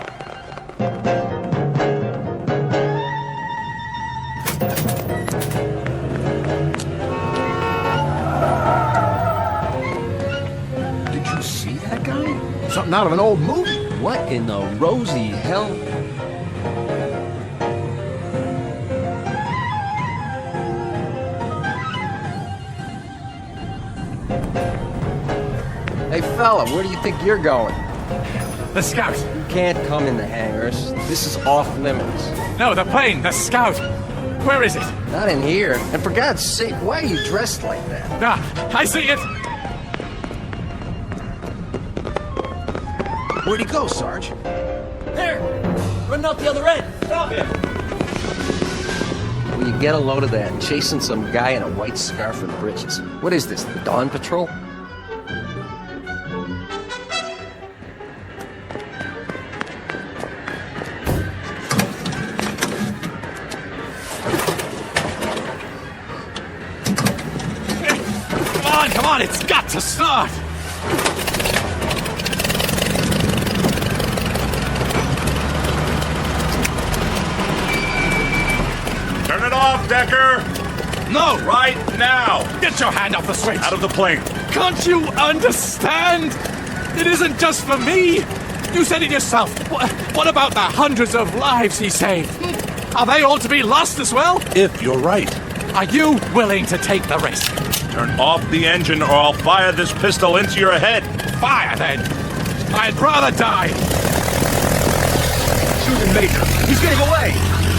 Did you see that guy? Something out of an old movie. What in the rosy hell? Hey, fella, where do you think you're going? The Scout. You can't come in the hangars. This is off limits. No, the plane, the Scout. Where is it? Not in here. And for God's sake, why are you dressed like that? I see it. Where'd he go, Sarge? There! Running out the other end! Stop him! Will you get a load of that? Chasing some guy in a white scarf and breeches. What is this, the Dawn Patrol? Come on, it's got to start! Turn it off, Decker! No! Right now! Get your hand off the switch! Out of the plane! Can't you understand? It isn't just for me! You said it yourself. What about the hundreds of lives he saved? Are they all to be lost as well? If you're right. Are you willing to take the risk? Turn off the engine or I'll fire this pistol into your head. Fire, then! I'd rather die! Shoot him, Major! He's getting away!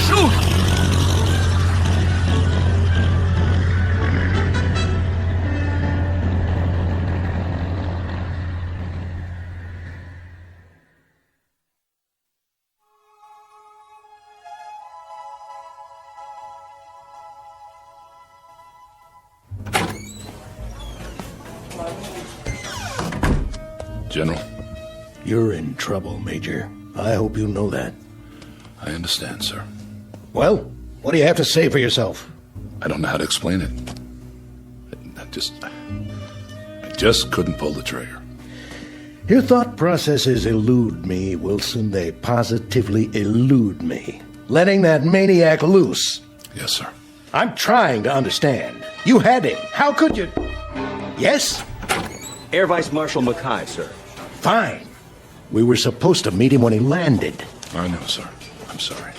Shoot! General. You're in trouble, Major. I hope you know that. I understand, sir. Well, what do you have to say for yourself? I don't know how to explain it. I just couldn't pull the trigger. Your thought processes elude me, Wilson. They positively elude me. Letting that maniac loose. Yes, sir. I'm trying to understand. You had him. How could you? Yes? Air Vice Marshal Mackay, sir. Fine. We were supposed to meet him when he landed. I know, sir. I'm sorry.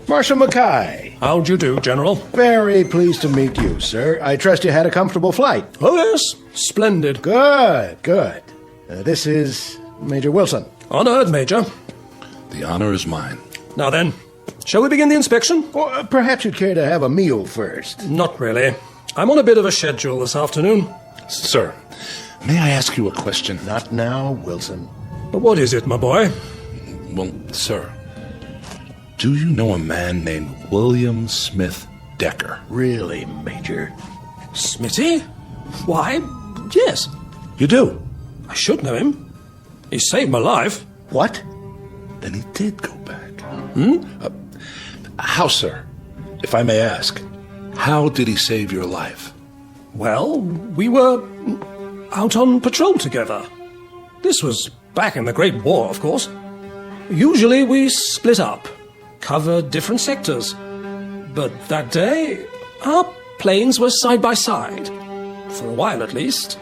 Marshal Mackay. How'd you do, General? Very pleased to meet you, sir. I trust you had a comfortable flight. Oh, yes. Splendid. Good, good. This is Major Wilson. Honored, Major. The honor is mine. Now then, shall we begin the inspection? Or perhaps you'd care to have a meal first. Not really. I'm on a bit of a schedule this afternoon. Sir, may I ask you a question? Not now, Wilson. But what is it, my boy? Well, sir, do you know a man named William Smith Decker? Really, Major? Smitty? Why, yes. You do? I should know him. He saved my life. What? Then he did go back. Hmm? How, sir? If I may ask, how did he save your life? Well, we were out on patrol together. This was back in the Great War, of course. Usually we split up, covered different sectors. But that day, our planes were side by side, for a while at least,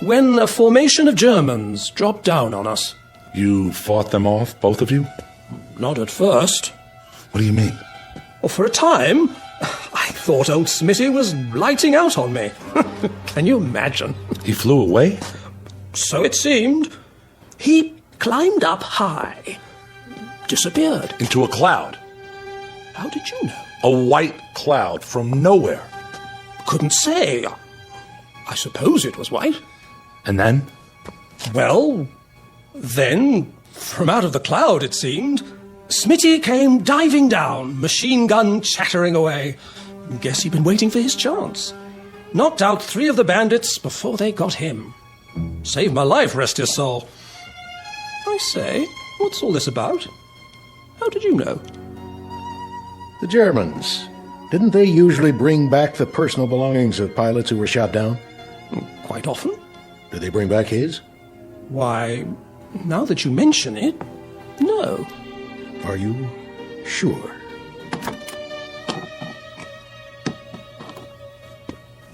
when a formation of Germans dropped down on us. You fought them off, both of you? Not at first. What do you mean? Well, for a time, I thought old Smitty was lighting out on me. Can you imagine? He flew away? So it seemed. He climbed up high, disappeared. Into a cloud? How did you know? A white cloud from nowhere. Couldn't say. I suppose it was white. And then? Well, then, from out of the cloud, it seemed, Smitty came diving down, machine gun chattering away. Guess he'd been waiting for his chance. Knocked out 3 of the bandits before they got him. Saved my life, rest his soul. I say, what's all this about? How did you know? The Germans. Didn't they usually bring back the personal belongings of pilots who were shot down? Quite often. Did they bring back his? Why, now that you mention it, no. Are you sure?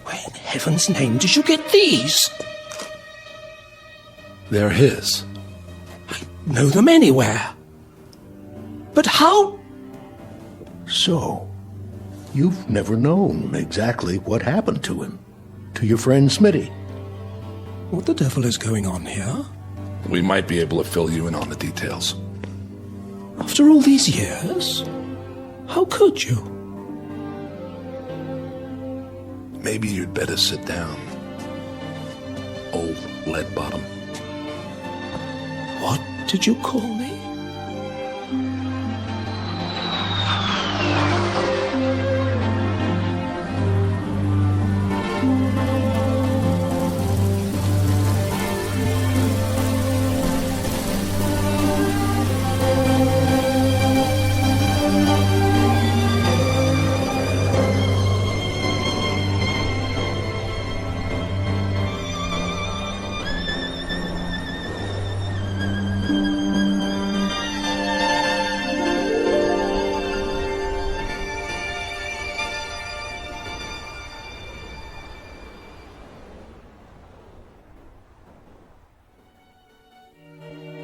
Where in heaven's name did you get these? They're his. Know them anywhere. But how? So, you've never known exactly what happened to him. To your friend Smitty. What the devil is going on here? We might be able to fill you in on the details. After all these years? How could you? Maybe you'd better sit down, old lead bottom. What did you call me?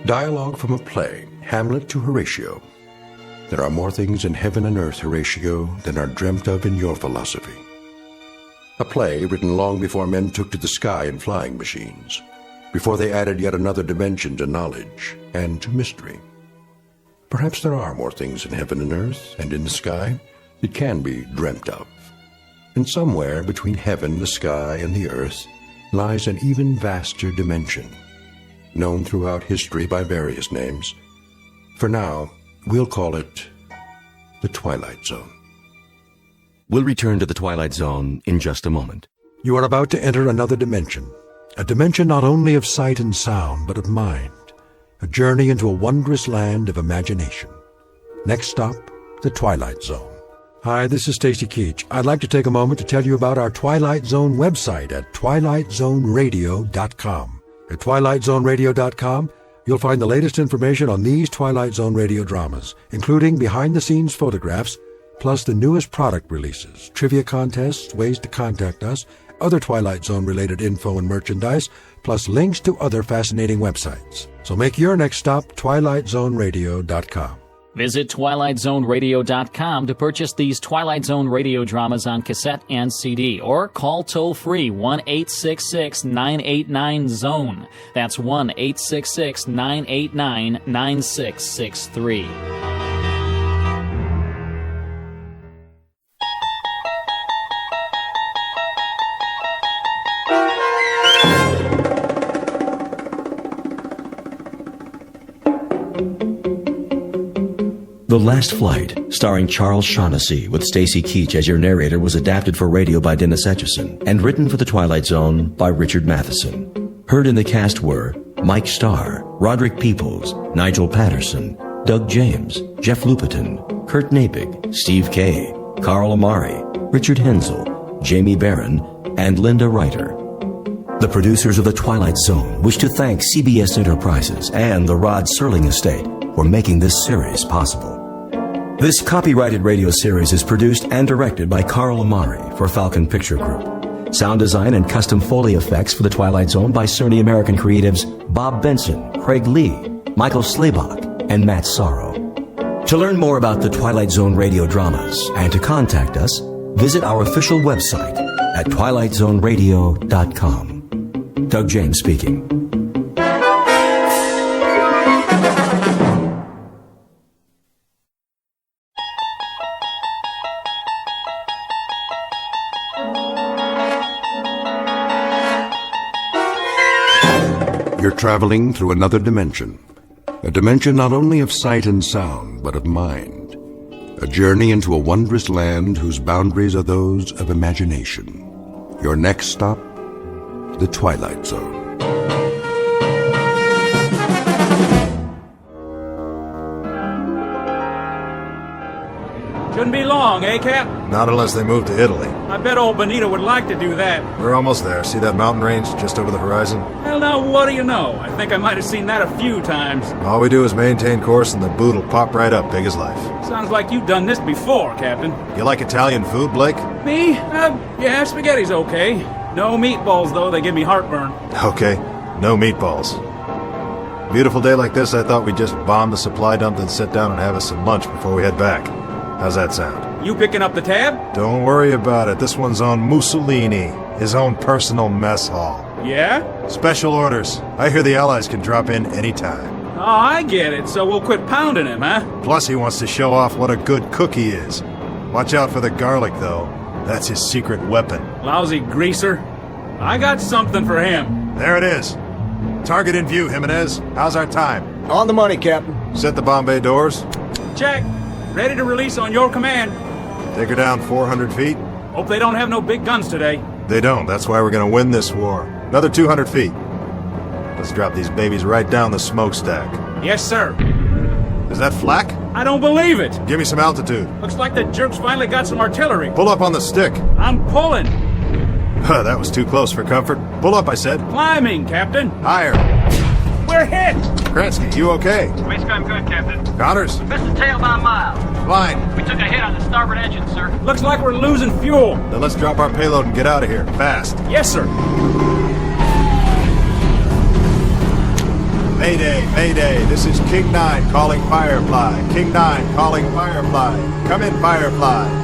Dialogue from a play, Hamlet to Horatio. There are more things in heaven and earth, Horatio, than are dreamt of in your philosophy. A play written long before men took to the sky in flying machines, before they added yet another dimension to knowledge and to mystery. Perhaps there are more things in heaven and earth and in the sky that can be dreamt of. And somewhere between heaven, the sky, and the earth lies an even vaster dimension, known throughout history by various names. For now, we'll call it the Twilight Zone. We'll return to the Twilight Zone in just a moment. You are about to enter another dimension, a dimension not only of sight and sound, but of mind, a journey into a wondrous land of imagination. Next stop, the Twilight Zone. Hi, this is Stacy Keach. I'd like to take a moment to tell you about our Twilight Zone website at twilightzoneradio.com. At twilightzoneradio.com, you'll find the latest information on these Twilight Zone radio dramas, including behind-the-scenes photographs, plus the newest product releases, trivia contests, ways to contact us, other Twilight Zone-related info and merchandise, plus links to other fascinating websites. So make your next stop twilightzoneradio.com. Visit twilightzoneradio.com to purchase these Twilight Zone radio dramas on cassette and CD, or call toll-free 1-866-989-ZONE. That's 1-866-989-9663. The Last Flight, starring Charles Shaughnessy with Stacy Keach as your narrator, was adapted for radio by Dennis Etchison and written for The Twilight Zone by Richard Matheson. Heard in the cast were Mike Starr, Roderick Peoples, Nigel Patterson, Doug James, Jeff Lupetin, Kurt Napig, Steve Kay, Carl Amari, Richard Hensel, Jamie Barron, and Linda Reiter. The producers of The Twilight Zone wish to thank CBS Enterprises and the Rod Serling Estate for making this series possible. This copyrighted radio series is produced and directed by Carl Amari for Falcon Picture Group. Sound design and custom Foley effects for The Twilight Zone by Cerny American creatives Bob Benson, Craig Lee, Michael Slaybach, and Matt Sorrow. To learn more about the Twilight Zone radio dramas and to contact us, visit our official website at twilightzoneradio.com. Doug James speaking. You're traveling through another dimension, A dimension not only of sight and sound, but of mind. A journey into a wondrous land whose boundaries are those of imagination. Your next stop, the Twilight Zone. Shouldn't be long, eh, Cap? Not unless they move to Italy. I bet old Benito would like to do that. We're almost there. See that mountain range just over the horizon? Well, now, what do you know? I think I might have seen that a few times. All we do is maintain course and the boot will pop right up, big as life. Sounds like you've done this before, Captain. You like Italian food, Blake? Me? Yeah, spaghetti's okay. No meatballs, though. They give me heartburn. Okay, no meatballs. Beautiful day like this, I thought we'd just bomb the supply dump and sit down and have us some lunch before we head back. How's that sound? You picking up the tab? Don't worry about it. This one's on Mussolini, his own personal mess hall. Yeah? Special orders. I hear the Allies can drop in anytime. Oh, I get it. So we'll quit pounding him, huh? Plus he wants to show off what a good cook he is. Watch out for the garlic, though. That's his secret weapon. Lousy greaser. I got something for him. There it is. Target in view, Jimenez. How's our time? On the money, Captain. Set the Bombay doors. Check. Ready to release on your command. Take her down 400 feet. Hope they don't have no big guns today. They don't. That's why we're gonna win this war. Another 200 feet. Let's drop these babies right down the smokestack. Yes, sir. Is that flak? I don't believe it. Give me some altitude. Looks like the jerks finally got some artillery. Pull up on the stick. I'm pulling. That was too close for comfort. Pull up, I said. Climbing, Captain. Higher. We're hit. Kransky, you okay? Waist gun good, Captain. Connors? Missed the tail by a mile. Fine. We took a hit on the starboard engine, sir. Looks like we're losing fuel. Then let's drop our payload and get out of here. Fast. Yes, sir. Mayday, Mayday. This is King 9 calling Firefly. King 9 calling Firefly. Come in, Firefly.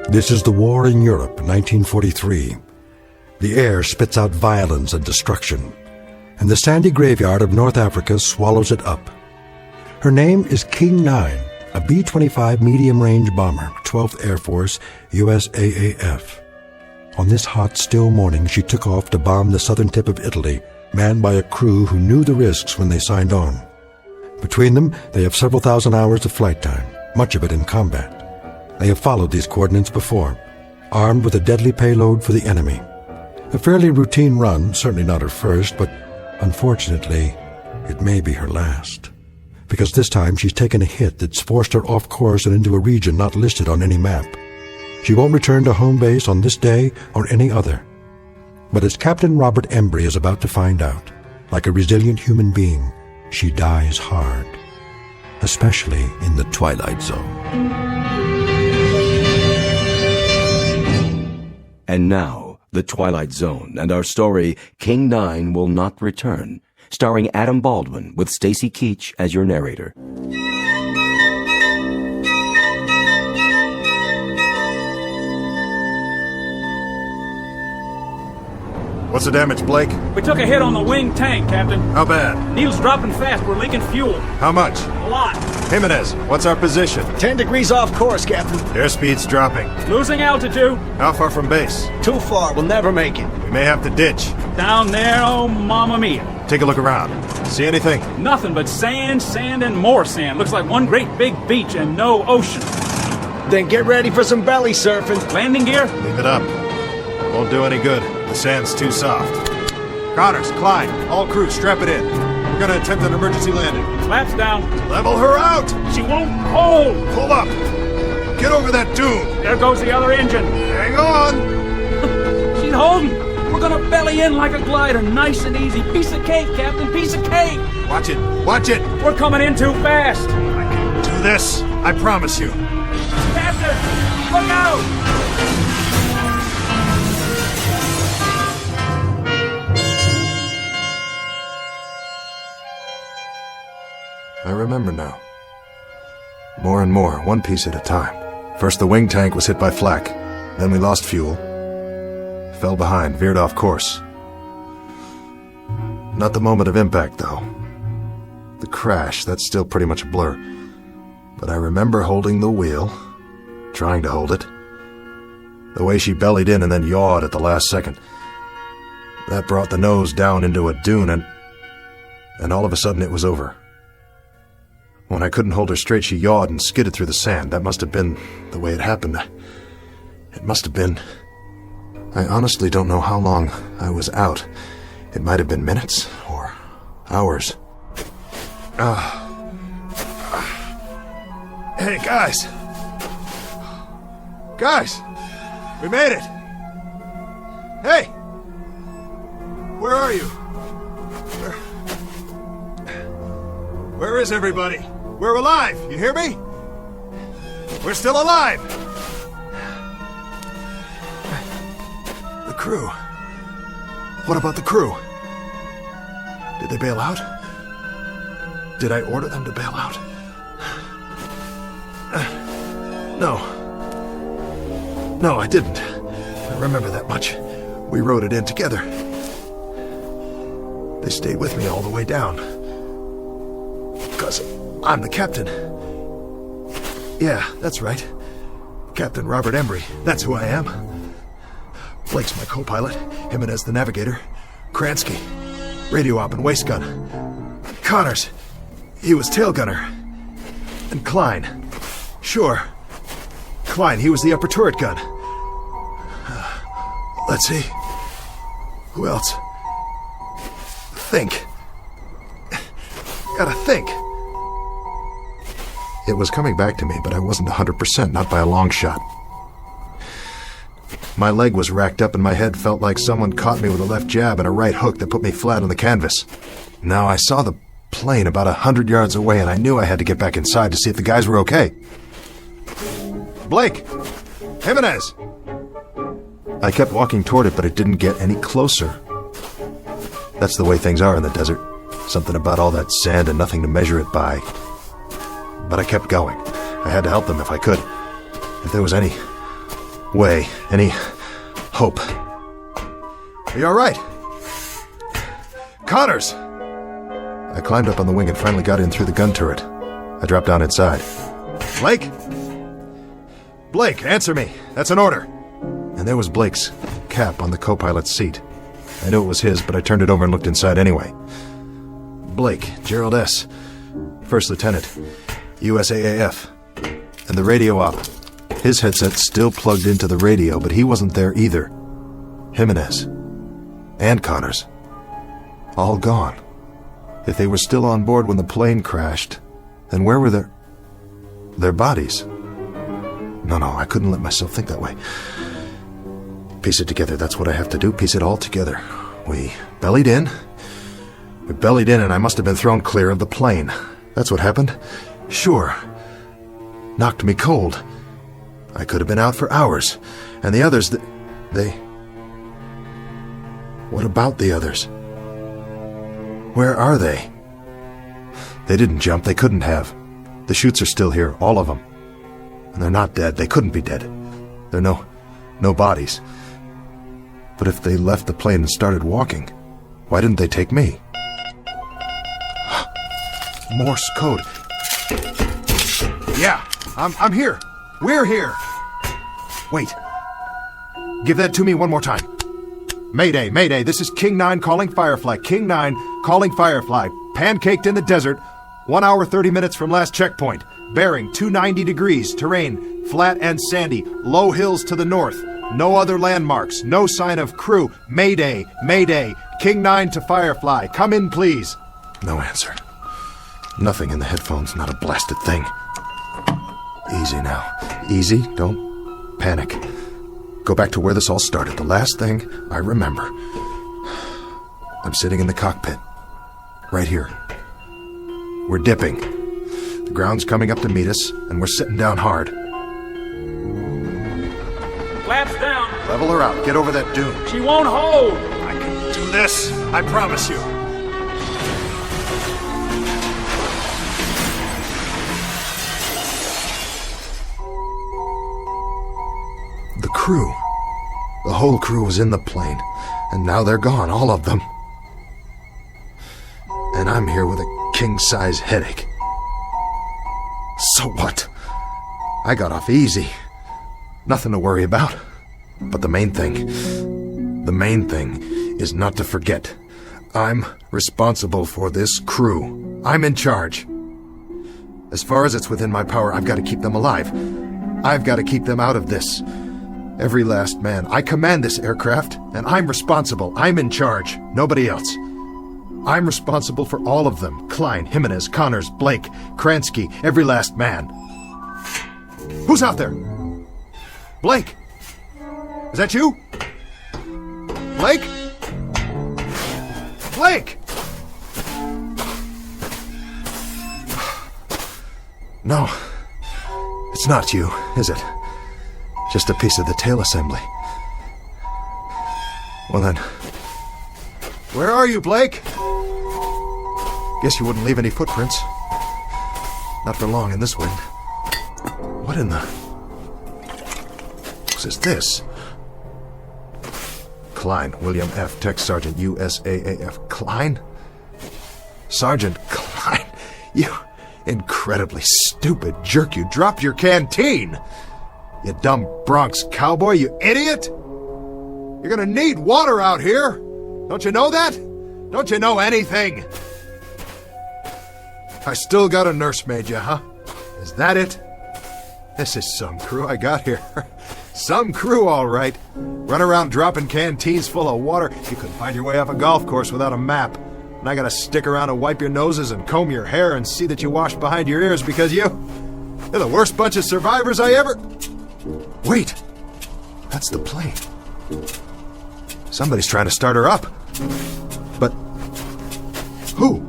This is the war in Europe, 1943. The air spits out violence and destruction, and the sandy graveyard of North Africa swallows it up. Her name is King 9, a B-25 medium-range bomber, 12th Air Force, USAAF. On this hot, still morning, she took off to bomb the southern tip of Italy, manned by a crew who knew the risks when they signed on. Between them, they have several thousand hours of flight time, much of it in combat. They have followed these coordinates before, armed with a deadly payload for the enemy. A fairly routine run, certainly not her first, but unfortunately, it may be her last. Because this time she's taken a hit that's forced her off course and into a region not listed on any map. She won't return to home base on this day or any other. But as Captain Robert Embry is about to find out, like a resilient human being, she dies hard, especially in the Twilight Zone. And now, The Twilight Zone and our story, King 9 Will Not Return, starring Adam Baldwin with Stacy Keach as your narrator. What's the damage, Blake? We took a hit on the wing tank, Captain. How bad? Needle's dropping fast. We're leaking fuel. How much? A lot. Jimenez, what's our position? 10 degrees off course, Captain. Airspeed's dropping. Losing altitude. How far from base? Too far. We'll never make it. We may have to ditch. Down there, oh mamma mia. Take a look around. See anything? Nothing but sand, sand, and more sand. Looks like one great big beach and no ocean. Then get ready for some belly surfing. Landing gear? Leave it up. Won't do any good. The sand's too soft. Connors, Klein, all crew, strap it in. We're gonna attempt an emergency landing. Flaps down. Level her out! She won't hold! Pull up! Get over that dune! There goes the other engine. Hang on! She's holding! We're gonna belly in like a glider, nice and easy. Piece of cake, Captain, piece of cake! Watch it! Watch it! We're coming in too fast! I can do this, I promise you. Captain! Look out! I remember now. More and more, one piece at a time. First the wing tank was hit by flak. Then we lost fuel. Fell behind, veered off course. Not the moment of impact, though. The crash, that's still pretty much a blur. But I remember holding the wheel, trying to hold it, The way she bellied in and then yawed at the last second. That brought the nose down into a dune, and all of a sudden it was over. When I couldn't hold her straight, she yawed and skidded through the sand. That must have been the way it happened. It must have been... I honestly don't know how long I was out. It might have been minutes or hours. Hey, guys! Guys! We made it! Hey! Where are you? Where is everybody? We're alive! You hear me? We're still alive! The crew. What about the crew? Did they bail out? Did I order them to bail out? No, I didn't. I remember that much. We rode it in together. They stayed with me all the way down. Because I'm the captain. Yeah, that's right. Captain Robert Embry. That's who I am. Blake's my co-pilot. Jimenez the navigator. Kransky, radio op and waist gun. Connors, he was tail gunner. And Klein. Sure. Klein, he was the upper turret gun. Let's see. Who else? Think. Gotta think. It was coming back to me, but I wasn't 100%, not by a long shot. My leg was racked up and my head felt like someone caught me with a left jab and a right hook that put me flat on the canvas. Now I saw the plane about 100 yards away and I knew I had to get back inside to see if the guys were okay. Blake! Jimenez! I kept walking toward it, but it didn't get any closer. That's the way things are in the desert. Something about all that sand and nothing to measure it by. But I kept going. I had to help them if I could. If there was any way, any hope. Are you all right? Connors! I climbed up on the wing and finally got in through the gun turret. I dropped down inside. Blake? Blake, answer me. That's an order. And there was Blake's cap on the co-pilot's seat. I knew it was his, but I turned it over and looked inside anyway. Blake, Gerald S., First Lieutenant, USAAF, and the radio op. His headset's still plugged into the radio, but he wasn't there either. Jimenez. And Connors. All gone. If they were still on board when the plane crashed, then where were their bodies? No, I couldn't let myself think that way. Piece it together, that's what I have to do, piece it all together. We bellied in, and I must have been thrown clear of the plane. That's what happened. Sure. Knocked me cold. I could have been out for hours. And the others, they... What about the others? Where are they? They didn't jump, they couldn't have. The chutes are still here, all of them. And they're not dead, they couldn't be dead. There are no bodies. But if they left the plane and started walking, why didn't they take me? Morse code. Yeah, I'm here. We're here. Wait. Give that to me one more time. Mayday, Mayday, this is King 9 calling Firefly. King 9 calling Firefly. Pancaked in the desert. 1 hour 30 minutes from last checkpoint. Bearing 290 degrees. Terrain flat and sandy. Low hills to the north. No other landmarks. No sign of crew. Mayday, Mayday. King 9 to Firefly. Come in, please. No answer. Nothing in the headphones, not a blasted thing. Easy now. Easy, don't panic. Go back to where this all started. The last thing I remember. I'm sitting in the cockpit. Right here. We're dipping. The ground's coming up to meet us, and we're sitting down hard. Flaps down. Level her out. Get over that dune. She won't hold. I can do this. I promise you. The crew. The whole crew was in the plane, and now they're gone, all of them. And I'm here with a king-size headache. So what? I got off easy. Nothing to worry about. But the main thing is not to forget. I'm responsible for this crew. I'm in charge. As far as it's within my power, I've got to keep them alive. I've got to keep them out of this. Every last man. I command this aircraft, and I'm responsible. I'm in charge. Nobody else. I'm responsible for all of them. Klein, Jimenez, Connors, Blake, Kransky, every last man. Who's out there? Blake! Is that you? Blake? Blake! No, it's not you, is it? Just a piece of the tail assembly. Well then, where are you, Blake? Guess you wouldn't leave any footprints. Not for long in this wind. What in the... What is this? Klein, William F., Tech Sergeant, USAAF. Klein? Sergeant Klein? You incredibly stupid jerk. You dropped your canteen! You dumb Bronx cowboy, you idiot! You're gonna need water out here! Don't you know that? Don't you know anything? I still got a nursemaid, huh? Is that it? This is some crew I got here. Some crew, all right. Run around dropping canteens full of water. You couldn't find your way off a golf course without a map. And I gotta stick around and wipe your noses and comb your hair and see that you wash behind your ears because you're the worst bunch of survivors I ever... Wait! That's the plane. Somebody's trying to start her up. But... who?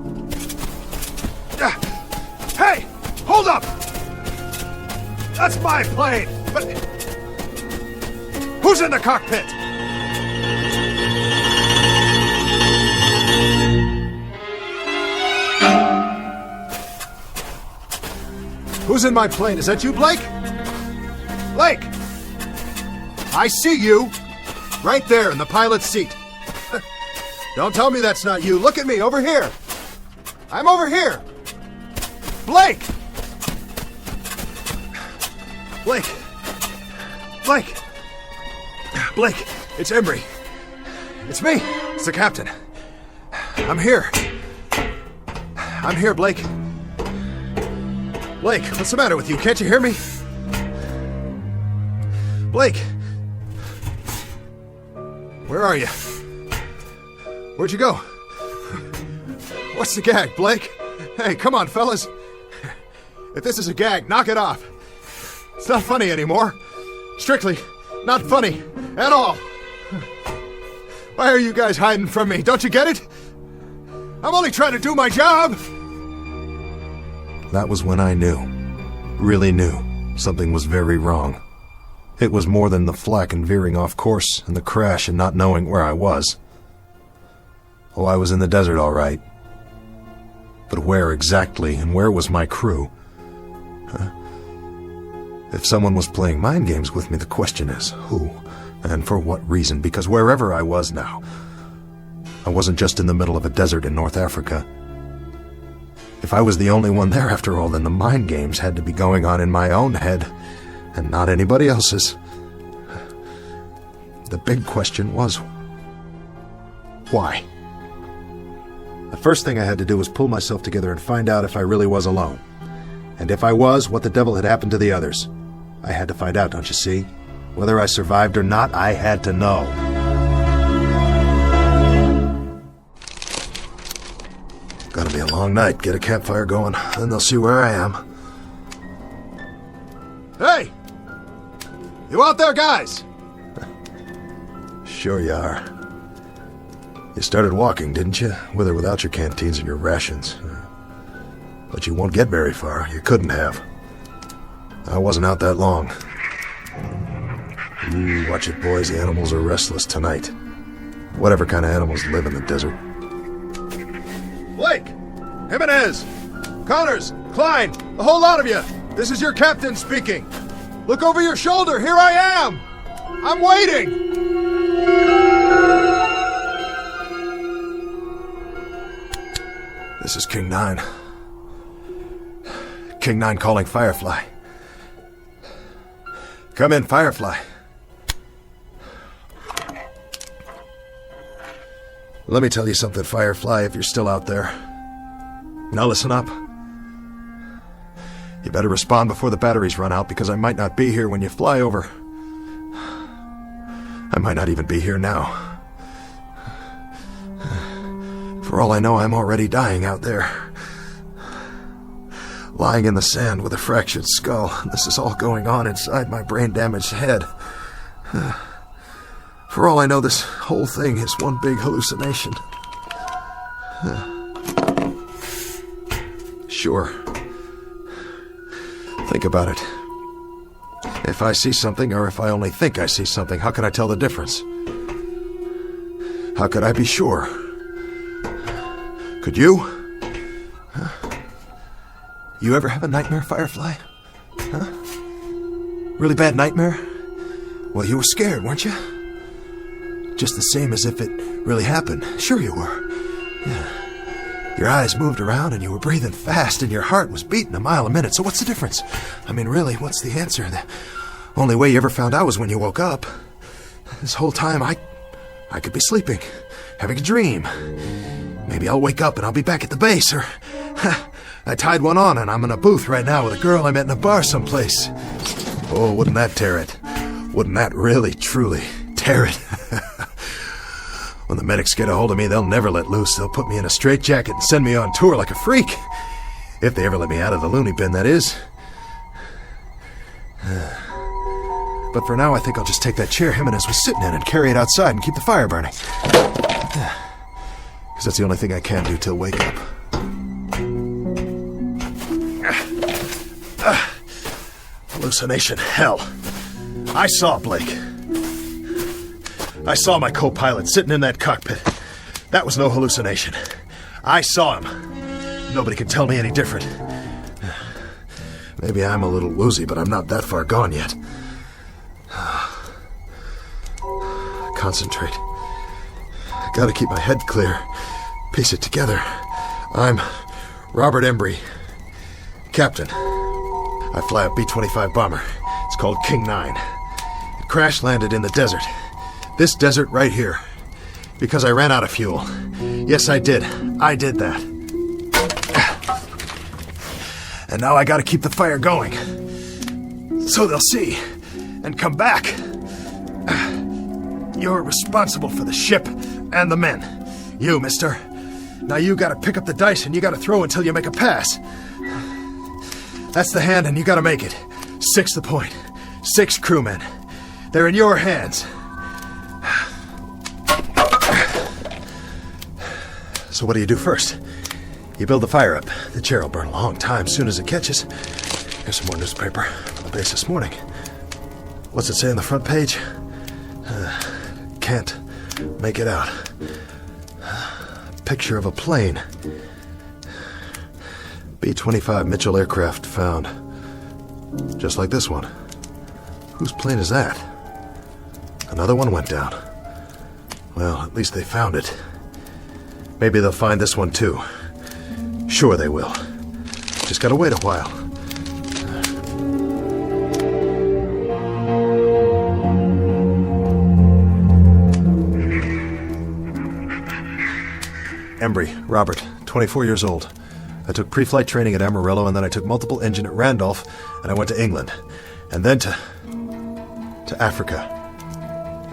Hey! Hold up! That's my plane! But... who's in the cockpit? Who's in my plane? Is that you, Blake? Blake! I see you! Right there in the pilot's seat. Don't tell me that's not you. Look at me, over here. I'm over here. Blake! Blake! Blake! Blake, it's Embry. It's me. It's the captain. I'm here. I'm here, Blake. Blake, what's the matter with you? Can't you hear me? Blake! Where are you? Where'd you go? What's the gag, Blake? Hey, come on, fellas. If this is a gag, knock it off. It's not funny anymore. Strictly not funny at all. Why are you guys hiding from me? Don't you get it? I'm only trying to do my job. That was when I knew, really knew, something was very wrong. It was more than the flak and veering off course and the crash and not knowing where I was. Oh, I was in the desert, all right. But where exactly, and where was my crew? Huh? If someone was playing mind games with me, the question is, who? And for what reason? Because wherever I was now, I wasn't just in the middle of a desert in North Africa. If I was the only one there after all, then the mind games had to be going on in my own head, and not anybody else's. The big question was, why? The first thing I had to do was pull myself together and find out if I really was alone. And if I was, what the devil had happened to the others. I had to find out, don't you see? Whether I survived or not, I had to know. Gonna be a long night. Get a campfire going, then they'll see where I am. Hey! You out there, guys? Sure you are. You started walking, didn't you? With or without your canteens and your rations. But you won't get very far. You couldn't have. I wasn't out that long. Ooh, watch it, boys. The animals are restless tonight. Whatever kind of animals live in the desert. Blake! Jimenez! Connors! Klein! The whole lot of you! This is your captain speaking! Look over your shoulder! Here I am! I'm waiting! This is King 9. King 9 calling Firefly. Come in, Firefly. Let me tell you something, Firefly, if you're still out there. Now listen up. You better respond before the batteries run out, because I might not be here when you fly over. I might not even be here now. For all I know, I'm already dying out there. Lying in the sand with a fractured skull. This is all going on inside my brain-damaged head. For all I know, this whole thing is one big hallucination. Sure. Think about it. If I see something, or if I only think I see something, how can I tell the difference? How could I be sure? Could you? You ever have a nightmare, Firefly? Huh? Really bad nightmare? Well, you were scared, weren't you? Just the same as if it really happened. Sure you were. Yeah. Your eyes moved around and you were breathing fast and your heart was beating a mile a minute. So what's the difference? I mean, really, what's the answer? The only way you ever found out was when you woke up. This whole time, I could be sleeping, having a dream. Maybe I'll wake up and I'll be back at the base, or I tied one on and I'm in a booth right now with a girl I met in a bar someplace. Oh, wouldn't that tear it? Wouldn't that really, truly tear it? When the medics get a hold of me, they'll never let loose. They'll put me in a straitjacket and send me on tour like a freak. If they ever let me out of the loony bin, that is. But for now, I think I'll just take that chair Jimenez was sitting in and carry it outside and keep the fire burning. Because that's the only thing I can do till wake up. Hallucination, hell. I saw Blake. I saw my co-pilot sitting in that cockpit. That was no hallucination. I saw him. Nobody can tell me any different. Maybe I'm a little woozy, but I'm not that far gone yet. Concentrate. Gotta keep my head clear. Piece it together. I'm Robert Embry, Captain. I fly a B-25 bomber. It's called King 9. It crash-landed in the desert. This desert right here. Because I ran out of fuel. Yes, I did. I did that. And now I gotta keep the fire going. So they'll see. And come back. You're responsible for the ship and the men. You, mister. Now you gotta pick up the dice and you gotta throw until you make a pass. That's the hand and you gotta make it. 6 the point. 6 crewmen. They're in your hands. So what do you do first? You build the fire up. The chair will burn a long time soon as it catches. Here's some more newspaper from the base this morning. What's it say on the front page? Can't make it out. Picture of a plane. B-25 Mitchell aircraft found. Just like this one. Whose plane is that? Another one went down. Well, at least they found it. Maybe they'll find this one too. Sure they will. Just gotta wait a while. Embry, Robert, 24 years old. I took pre-flight training at Amarillo, and then I took multiple engine at Randolph, and I went to England. And then to Africa.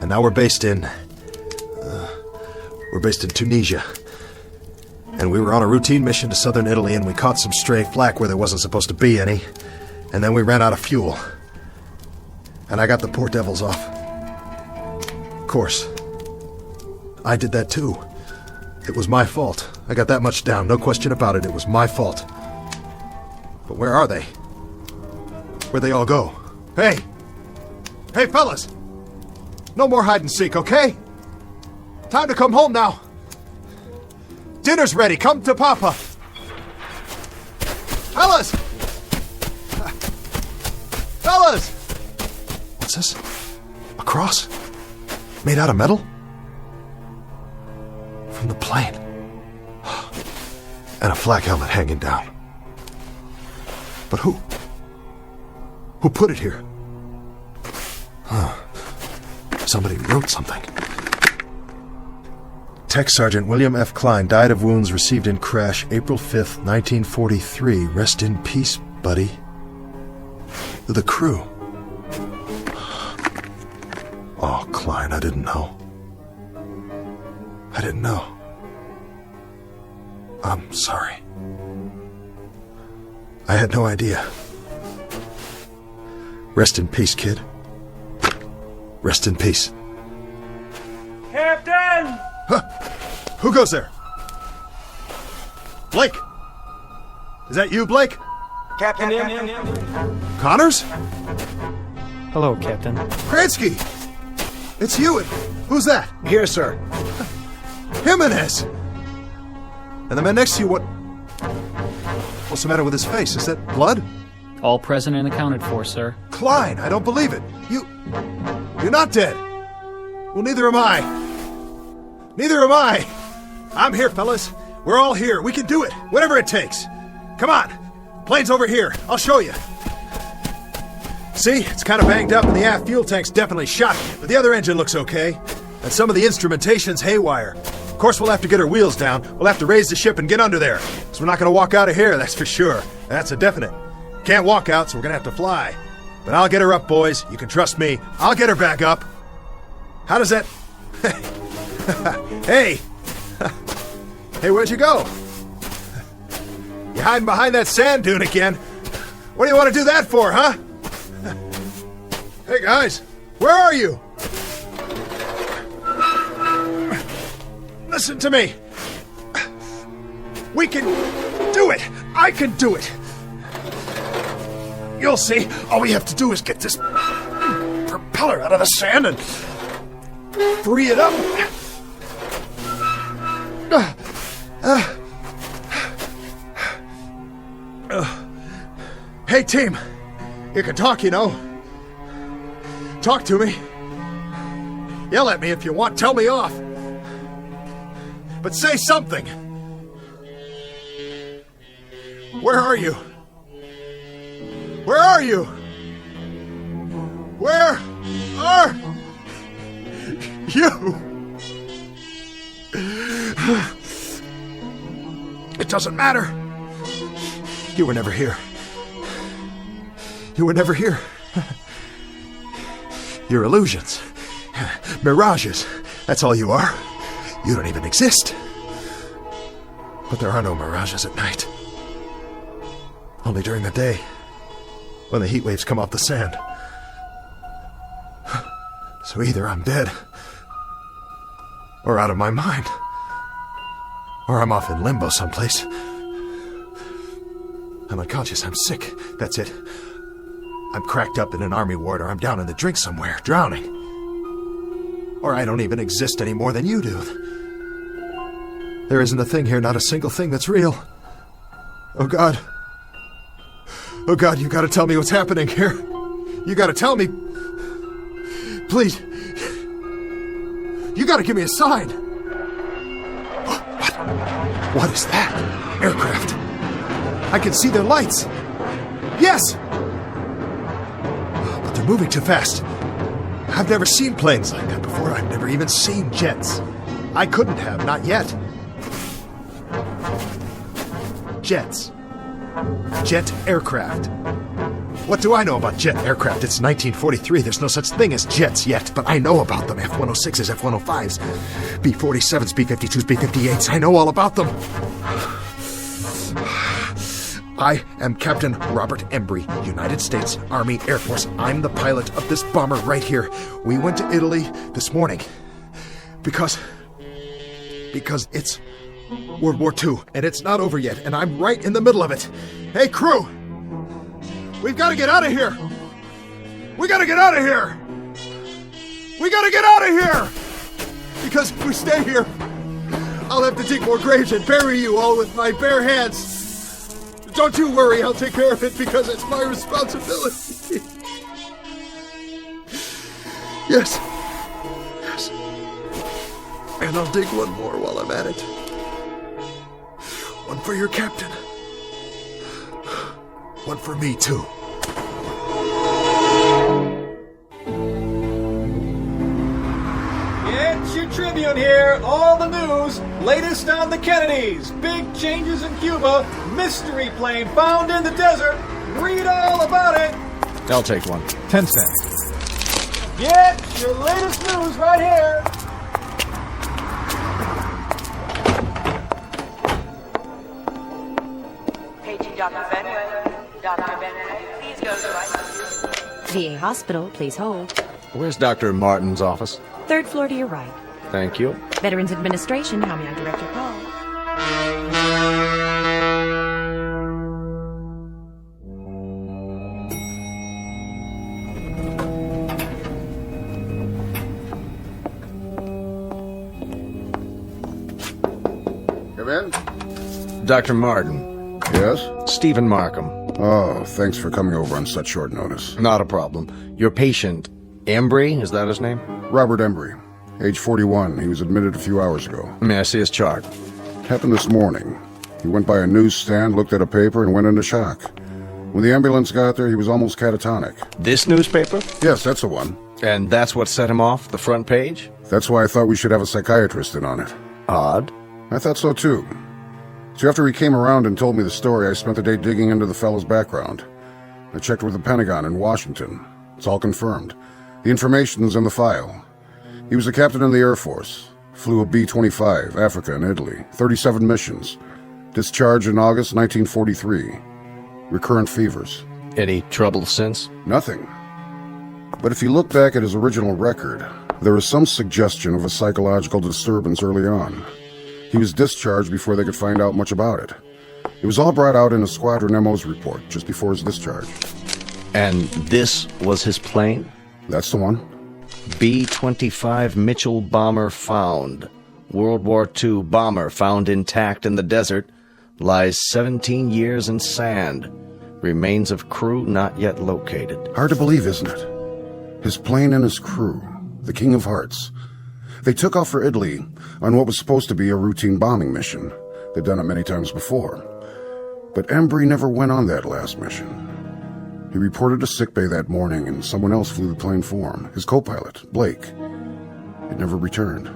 And now we're based in Tunisia. And we were on a routine mission to southern Italy, and we caught some stray flak where there wasn't supposed to be any. And then we ran out of fuel. And I got the poor devils off. Of course. I did that too. It was my fault. I got that much down, no question about it. It was my fault. But where are they? Where'd they all go? Hey! Hey, fellas! No more hide and seek, okay? Time to come home now. Dinner's ready. Come to Papa. Fellas! Fellas! What's this? A cross? Made out of metal? From the plane. And a flak helmet hanging down. But who? Who put it here? Somebody wrote something. Tech Sergeant William F. Klein died of wounds received in crash April 5th, 1943. Rest in peace, buddy. The crew. Oh, Klein, I didn't know. I didn't know. I'm sorry. I had no idea. Rest in peace, kid. Rest in peace. Captain! Huh. Who goes there? Blake! Is that you, Blake? Captain Connors? Hello, Captain. Kransky! It's you. Who's that? Here, sir. Jimenez! And the man next to you, what's the matter with his face? Is that blood? All present and accounted for, sir. Klein, I don't believe it. You're not dead. Well, neither am I. Neither am I. I'm here, fellas. We're all here. We can do it. Whatever it takes. Come on. Plane's over here. I'll show you. See? It's kind of banged up and the aft fuel tank's definitely shot, but the other engine looks okay. And some of the instrumentation's haywire. Of course, we'll have to get our wheels down. We'll have to raise the ship and get under there. So we're not going to walk out of here, that's for sure. That's a definite. Can't walk out, so we're going to have to fly. But I'll get her up, boys. You can trust me. I'll get her back up. How does that... Hey! Hey, where'd you go? You're hiding behind that sand dune again. What do you want to do that for, huh? Hey, guys. Where are you? Listen to me. We can do it. I can do it. You'll see. All we have to do is get this propeller out of the sand and free it up. Hey, team. You can talk, you know. Talk to me. Yell at me if you want. Tell me off. But say something. Where are you? Where are you? Where are you? It doesn't matter. You were never here. You were never here. You're illusions. Mirages. That's all you are. You don't even exist. But there are no mirages at night. Only during the day, when the heat waves come off the sand. So either I'm dead, or out of my mind, or I'm off in limbo someplace. I'm unconscious, I'm sick, that's it. I'm cracked up in an army ward, or I'm down in the drink somewhere, drowning. Or I don't even exist any more than you do. There isn't a thing here, not a single thing that's real. Oh, God. Oh, God, you gotta tell me what's happening here. You gotta tell me. Please. You gotta give me a sign. What is that? Aircraft. I can see their lights. Yes! But they're moving too fast. I've never seen planes like that before. I've never even seen jets. I couldn't have, not yet. Jets. Jet aircraft. What do I know about jet aircraft? It's 1943. There's no such thing as jets yet, but I know about them. F-106s, F-105s, B-47s, B-52s, B-58s. I know all about them. I am Captain Robert Embry, United States Army Air Force. I'm the pilot of this bomber right here. We went to Italy this morning because it's World War II, and it's not over yet, and I'm right in the middle of it. Hey, crew! We've got to get out of here! We got to get out of here! We got to get out of here! Because if we stay here, I'll have to dig more graves and bury you all with my bare hands. Don't you worry, I'll take care of it because it's my responsibility. Yes. Yes. And I'll dig one more while I'm at it. One for your captain. One for me, too. It's your trivia Tribune here, all the news, latest on the Kennedys, big changes in Cuba, mystery plane found in the desert. Read all about it. I'll take one. 10 cents. Get your latest news right here. Paging Dr. Benway. Dr. Benway, please go to ICU. VA Hospital, please hold. Where's Dr. Martin's office? 3rd floor to your right. Thank you. Veterans Administration, how may I direct your call? Come in. Dr. Martin. Yes? Stephen Markham. Oh, thanks for coming over on such short notice. Not a problem. Your patient, Embry, is that his name? Robert Embry, age 41. He was admitted a few hours ago. May I see his chart? Happened this morning. He went by a newsstand, looked at a paper, and went into shock. When the ambulance got there, he was almost catatonic. This newspaper? Yes, that's the one. And that's what set him off, the front page? That's why I thought we should have a psychiatrist in on it. Odd. I thought so, too. So after he came around and told me the story, I spent the day digging into the fellow's background. I checked with the Pentagon in Washington. It's all confirmed. The information's in the file. He was a captain in the Air Force. Flew a B-25, Africa and Italy. 37 missions. Discharged in August 1943. Recurrent fevers. Any trouble since? Nothing. But if you look back at his original record, there is some suggestion of a psychological disturbance early on. He was discharged before they could find out much about it. It was all brought out in a Squadron MO's report just before his discharge. And this was his plane? That's the one. B-25 Mitchell bomber found. World War II bomber found intact in the desert. Lies 17 years in sand. Remains of crew not yet located. Hard to believe, isn't it? His plane and his crew, the King of Hearts. They took off for Italy on what was supposed to be a routine bombing mission. They'd done it many times before. But Embry never went on that last mission. He reported to sickbay that morning, and someone else flew the plane for him, his co-pilot, Blake. It never returned.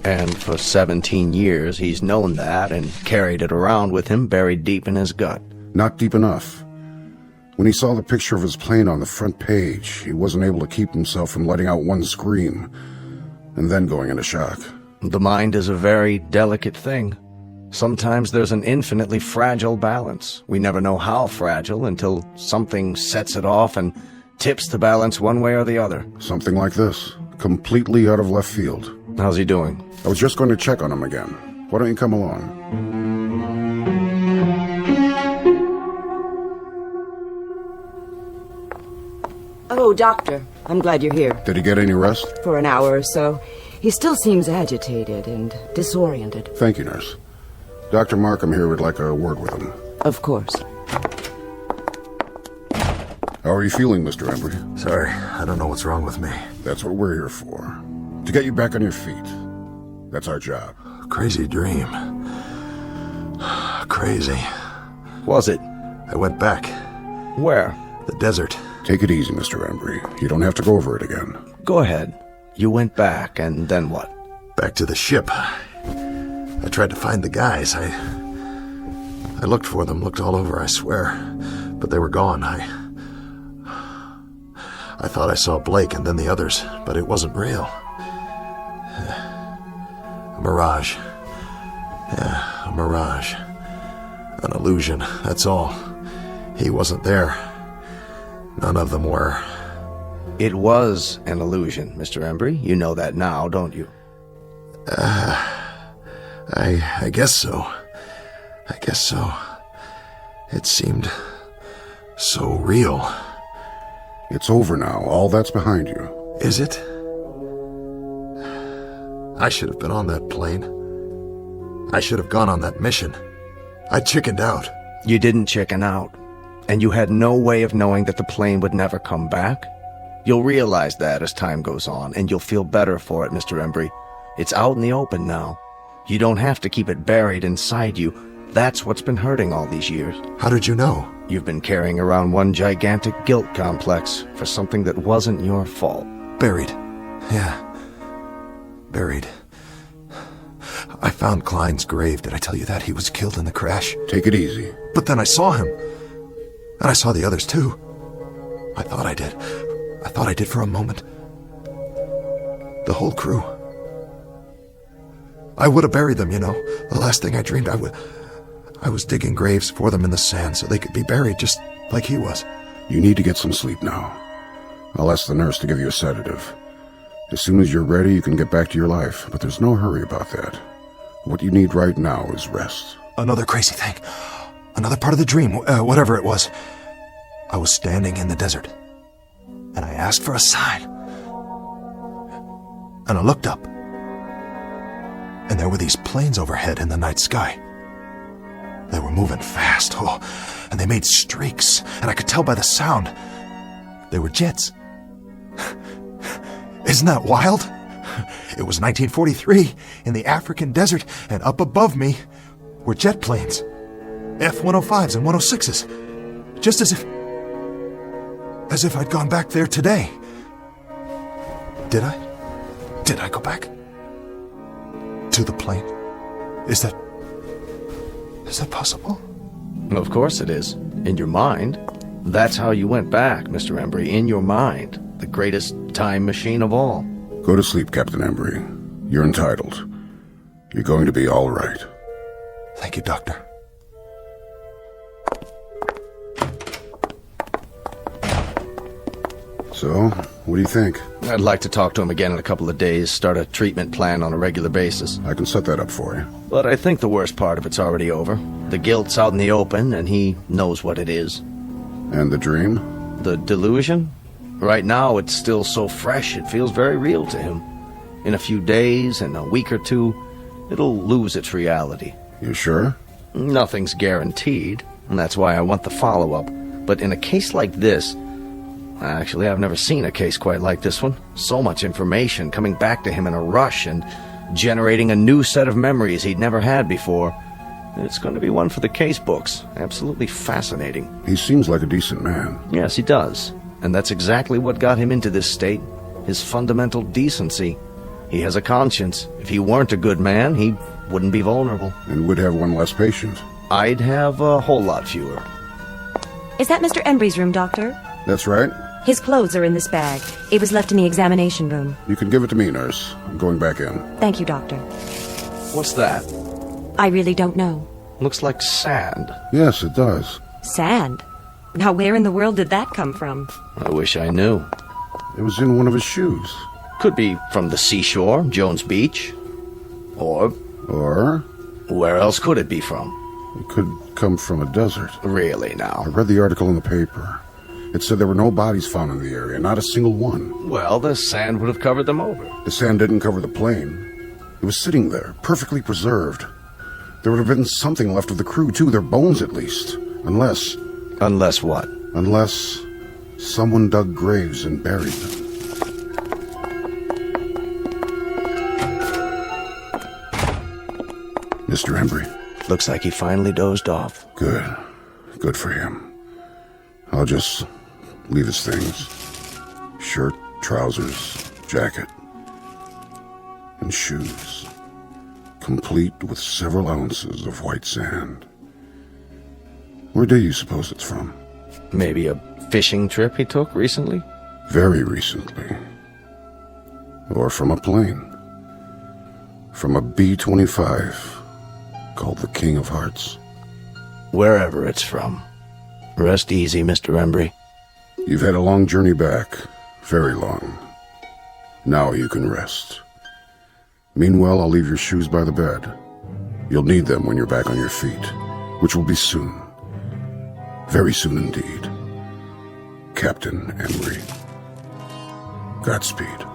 And for 17 years, he's known that and carried it around with him buried deep in his gut. Not deep enough. When he saw the picture of his plane on the front page, he wasn't able to keep himself from letting out one scream, and then going into shock. The mind is a very delicate thing. Sometimes there's an infinitely fragile balance. We never know how fragile until something sets it off and tips the balance one way or the other. Something like this, completely out of left field. How's he doing? I was just going to check on him again. Why don't you come along? Oh, Doctor, I'm glad you're here. Did he get any rest? For an hour or so. He still seems agitated and disoriented. Thank you, nurse. Dr. Markham here would like a word with him. Of course. How are you feeling, Mr. Embry? Sorry, I don't know what's wrong with me. That's what we're here for. To get you back on your feet. That's our job. Crazy dream. Crazy. Was it? I went back. Where? The desert. Take it easy, Mr. Embry. You don't have to go over it again. Go ahead. You went back, and then what? Back to the ship. I tried to find the guys. I looked for them, looked all over, I swear. But they were gone. I thought I saw Blake and then the others, but it wasn't real. A mirage. Yeah, a mirage. An illusion, that's all. He wasn't there. None of them were. It was an illusion, Mr. Embry. You know that now, don't you? I guess so. I guess so. It seemed so real. It's over now. All that's behind you. Is it? I should have been on that plane. I should have gone on that mission. I chickened out. You didn't chicken out. And you had no way of knowing that the plane would never come back. You'll realize that as time goes on, and you'll feel better for it, Mr. Embry. It's out in the open now. You don't have to keep it buried inside you. That's what's been hurting all these years. How did you know? You've been carrying around one gigantic guilt complex for something that wasn't your fault. Buried. Yeah. Buried. I found Klein's grave. Did I tell you that? He was killed in the crash. Take it easy. But then I saw him. And I saw the others too. I thought I did. I thought I did for a moment. The whole crew. I would have buried them, you know. The last thing I dreamed, I was digging graves for them in the sand so they could be buried just like he was. You need to get some sleep now. I'll ask the nurse to give you a sedative. As soon as you're ready, you can get back to your life, but there's no hurry about that. What you need right now is rest. Another crazy thing. Another part of the dream, whatever it was. I was standing in the desert, and I asked for a sign. And I looked up, and there were these planes overhead in the night sky. They were moving fast, and they made streaks, and I could tell by the sound. They were jets. Isn't that wild? It was 1943 in the African desert, and up above me were jet planes. F-105s and 106s. Just as if I'd gone back there today. Did I? Did I go back? To the plane? Is that possible? Of course it is. In your mind. That's how you went back, Mr. Embry. In your mind. The greatest time machine of all. Go to sleep, Captain Embry. You're entitled. You're going to be all right. Thank you, Doctor. So, what do you think? I'd like to talk to him again in a couple of days, start a treatment plan on a regular basis. I can set that up for you. But I think the worst part of it's already over. The guilt's out in the open, and he knows what it is. And the dream? The delusion? Right now, it's still so fresh, it feels very real to him. In a few days, in a week or two, it'll lose its reality. You sure? Nothing's guaranteed, and that's why I want the follow-up. But in a case like this... Actually, I've never seen a case quite like this one. So much information coming back to him in a rush and generating a new set of memories he'd never had before. It's going to be one for the case books. Absolutely fascinating. He seems like a decent man. Yes, he does. And that's exactly what got him into this state. His fundamental decency. He has a conscience. If he weren't a good man, he wouldn't be vulnerable. And would have one less patient. I'd have a whole lot fewer. Is that Mr. Embry's room, Doctor? That's right. His clothes are in this bag. It was left in the examination room. You can give it to me, nurse. I'm going back in. Thank you, Doctor. What's that? I really don't know. Looks like sand. Yes, it does. Sand? Now, where in the world did that come from? I wish I knew. It was in one of his shoes. Could be from the seashore, Jones Beach. Or? Where else could it be from? It could come from a desert. Really, now? I read the article in the paper. It said there were no bodies found in the area, not a single one. Well, the sand would have covered them over. The sand didn't cover the plane. It was sitting there, perfectly preserved. There would have been something left of the crew, too, their bones at least. Unless... Unless what? Unless someone dug graves and buried them. Mr. Embry. Looks like he finally dozed off. Good. Good for him. I'll just leave his things. Shirt, trousers, jacket, and shoes. Complete with several ounces of white sand. Where do you suppose it's from? Maybe a fishing trip he took recently? Very recently. Or from a plane. From a B-25 called the King of Hearts. Wherever it's from. Rest easy, Mr. Embry. You've had a long journey back. Very long. Now you can rest. Meanwhile, I'll leave your shoes by the bed. You'll need them when you're back on your feet, which will be soon. Very soon indeed. Captain Embry. Godspeed.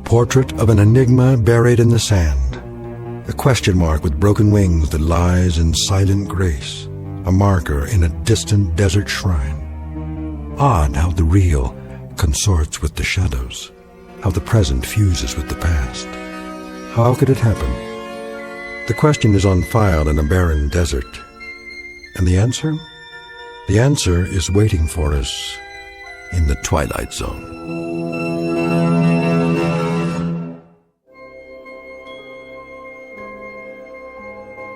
Portrait of an enigma buried in the sand. A question mark with broken wings that lies in silent grace. A marker in a distant desert shrine. Odd how the real consorts with the shadows. How the present fuses with the past. How could it happen? The question is on file in a barren desert. And the answer? The answer is waiting for us in the Twilight Zone.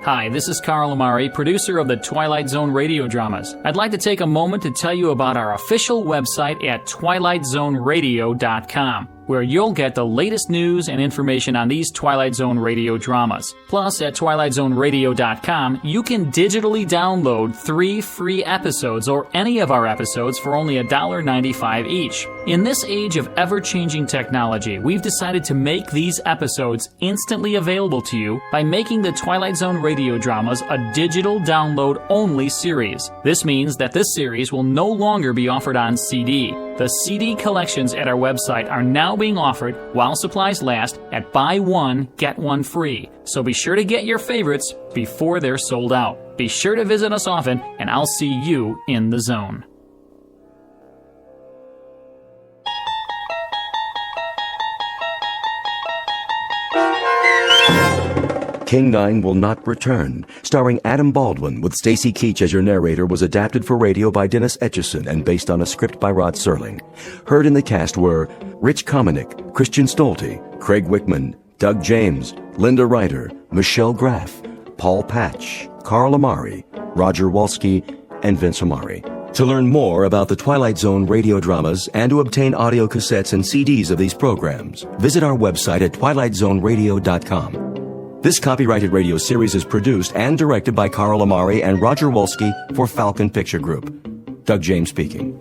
Hi, this is Carl Amari, producer of the Twilight Zone radio dramas. I'd like to take a moment to tell you about our official website at twilightzoneradio.com, where you'll get the latest news and information on these Twilight Zone radio dramas. Plus, at twilightzoneradio.com, you can digitally download 3 free episodes or any of our episodes for only $1.95 each. In this age of ever-changing technology, we've decided to make these episodes instantly available to you by making the Twilight Zone radio dramas a digital download-only series. This means that this series will no longer be offered on CD. The CD collections at our website are now being offered while supplies last at buy one, get one free. So be sure to get your favorites before they're sold out. Be sure to visit us often, and I'll see you in the zone. King 9 Will Not Return, starring Adam Baldwin with Stacy Keach as your narrator, was adapted for radio by Dennis Etchison and based on a script by Rod Serling. Heard in the cast were Rich Kominick, Christian Stolte, Craig Wickman, Doug James, Linda Ryder, Michelle Graff, Paul Patch, Carl Amari, Roger Wolski, and Vince Amari. To learn more about the Twilight Zone radio dramas and to obtain audio cassettes and CDs of these programs, visit our website at twilightzoneradio.com. This copyrighted radio series is produced and directed by Carl Amari and Roger Wolski for Falcon Picture Group. Doug James speaking.